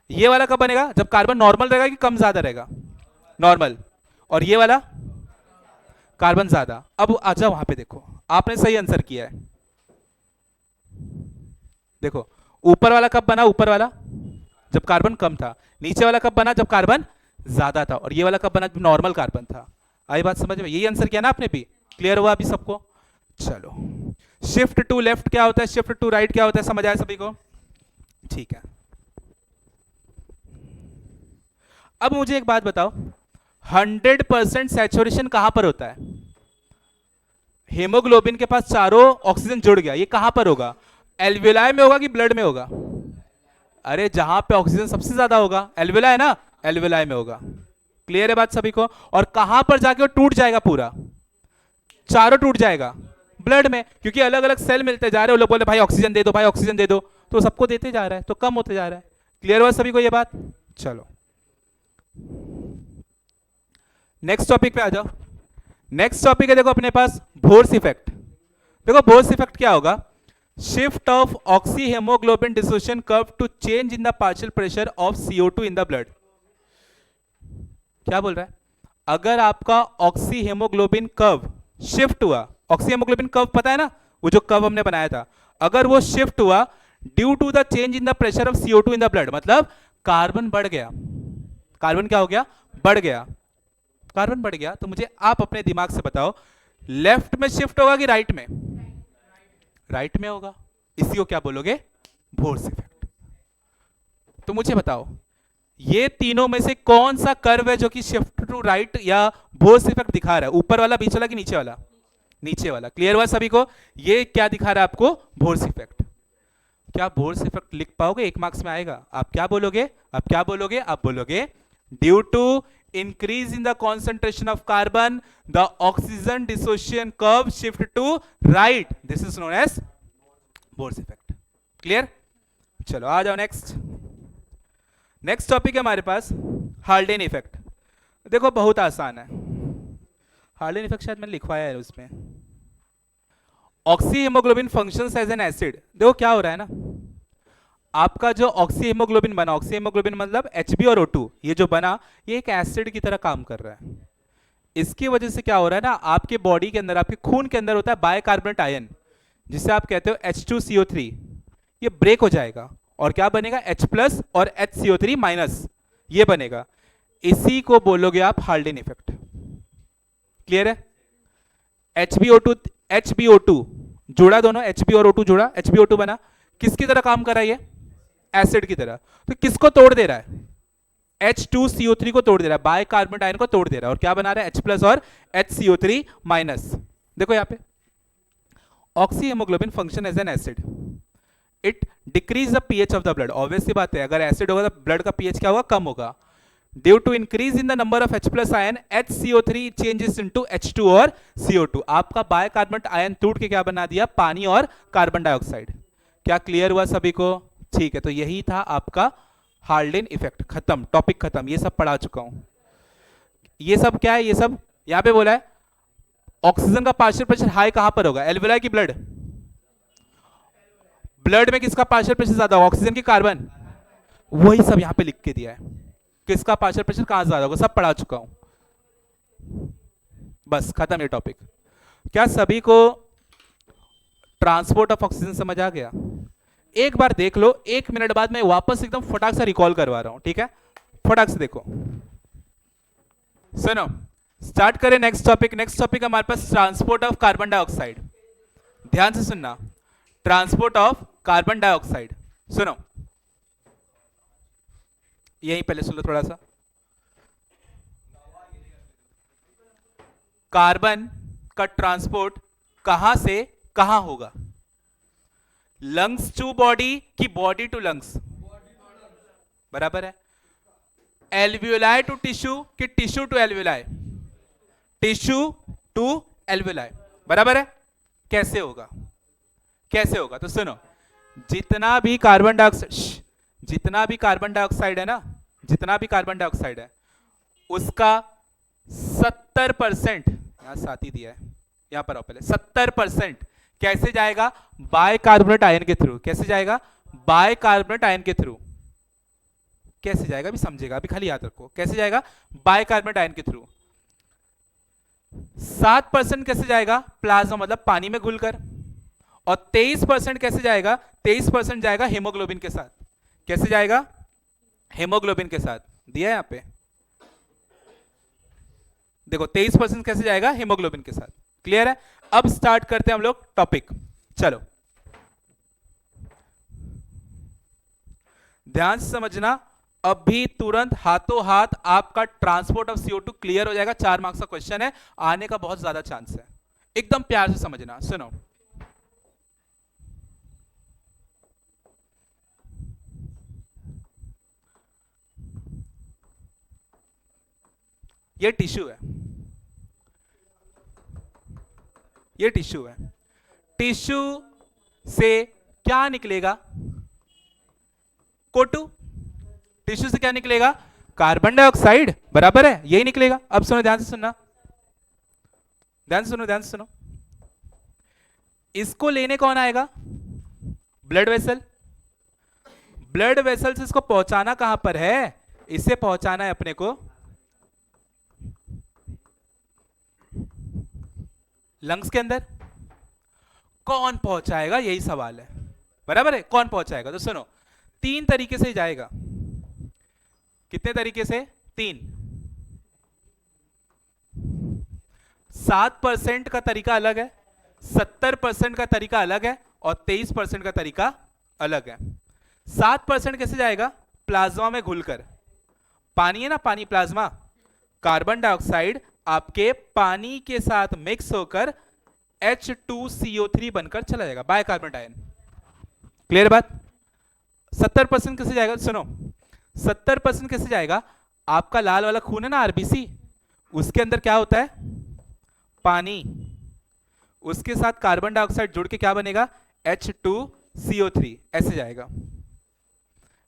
ये वाला कब बनेगा, जब कार्बन नॉर्मल रहेगा कि कम ज्यादा रहेगा, नॉर्मल, और ये वाला कार्बन ज्यादा। अब आ जाओ वहां पे, देखो आपने सही आंसर किया है। देखो ऊपर वाला कब बना, ऊपर वाला जब कार्बन कम था, नीचे वाला कब बना, जब कार्बन ज्यादा था, और ये वाला कब बना, जब नॉर्मल कार्बन था। आई बात समझ में, यही आंसर किया ना आपने भी, क्लियर हुआ अभी सबको। चलो शिफ्ट टू लेफ्ट क्या होता है, शिफ्ट टू राइट क्या होता है, समझ आया सभी को, ठीक है। अब मुझे एक बात बताओ, 100% सैचुरेशन कहां पर होता है, हेमोग्लोबिन के पास चारों ऑक्सीजन जुड़ गया, ये कहां पर होगा, एल्वियोलाई में होगा कि ब्लड में होगा, अरे जहां पे ऑक्सीजन सबसे ज्यादा होगा, एल्वियोलाई है ना, एल्वियोलाई में होगा। क्लियर है बात सभी को। और कहां पर जाके वो टूट जाएगा, पूरा चारों टूट जाएगा, ब्लड में, क्योंकि अलग अलग सेल मिलते जा रहे हैं, वो लोग बोले भाई ऑक्सीजन दे दो, भाई ऑक्सीजन दे दो, तो सबको देते जा रहा है, तो कम होते जा रहा है। क्लियर हुआ सभी को ये बात। चलो नेक्स्ट टॉपिक पे आ जाओ। नेक्स्ट टॉपिक है देखो अपने पास बोर्स इफेक्ट। देखो बोर्स इफेक्ट क्या होगा, shift of oxy haemoglobin dissociation curve to change in the partial pressure of CO2 in the blood. क्या बोल रहा है, अगर आपका ऑक्सी हेमोग्लोबिन कर्व शिफ्ट हुआ, ऑक्सी हेमोग्लोबिन कर्व पता है ना, वो जो कर्व हमने बनाया था, अगर वो शिफ्ट हुआ due to the change in the pressure of CO2 in the blood, मतलब कार्बन बढ़ गया, कार्बन क्या हो गया, बढ़ गया, कार्बन बढ़ गया, तो मुझे आप अपने दिमाग से बताओ, लेफ्ट में शिफ्ट होगा कि राइट में, राइट में होगा, इसी को क्या बोलोगे, बोर्स इफेक्ट। तो मुझे बताओ ये तीनों में से कौन सा कर्व है जो कि शिफ्ट टू राइट या बोर्स इफेक्ट दिखा रहा है, ऊपर वाला, बीच वाला कि नीचे वाला, नीचे वाला। क्लियर हुआ सभी को, ये क्या दिखा रहा है आपको, बोर्स इफेक्ट। क्या बोर्स इफेक्ट लिख पाओगे, एक मार्क्स में आएगा, आप क्या बोलोगे, आप क्या बोलोगे, आप बोलोगे due to increase in the concentration of carbon the oxygen dissociation curve shift to right, this is known as Bohr's effect। clear। चलो आ जाओ नेक्स्ट। नेक्स्ट टॉपिक है हमारे पास हाल्डेन इफेक्ट। देखो बहुत आसान है, हाल्डेन इफेक्ट शायद मैंने लिखवाया है उसमें। Oxy haemoglobin functions as an acid. देखो क्या हो रहा है ना, आपका जो ऑक्सी हेमोग्लोबिन बना, ऑक्सी हेमोग्लोबिन मतलब Hb और O2, ये जो बना ये एक एसिड की तरह काम कर रहा है। इसकी वजह से क्या हो रहा है ना, आपके बॉडी के अंदर, आपके खून के अंदर होता है बाइकार्बोनेट आयन, जिसे आप कहते हो H2CO3, ये ब्रेक हो जाएगा और क्या बनेगा, H+ और HCO3- ये बनेगा, इसी को बोलोगे आप हाल्डेन इफेक्ट। क्लियर है। HbO2 जोड़ा, दोनों Hb और O2 जोड़ा, HbO2 बना, किसकी तरह काम कर रहा है ये, एसिड की तरह। तो किसको तोड़ दे रहा है, H2CO3 को तोड़ दे रहा है, बाइकार्बोनेट आयन को तोड़ दे रहा है, और क्या बना रहा है, H+ और HCO3-। देखो यहां पे oxyhaemoglobin function as an acid, it decrease the pH of the blood. Obvious सी बात है, अगर एसिड होगा तो ब्लड का पीएच क्या होगा, कम होगा। Due to increase in the number of H+ ion HCO3 changes into H2 और CO2। आपका बाइकार्बोनेट आयन टूट के क्या बना दिया, पानी और कार्बन डाइऑक्साइड। क्या क्लियर हुआ सभी को, ठीक है। तो यही था आपका हाल्डेन इफेक्ट, खत्म, टॉपिक खत्म, ये सब पढ़ा चुका हूं। ये सब क्या है, ये सब यहां पे बोला है ऑक्सीजन का पार्शियल प्रेशर हाई कहां पर होगा, एल्वियोलाई की ब्लड, ब्लड में किसका पार्शियल प्रेशर ज्यादा होगा, ऑक्सीजन की कार्बन, वही सब यहां पे लिख के दिया है, किसका पार्शियल प्रेशर कहां ज्यादा होगा, सब पढ़ा चुका हूं, बस खत्म ये टॉपिक। क्या सभी को ट्रांसपोर्ट ऑफ ऑक्सीजन समझ आ गया। एक बार देख लो, 1 मिनट बाद मैं वापस एकदम फटाक से रिकॉल करवा रहा हूं, ठीक है, फटाक से देखो। सुनो स्टार्ट करें नेक्स्ट टॉपिक। नेक्स्ट टॉपिक हमारे पास ट्रांसपोर्ट ऑफ कार्बन डाइऑक्साइड। ध्यान से सुनना, ट्रांसपोर्ट ऑफ कार्बन डाइऑक्साइड। सुनो यहीं पहले सुन लो थोड़ा सा। कार्बन का ट्रांसपोर्ट कहां से कहां होगा, लंग्स टू बॉडी की बॉडी टू लंग्स, बराबर है। एल्वियोलाई टू टिश्यू कि tissue to alveoli? Tissue to alveoli, बराबर है। कैसे होगा? कैसे होगा? तो सुनो, जितना भी कार्बन डाइऑक्साइड, जितना भी कार्बन डाइऑक्साइड है ना, जितना भी कार्बन डाइऑक्साइड है उसका 70%, यहां साथ ही दिया है, यहां पर आओ पहले, 70% कैसे जाएगा? बाय कार्बोनेट आयन के थ्रू। कैसे जाएगा? बाय कार्बोनेट आयन के थ्रू। कैसे जाएगा अभी समझेगा, अभी खाली याद रखो कैसे जाएगा, बाय कार्बोनेट आयन के थ्रू। 7% कैसे जाएगा? प्लाज्मा मतलब पानी में घुलकर। और 23% कैसे जाएगा? 23% जाएगा हेमोग्लोबिन के साथ। कैसे जाएगा? हेमोग्लोबिन के साथ, दिया है यहां पे, देखो 23% कैसे जाएगा? हेमोग्लोबिन के साथ। क्लियर है? अब स्टार्ट करते हैं हम लोग टॉपिक। चलो ध्यान से समझना, अभी तुरंत हाथों हाथ आपका ट्रांसपोर्ट ऑफ CO2 क्लियर हो जाएगा। 4 मार्क्स का क्वेश्चन है, आने का बहुत ज्यादा चांस है, एकदम प्यार से समझना। सुनो, ये टिश्यू है, ये टिश्यू है। टिश्यू से क्या निकलेगा? CO2। टिश्यू से क्या निकलेगा? कार्बन डाइऑक्साइड, बराबर है, यही निकलेगा। अब सुनो, ध्यान से सुनना, ध्यान से सुनो, ध्यान से सुनो। इसको लेने कौन आएगा? Blood vessel. ब्लड वेसल से इसको पहुंचाना कहां पर है? इसे पहुंचाना है अपने को लंग्स के अंदर। कौन पहुंचाएगा, यही सवाल है, बराबर है, कौन पहुंचाएगा? तो सुनो, 3 तरीके से जाएगा। कितने तरीके से? 3। 7% का तरीका अलग है, 70% का तरीका अलग है, और 23% का तरीका अलग है। 7% कैसे जाएगा? प्लाज्मा में घुलकर। पानी है ना, पानी, प्लाज्मा, कार्बन डाइऑक्साइड आपके पानी के साथ मिक्स होकर H2CO3 बनकर चला जाएगा, बाय कार्बन आयन। क्लियर बात? 70% कैसे जाएगा? सुनो, 70% कैसे जाएगा? आपका लाल वाला खून है ना, आरबीसी, उसके अंदर क्या होता है? पानी। उसके साथ कार्बन डाइऑक्साइड जुड़ के क्या बनेगा? H2CO3। ऐसे जाएगा।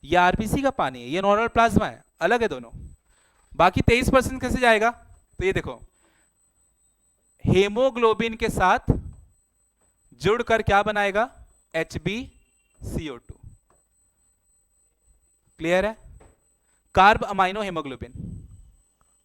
ये आरबीसी का पानी है, ये नॉर्मल प्लाज्मा है, अलग है दोनों। बाकी 23% कैसे जाएगा? तो ये देखो, हेमोग्लोबिन के साथ जुड़कर क्या बनाएगा? HbCO2। क्लियर है? Carb amino haemoglobin.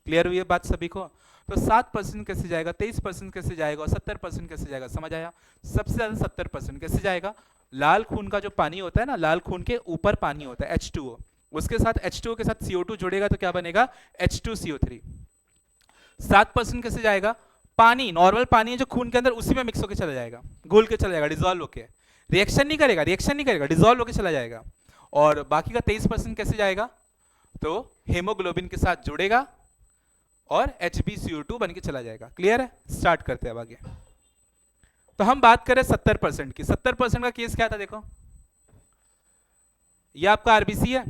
क्लियर हुई है बात सभी को? तो 7% कैसे जाएगा, 23% कैसे जाएगा, और 70% कैसे जाएगा? समझ आया? सबसे ज्यादा 70% कैसे जाएगा? लाल खून का जो पानी होता है ना, लाल खून के ऊपर पानी होता है H2O, उसके साथ H2O के साथ CO2 जुड़ेगा तो क्या बनेगा? H2CO3। 7% कैसे जाएगा? पानी, नॉर्मल पानी है जो खून के अंदर, उसी में मिक्स होकर चला जाएगा, घुल के चला जाएगा, डिजोल्व होके। रिएक्शन नहीं करेगा, रिएक्शन नहीं करेगा, डिजोल्व होकर चला जाएगा। और बाकी का 23% कैसे जाएगा? तो हेमोग्लोबिन के साथ जुड़ेगा और HbCO2 बन के चला जाएगा। क्लियर है? स्टार्ट करते हैं अब आगे। तो हम बात करें 70% की। 70% का केस क्या था? देखो, ये आपका आरबीसी है,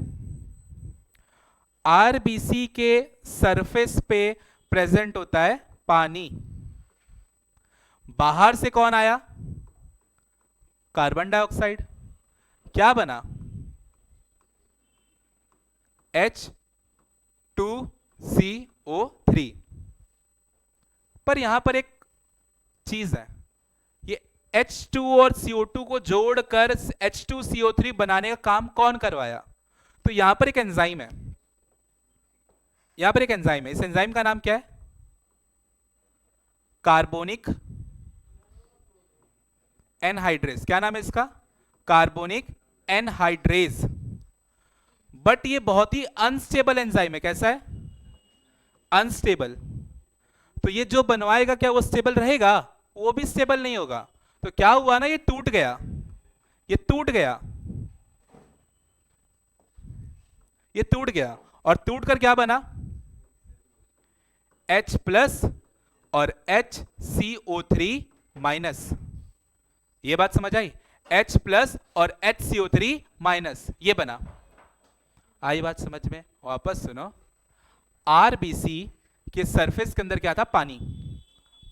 आरबीसी के सरफेस पे प्रेजेंट होता है पानी। बाहर से कौन आया? Carbon dioxide. क्या बना? H2CO3। पर यहां पर एक चीज है, ये H2 और CO2 को जोड़कर H2CO3 बनाने का काम कौन करवाया? तो यहां पर एक एंजाइम है, यहां पर एक एंजाइम है। इस एंजाइम का नाम क्या है? Carbonic anhydrase. क्या नाम है इसका? Carbonic anhydrase. बट ये बहुत ही अनस्टेबल एंजाइम है। कैसा है? अनस्टेबल। तो ये जो बनवाएगा क्या वो स्टेबल रहेगा? वो भी स्टेबल नहीं होगा। तो क्या हुआ ना, ये टूट गया, ये टूट गया, ये टूट गया, और टूटकर क्या बना? H+ और HCO3-। ये बात समझ आई? H+ और HCO3-, ये बना। आई बात समझ में? वापस सुनो, आरबीसी के सरफेस के अंदर क्या था? पानी।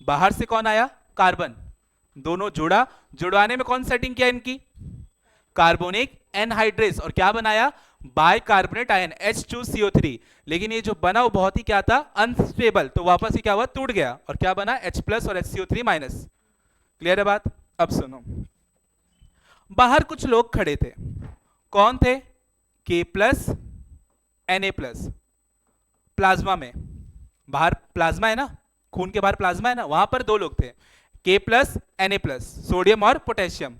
बाहर से कौन आया? कार्बन। दोनों जोड़ा, जुड़वाने में कौन सेटिंग किया इनकी? कार्बोनिक एनहाइड्रेस, और क्या बनाया? Bicarbonate ion H2CO3। लेकिन ये जो बना वो बहुत ही क्या था? अनस्टेबल। तो वापस ही क्या हुआ? टूट गया, और क्या बना? H+ और HCO3-। क्लियर है बात? अब सुनो, बाहर कुछ लोग खड़े थे। कौन थे? K+, Na+। प्लाज्मा में, बाहर प्लाज्मा है ना, खून के बाहर प्लाज्मा है ना, वहां पर दो लोग थे, K+, Na+, सोडियम और पोटेशियम।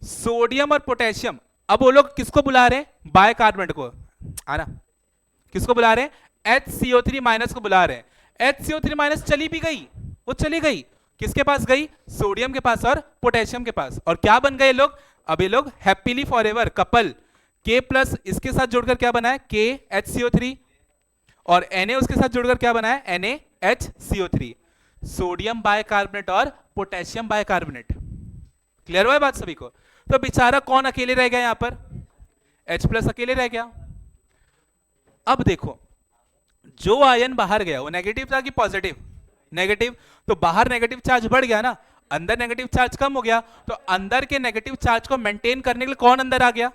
सोडियम और पोटेशियम, अब वो लोग किसको बुला रहे हैं? बाइकार्बोनेट को, आना। किसको बुला रहे हैं? HCO3- को बुला रहे हैं। HCO3- चली भी गई, वो चली गई, किसके पास गई? सोडियम के पास और पोटेशियम के पास। और क्या बन गए लोग? अब ये लोग हैप्पीली फॉरएवर कपल। K+ इसके साथ जुड़कर क्या बना है? KHCO3, और Na उसके साथ जुड़कर क्या बना है? NaHCO3। सोडियम बाइकार्बोनेट और पोटेशियम बाइकार्बोनेट। क्लियर हुआ है बात सभी को? तो बेचारा कौन अकेले रह गया? यहां पर H+ अकेले रह गया। अब देखो, जो आयन बाहर गया वो नेगेटिव था कि पॉजिटिव? नेगेटिव। तो बाहर नेगेटिव चार्ज बढ़ गया ना, अंदर नेगेटिव चार्ज कम हो गया। तो अंदर के नेगेटिव चार्ज को मेंटेन करने के लिए कौन अंदर आ गया?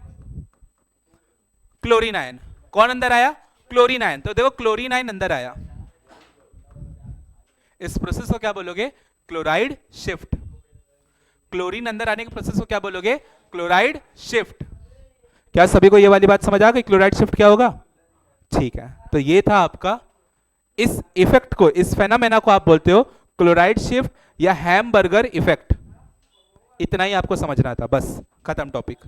Chlorine ion. कौन अंदर आया? Chlorine ion. तो देखो, क्लोरीन आयन अंदर आया। इस प्रोसेस को क्या बोलोगे? Chloride shift. क्लोरीन अंदर आने के प्रोसेस को क्या बोलोगे? Chloride shift. क्या सभी को ये वाली बात समझ आ गई? क्लोराइड शिफ्ट क्या होगा? ठीक है, तो ये था आपका, इस इफेक्ट को, इस फेनोमेना को आप बोलते हो क्लोराइड शिफ्ट या हैमबर्गर इफेक्ट। इतना ही आपको समझना था, बस खत्म टॉपिक।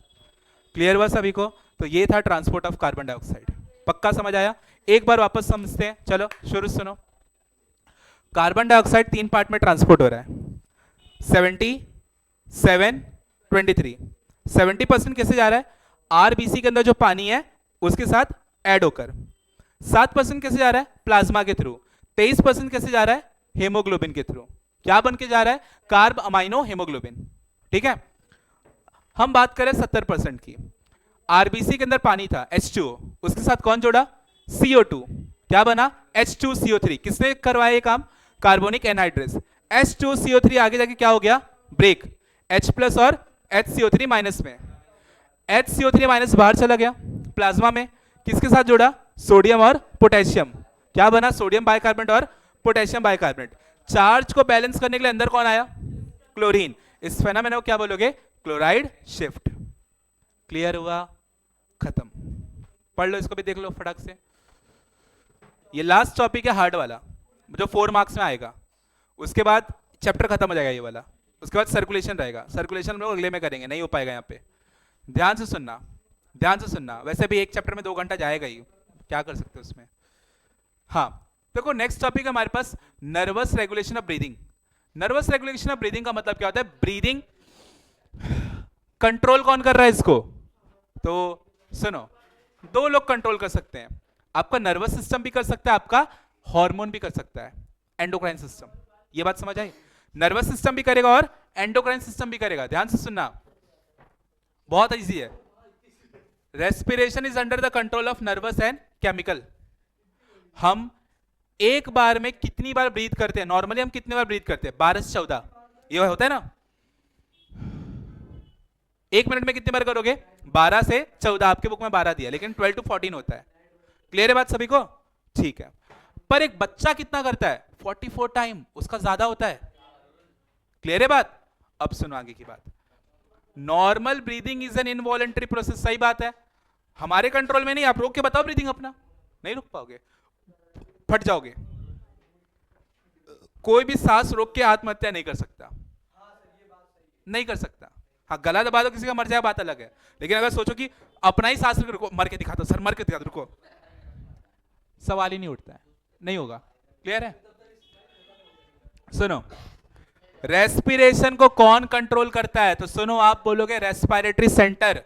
क्लियर हुआ सभी को? तो ये था ट्रांसपोर्ट ऑफ कार्बन डाइऑक्साइड। पक्का समझ आया? एक बार वापस समझते हैं, चलो शुरू सुनो। कार्बन डाइऑक्साइड 3 पार्ट में ट्रांसपोर्ट हो रहा है, 77, 23। 70% कैसे जा रहा है? आरबीसी के अंदर जो पानी है उसके साथ ऐड होकर। 7% कैसे जा रहा है? प्लाज्मा के थ्रू। 23% कैसे जा रहा है? हेमोग्लोबिन के थ्रू। क्या बन के जा रहा है? Carb amino haemoglobin. ठीक है, हम बात करें 70% की। आरबीसी के अंदर पानी था H2O, उसके साथ कौन जोड़ा? CO2। क्या बना? H2CO3। किसने करवाया ये काम? Carbonic anhydrase. H2CO3 आगे जाके क्या हो गया? ब्रेक, H+ और HCO3- में। HCO3- बाहर चला गया प्लाज्मा में, किसके साथ जोड़ा? सोडियम और पोटेशियम। क्या बना? सोडियम बाइकार्बोनेट और पोटेशियम बाइकार्बोनेट। चार्ज को बैलेंस करने के लिए अंदर कौन आया? क्लोरीन। इस फेनोमेना को क्या बोलोगे? Chloride shift. क्लियर हुआ? खत्म। पढ़ लो, इसको भी देख लो फटाक से। ये लास्ट टॉपिक है हार्ड वाला, जो 4 मार्क्स में आएगा। उसके बाद चैप्टर खत्म हो जाएगा ये वाला। उसके बाद सर्कुलेशन रहेगा, सर्कुलेशन हम लोग अगले में करेंगे, नहीं हो पाएगा यहाँ पे। ध्यान से सुनना, ध्यान से सुनना। वैसे भी एक चैप्टर में 2 घंटा जाएगा ही, क्या कर सकते हो उसमें। हाँ, देखो नेक्स्ट टॉपिक है हमारे पास nervous regulation of breathing. Nervous regulation of breathing का मतलब क्या होता है? ब्रीदिंग कंट्रोल कौन कर रहा है इसको? तो सुनो, 2 लोग कंट्रोल कर सकते हैं। आपका नर्वस सिस्टम भी कर सकता है, आपका हार्मोन भी कर सकता है, एंडोक्राइन सिस्टम। ये बात समझ आई? नर्वस सिस्टम भी करेगा और एंडोक्राइन सिस्टम भी करेगा। ध्यान से सुनना, बहुत इजी है। Respiration is under the control of nervous and chemical. हम एक बार में कितनी बार ब्रीथ करते हैं? नॉर्मली हम कितनी बार ब्रीथ करते हैं? 12 से 14, ये होता है ना। 1 मिनट में कितनी बार करोगे? 12 से 14। आपके बुक में 12 दिया, लेकिन 12 to 14 होता है। क्लियर है बात सभी को? ठीक है, पर एक बच्चा कितना करता है? 44 टाइम, उसका ज्यादा होता है। क्लियर है बात? अब सुनो आगे की बात। Normal breathing is an involuntary process. सही बात है, हमारे कंट्रोल में नहीं। आप रोक के बताओ ब्रीदिंग अपना, नहीं रोक पाओगे, फट जाओगे। कोई भी सांस रोक के आत्महत्या नहीं कर सकता, नहीं कर सकता। हाँ, गला दबा दो किसी का, मर जाए, बात अलग है। लेकिन अगर सोचो कि अपना ही सांस रुको, मर के दिखा दो सर, मर के दिखा दो, रुको, सवाल ही नहीं उठता है, नहीं होगा। क्लियर है? सुनो, रेस्पिरेशन को कौन कंट्रोल करता है? तो सुनो, आप बोलोगे रेस्पिरेटरी सेंटर।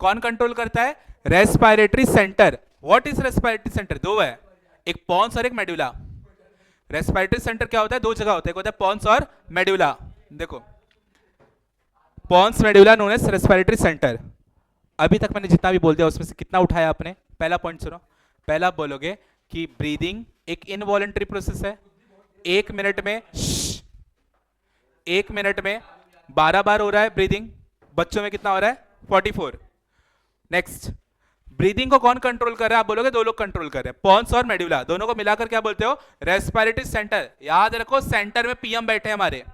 कौन कंट्रोल करता है? Respiratory centre. What is respiratory centre? 2 है, एक पॉन्स और एक मेडुला। रेस्पिरेटरी सेंटर क्या होता है? 2 जगह होता है, एक होता है पॉन्स और मेडुला। देखो, pons medulla known as respiratory centre. अभी तक मैंने जितना भी बोल दिया उसमें से कितना उठाया आपने? पहला पॉइंट सुनो। पहला बोलोगे कि ब्रीदिंग एक इनवॉलेंटरी प्रोसेस है, 1 मिनट में 12 बार हो रहा है ब्रीदिंग, बच्चों में कितना हो रहा है 44। नेक्स्ट, ब्रीदिंग को कौन कंट्रोल कर रहा है? आप बोलोगे दो लोग कंट्रोल कर रहे हैं, पॉन्स और मेडुला, दोनों को मिलाकर क्या बोलते हो? Respiratory centre. याद रखो सेंटर में पीएम बैठे हैं हमारे,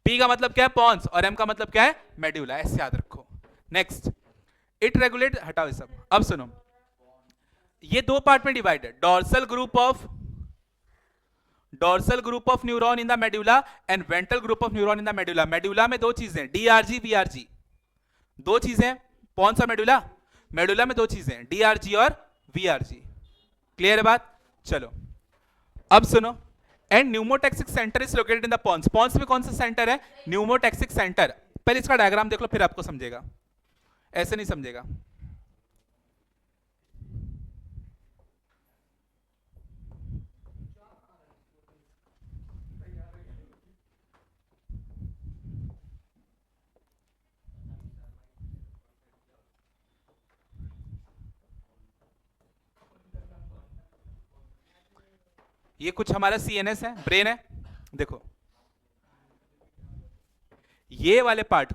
पी का मतलब क्या है? पॉन्स, और एम का मतलब क्या है? मेडुला, ऐसे याद रखो। नेक्स्ट, इट रेगुलेट, हटाओ ये सब। अब सुनो, ये दो पार्ट में डिवाइड है, dorsal group of neuron in the medulla and ventral group of neuron in the medulla. Medulla में दो चीजें, डीआरजी वीआरजी, दो चीजें, पॉन्स और मेडुला। मेडुला में दो चीजें, डीआरजी और वीआरजी। क्लियर है बात? चलो अब सुनो, and pneumotaxic centre is located in the pons. Pons में कौन सा सेंटर है? Pneumotaxic centre. पहले इसका डायग्राम देख लो फिर आपको समझेगा, ऐसे नहीं समझेगा। ये कुछ हमारा सीएनएस है, ब्रेन है। देखो ये वाले पार्ट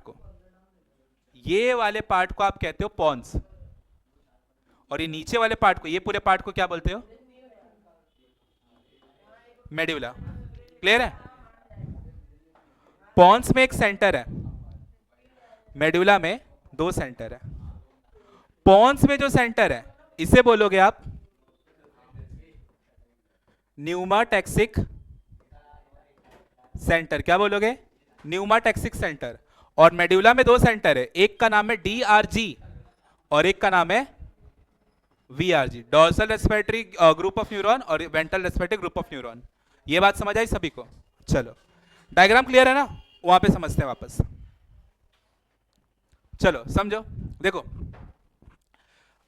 को आप कहते हो पॉन्स, और ये नीचे वाले पार्ट को, ये पूरे पार्ट को क्या बोलते हो? मेडुला। क्लियर है? पॉन्स में एक सेंटर है, मेडुला में दो सेंटर है। पॉन्स में जो सेंटर है इसे बोलोगे आप न्यूमाटैक्सिक सेंटर। क्या बोलोगे? न्यूमाटैक्सिक सेंटर। और मेडुला में दो सेंटर है, एक का नाम है डीआरजी और एक का नाम है VRG, dorsal respiratory group of neuron और ventral respiratory group of neuron. ये बात समझ आई सभी को? चलो डायग्राम क्लियर है ना? वहां पे समझते हैं वापस। चलो समझो, देखो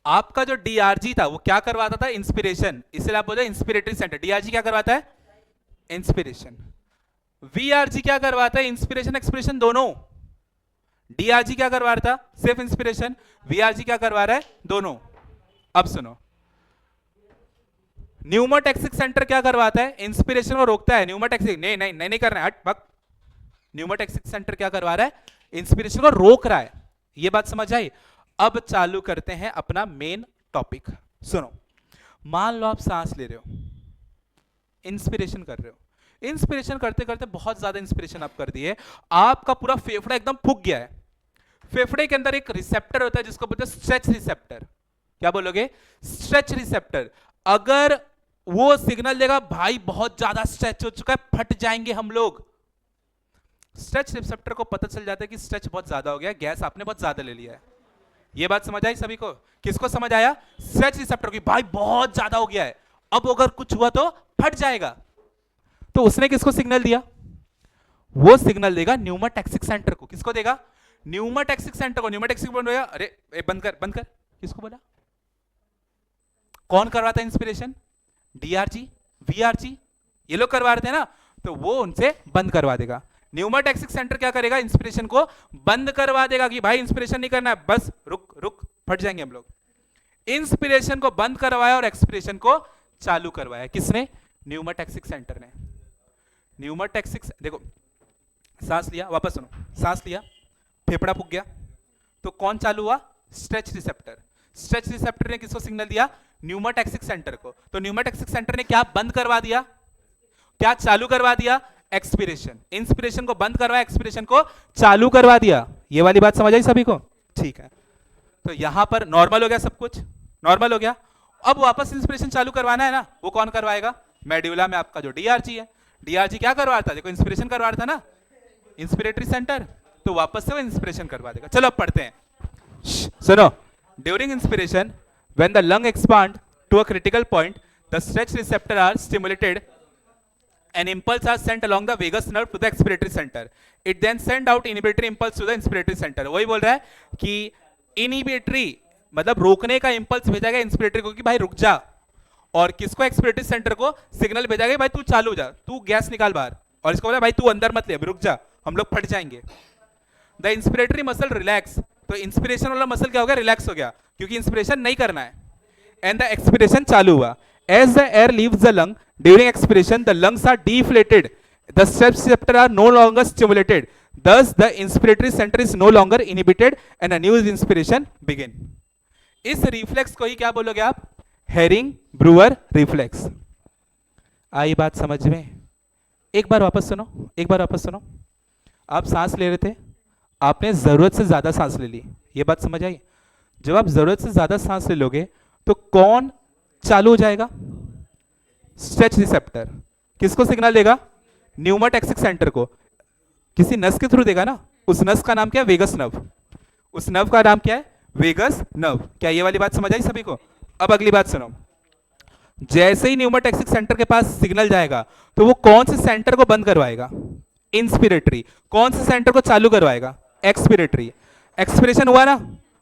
आपका जो डीआरजी था वो क्या करवाता था? इंस्पिरेशन, इसलिए आप बोलते हैं इंस्पिरेटरी सेंटर। डीआरजी क्या करवाता है? इंस्पिरेशन। वीआरजी क्या करवाता है? इंस्पिरेशन एक्सपिरेशन दोनों। डीआरजी क्या करवा रहा था? सिर्फ इंस्पिरेशन। वीआरजी क्या करवा रहा है? दोनों। अब सुनो, न्यूमोटैक्सिक सेंटर क्या करवाता है? इंस्पिरेशन को रोकता है। न्यूमोटैक्सिक नहीं कर रहा है, हट बक। न्यूमोटैक्सिक सेंटर क्या करवा रहा है? इंस्पिरेशन को रोक रहा है। ये बात समझ आई? अब चालू करते हैं अपना मेन टॉपिक। सुनो, मान लो आप सांस ले रहे हो, इंस्पिरेशन कर रहे हो, इंस्पिरेशन करते करते बहुत ज्यादा इंस्पिरेशन आप कर दिए, आपका पूरा फेफड़ा एकदम फूक गया है। फेफड़े के अंदर एक रिसेप्टर होता है जिसको बोलते हैं स्ट्रेच रिसेप्टर। क्या बोलोगे? Stretch receptor. अगर वो सिग्नल देगा भाई बहुत ज्यादा स्ट्रेच हो चुका है, फट जाएंगे हम लोग, स्ट्रेच रिसेप्टर को पता चल जाता है कि स्ट्रेच बहुत ज्यादा हो गया, गैस आपने बहुत ज्यादा ले लिया है। ये बात समझ आई सभी को? किसको समझ आया? स्ट्रेच रिसेप्टर की, भाई बहुत ज्यादा हो गया है, अब अगर कुछ हुआ तो फट जाएगा। तो उसने किसको सिग्नल दिया? वो सिग्नल देगा न्यूमाटैक्सिक सेंटर को। किसको देगा? न्यूमाटैक्सिक सेंटर को। न्यूमाटैक्सिक बोल रहा है, अरे बंद कर। किसको बोला? कौन करवाता है इंस्पिरेशन? डीआरजी वीआरजी, ये लोग करवा रहे थे ना, तो वो उनसे बंद करवा देगा। न्यूमाटैक्सिक सेंटर क्या करेगा? इंस्पिरेशन को बंद करवा देगा कि भाई इंस्पिरेशन नहीं करना है, बस रुक फट जाएंगे हम लोग। इंस्पिरेशन को बंद करवाया और एक्सपिरेशन को चालू करवाया। किसने? न्यूमाटैक्सिक सेंटर ने। न्यूमाटैक्सिक, देखो सांस लिया, वापस सुनो, सांस लिया, फेफड़ा फूक गया, तो कौन चालू हुआ? Stretch receptor. स्ट्रेच रिसेप्टर ने किसको सिग्नल दिया? न्यूमाटैक्सिक सेंटर को। तो न्यूमाटैक्सिक सेंटर ने क्या बंद करवा दिया, क्या चालू करवा दिया? एक्सपिरेशन। इंस्पिरेशन को बंद करवाया, एक्सपिरेशन को चालू करवा दिया। ये वाली बात समझ आई सभी को? ठीक है, तो यहां पर नॉर्मल हो गया, सब कुछ नॉर्मल हो गया। अब वापस इंस्पिरेशन चालू करवाना है ना, वो कौन करवाएगा? मेडुला में आपका जो डीआरजी है। डीआरजी क्या करवा रहा था? देखो इंस्पिरेशन करवा रहा था ना, इंस्पिरेटरी सेंटर, तो वापस से वो इंस्पिरेशन करवा देगा। चलो अब पढ़ते हैं, सुनो। During inspiration, when the lung expand to a critical point, the stretch receptor are stimulated and impulse are sent along the vagus nerve to the expiratory center. It then send out inhibitory impulse to the inspiratory center. वही बोल रहा है कि inhibitory मतलब रोकने का impulse भेजा गया इंस्पिरेटरी को कि भाई रुक जा, और किसको? एक्सपिरेटरी सेंटर को सिग्नल भेजा गया भाई तू चालू जा, तू गैस निकाल बाहर, और इसको बोला भाई तू अंदर मत ले, रुक जा, हम लोग फट जाएंगे। द इंस्पिरेटरी मसल रिलैक्स, तो इंस्पिरेशन वाला मसल क्या हो गया? रिलैक्स हो गया, क्योंकि इंस्पिरेशन नहीं करना है। एंड द एक्सपिरेशन चालू हुआ। As the air leaves the lung during expiration, the lungs are deflated. The receptors are no longer stimulated. Thus, the inspiratory center is no longer inhibited and a new inspiration begin. इस reflex को ही क्या बोलोगे आप? Herring Breuer reflex. आई बात समझ में? एक बार वापस सुनो, एक बार वापस सुनो. आप सांस ले रहे थे, आपने जरूरत से ज्यादा सांस ले ली. ये बात समझ आई? जब आप जरूरत से ज्यादा सांस ले लोगे तो कौन चालू हो जाएगा? Stretch receptor. किसको सिग्नल देगा? न्यूमाटैक्सिक सेंटर को. किसी नस के थ्रू देगा ना. उस नस का नाम क्या है? Vagus nerve. उस नर्व का नाम क्या है? Vagus nerve. क्या ये वाली बात समझ आई सभी को? अब अगली बात सुनो. जैसे ही न्यूमाटैक्सिक सेंटर के पास सिग्नल जाएगा तो वो कौन से सेंटर को बंद करवाएगा? इंस्पिरेटरी. कौन से सेंटर को चालू करवाएगा? एक्सपिरेटरी. एक्सपिरेशन हुआ ना,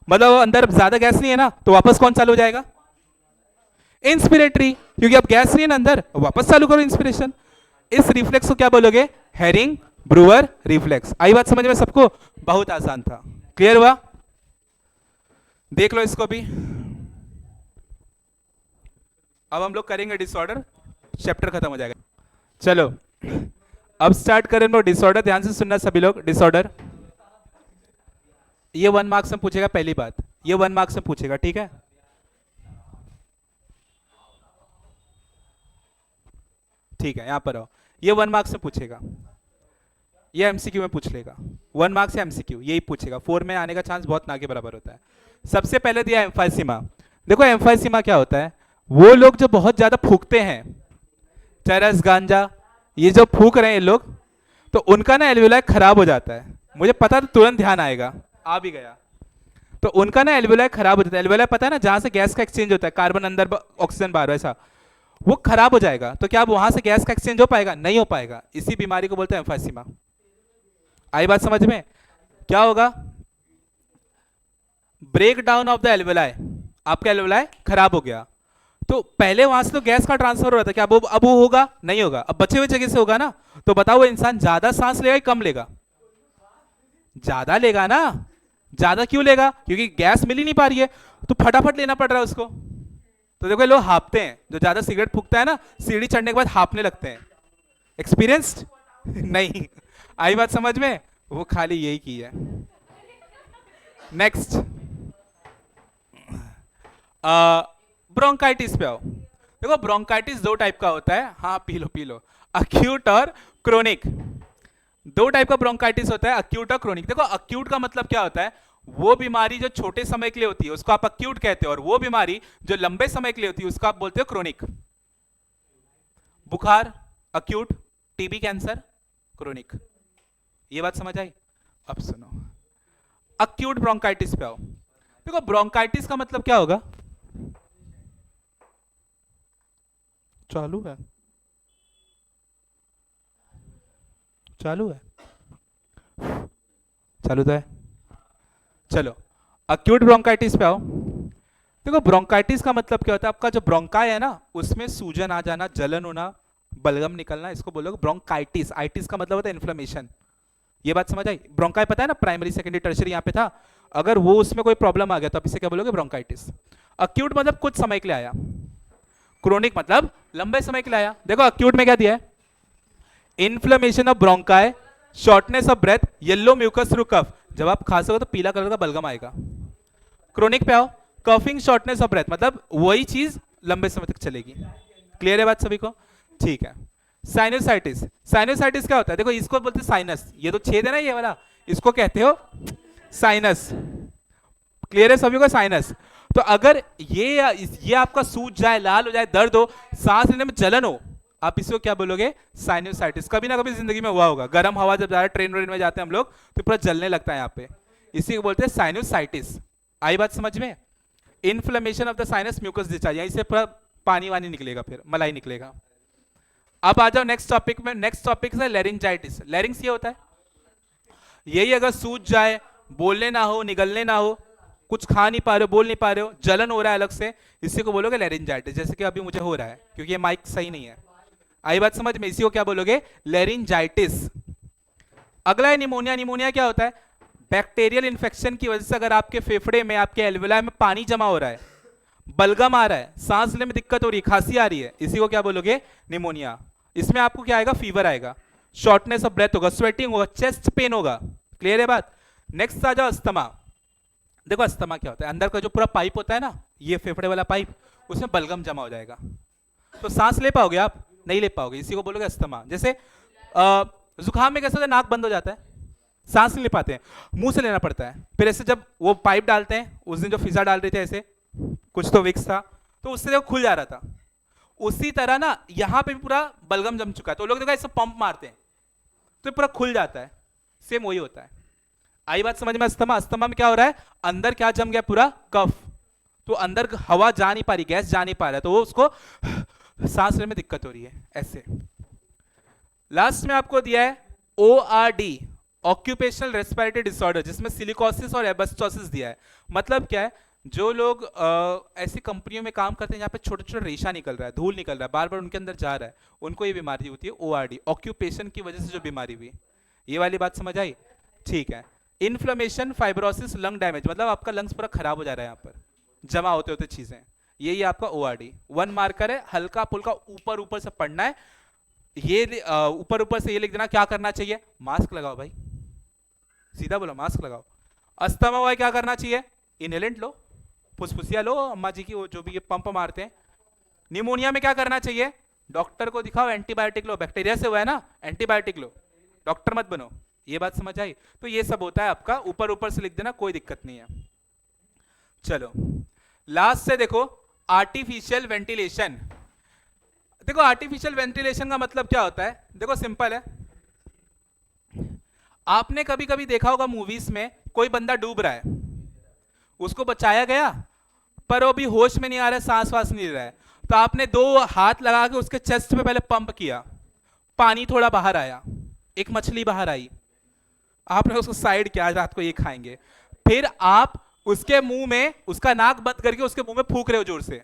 मतलब अंदर ज्यादा गैस नहीं है ना, तो वापस कौन चालू हो जाएगा? इंस्पिरेटरी. क्योंकि अब गैस नहीं है ना अंदर, वापस चालू करो इंस्पिरेशन. इस रिफ्लेक्स को क्या बोलोगे? Herring Breuer reflex. आई बात समझ में सबको? बहुत आसान था. क्लियर हुआ? देख लो इसको भी. अब हम लोग करेंगे डिसऑर्डर, चैप्टर खत्म हो जाएगा. चलो अब स्टार्ट करें हम लोग डिसऑर्डर. ध्यान से सुनना सभी लोग. डिसऑर्डर ये 1 मार्क्स में पूछेगा. पहली बात, ये 1 मार्क्स में पूछेगा. ठीक है, ठीक है, यहां पर आओ. ये 1 मार्क्स में पूछेगा, ये एमसीक्यू में पूछ लेगा. 1 मार्क्स या एमसीक्यू यही पूछेगा. 4 में आने का चांस बहुत ना के बराबर होता है. सबसे पहले दिया एम्फाइसीमा. देखो एम्फाइसीमा क्या होता है? वो लोग जो बहुत ज्यादा फूकते हैं, चरस गांजा, ये जो फूक रहे हैं ये लोग, तो उनका ना एल्वेलाई खराब हो जाता है. मुझे पता तो तुरंत ध्यान आएगा, आ भी गया. तो उनका ना एल्वेलाई खराब हो जाता है. एल्वेलाई पता है ना, जहां से गैस का एक्सचेंज होता है, कार्बन अंदर ऑक्सीजन बाहर, ऐसा वो खराब हो जाएगा. तो क्या वहां से गैस का एक्सचेंज हो पाएगा? नहीं हो पाएगा. इसी बीमारी को बोलते हैं एम्फाइसीमा. आई बात समझ में? क्या होगा? Break down of the alveoli. आपका एल्वेलाई खराब हो गया, तो पहले वहां से तो गैस का ट्रांसफर हो रहा था. क्या अब वो होगा? नहीं होगा. अब बचे हुए जगह से होगा ना. तो बताओ वो इंसान ज्यादा सांस लेगा कम लेगा? ज्यादा लेगा ना. ज्यादा क्यों लेगा? क्योंकि गैस मिल ही नहीं पा रही है, तो फटाफट लेना पड़ रहा है उसको. तो देखो लोग हांपते हैं. जो ज्यादा सिगरेट फूकता है ना, सीढ़ी चढ़ने के बाद हांपने लगते हैं. एक्सपीरियंस्ड? नहीं. आई बात समझ में? वो खाली यही की है. नेक्स्ट, ब्रोंकाइटिस पे आओ. देखो ब्रोंकाइटिस 2 टाइप का होता है. हाँ P low P low. Acute और क्रोनिक. 2 टाइप का ब्रोंकाइटिस होता है, अक्यूट और क्रोनिक. देखो अक्यूट का मतलब क्या होता है? वो बीमारी जो छोटे समय के लिए होती है उसको आप अक्यूट कहते हो, और वो बीमारी जो लंबे समय के लिए होती है उसको आप बोलते हो क्रोनिक. बुखार अक्यूट, टीबी कैंसर क्रोनिक. ये बात समझ आई? अब सुनो, अक्यूट ब्रोंकाइटिस पे आओ. देखो ब्रोंकाइटिस का मतलब क्या होगा? चालू है, चालू है, चालू तो है. चलो अक्यूट ब्रोंकाइटिस पे आओ. देखो ब्रोंकाइटिस का मतलब क्या होता है? आपका जो ब्रोंकाई है ना, उसमें सूजन आ जाना, जलन होना, बलगम निकलना, इसको बोलोगे ब्रोंकाइटिस. आइटिस का मतलब होता है इन्फ्लेमेशन. ये बात समझ आई? ब्रोंकाई पता है ना, प्राइमरी सेकेंडरी टर्शरी यहाँ पे था. अगर वो उसमें कोई प्रॉब्लम आ गया तो आप इसे क्या बोलोगे? ब्रोंकाइटिस. अक्यूट मतलब कुछ समय के लिए आया, क्रोनिक मतलब लंबे समय के लिए आया. देखो अक्यूट में क्या दिया है? Inflammation of bronchi, shortness of breath, yellow mucus through cough. जब आप खांसोगे तो पीला कलर का बलगम आएगा. क्रोनिक पे आओ, कफिंग, शॉर्टनेस ऑफ ब्रेथ, मतलब वही चीज लंबे समय तक चलेगी. क्लियर है बात सभी को? ठीक है. साइनोसाइटिस. साइनोसाइटिस क्या होता है? देखो इसको बोलते हैं साइनस. ये तो छेद है ना ये वाला, इसको कहते हो साइनस. क्लियर है सभी को? साइनस. तो अगर ये आपका सूज जाए, लाल हो जाए, दर्द हो, सांस लेने में जलन हो, आप इसको क्या बोलोगे? साइनोसाइटिस. कभी ना कभी जिंदगी में हुआ होगा. गर्म हवा जब जा रहा है, ट्रेन व्रेन में जाते हैं हम लोग, तो पूरा जलने लगता है यहाँ पे. इसी को बोलते हैं साइनोसाइटिस. आई बात समझ में? Inflammation of the sinus mucus discharge, यहीं से पूरा पानी वानी निकलेगा, फिर मलाई निकलेगा. अब आ जाओ नेक्स्ट टॉपिक में. नेक्स्ट टॉपिक है लेरिंजाइटिस. लेरिंग्स ये होता है, यही अगर सूज जाए, बोलने ना हो, निगलने ना हो, कुछ खा नहीं पा रहे हो, बोल नहीं पा रहे हो, जलन हो रहा है अलग से, इसी को बोलोगे लेरिंजाइटिस. जैसे कि अभी मुझे हो रहा है क्योंकि ये माइक सही नहीं है. आई बात समझ में? इसी को क्या बोलोगे? लेरिंजाइटिस. अगला है निमोनिया. निमोनिया क्या होता है? बैक्टीरियल इंफेक्शन की वजह से अगर आपके फेफड़े में, आपके एल्वेलाई में पानी जमा हो रहा है, बलगम आ रहा है, सांस लेने में दिक्कत हो रही है, खांसी आ रही है, इसी को क्या बोलोगे? निमोनिया। इसमें आपको क्या आएगा? फीवर आएगा, शॉर्टनेस ऑफ ब्रेथ होगा, स्वेटिंग होगा, चेस्ट पेन होगा। क्लियर है बात? नेक्स्ट आ जाओ अस्थमा। देखो अस्थमा क्या होता है, अंदर का जो पूरा पाइप होता है ना, ये फेफड़े वाला पाइप, उसमें बलगम जमा हो जाएगा, तो सांस ले पाओगे आप? नहीं ले पाओगे, इसी को बोलोगे अस्थमा। जैसे जुकाम में कैसे होता है, नाक बंद हो जाता है, सांस नहीं ले पाते हैं, मुंह से लेना पड़ता है, फिर ऐसे जब वो पाइप डालते हैं, उस दिन जो फिजा डाल रहे थे ऐसे कुछ तो विक्स था, तो उससे वो खुल जा रहा था, उसी तरह ना यहाँ पे भी पूरा बलगम जम चुका है, तो लोग देखो ऐसे पंप मारते हैं तो पूरा खुल जाता है, सेम वही होता है। आई बात समझ में? अस्थमा, अस्थमा में क्या हो रहा है, अंदर क्या जम गया? पूरा कफ, तो अंदर हवा जा नहीं पा रही, गैस जा नहीं पा रहा है, तो वो उसको सांस लेने में दिक्कत हो रही है ऐसे। लास्ट में आपको दिया है ORD, ऑक्यूपेशनल रेस्पिरेटरी डिसऑर्डर, जिसमें सिलिकोसिस और एबस्टोसिस दिया है। मतलब क्या है, जो लोग ऐसी कंपनियों में काम करते हैं जहाँ पे छोटे छोटे रेशा निकल रहा है, धूल निकल रहा है, बार बार उनके अंदर जा रहा है, उनको ये बीमारी होती है ORD, ऑक्यूपेशन की वजह से जो बीमारी हुई। ये वाली बात समझ आई? ठीक है। इन्फ्लेमेशन, फाइब्रोसिस, लंग डैमेज, मतलब आपका लंग्स पूरा खराब हो जा रहा है, यहाँ पर जमा होते होते चीजें, यही आपका ORD। 1 मार्कर है, हल्का फुल्का ऊपर ऊपर से पढ़ना है, ये ऊपर ऊपर से ये लिख देना क्या करना चाहिए, मास्क लगाओ भाई, सीधा बोलो मास्क लगाओ। अस्थमा हुआ है, क्या करना चाहिए? इनहेलेंट लो, फुसफुसिया लो, अम्मा जी की वो जो भी ये पंप मारते हैं। निमोनिया में क्या करना चाहिए? डॉक्टर को दिखाओ, एंटीबायोटिक लो, बैक्टीरिया से हुआ है ना, एंटीबायोटिक लो, डॉक्टर मत बनो। ये बात समझ आई? तो ये सब होता है आपका, ऊपर ऊपर से लिख देना, कोई दिक्कत नहीं है। चलो लास्ट से देखो, आर्टिफिशियल वेंटिलेशन। देखो आर्टिफिशियल वेंटिलेशन का मतलब क्या होता है, देखो सिंपल है, आपने कभी कभी देखा होगा मूवीज में, कोई बंदा डूब रहा है, उसको बचाया गया, पर वो भी होश में नहीं आ रहा है, सांस वास नहीं ले रहा है, तो आपने 2 हाथ लगा के उसके चेस्ट पे पहले पंप किया, पानी थोड़ा बाहर आया, एक मछली बाहर आई, आपने उसको साइड किया, आज रात को ये खाएंगे, फिर आप उसके मुंह में, उसका नाक बंद करके उसके मुंह में फूक रहे हो जोर से,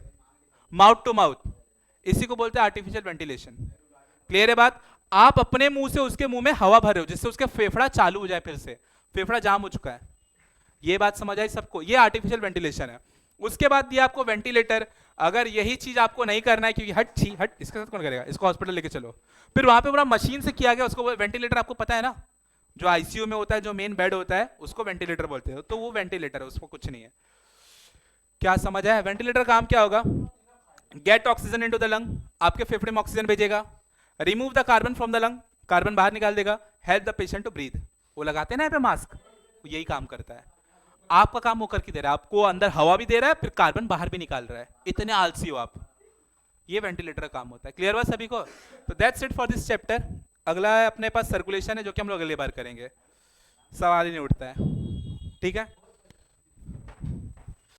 माउथ टू माउथ, इसी को बोलते हैं आर्टिफिशियल वेंटिलेशन। क्लियर है बात? आप अपने मुंह से उसके मुंह में हवा भर रहे हो, जिससे उसका फेफड़ा चालू हो जाए, फिर से फेफड़ा जाम हो चुका है। ये बात समझ आई सबको? ये आर्टिफिशियल वेंटिलेशन है। उसके बाद दिया आपको वेंटिलेटर। अगर यही चीज आपको नहीं करना है, क्योंकि हट छी हट, इसके साथ कौन करेगा, इसको हॉस्पिटल लेके चलो, फिर वहां पे पूरा मशीन से किया गया, उसको वेंटिलेटर, आपको पता है ना, जो आईसीयू में होता है, जो मेन बेड होता है, उसको वेंटिलेटर बोलते हैं, तो वो वेंटिलेटर है, उसको कुछ नहीं है। क्या समझ आया? वेंटिलेटर काम क्या होगा? Get oxygen into the lung, आपके फेफड़े में ऑक्सीजन भेजेगा, remove the carbon from the lung, carbon बाहर निकाल देगा, help the patient to breathe. वो लगाते हैं ना यहाँ पे मास्क, यही काम करता है। आपका काम वो करके दे रहा है, आपको अंदर हवा भी दे रहा है, फिर कार्बन बाहर भी निकाल रहा है, इतने आलसी हो आप। ये वेंटिलेटर का काम होता है। क्लियर हुआ सभी को? तो that's it for this chapter. अगला अपने पास सर्कुलेशन है, जो कि हम लोग अगली बार करेंगे, सवाल ही नहीं उठता है। ठीक है।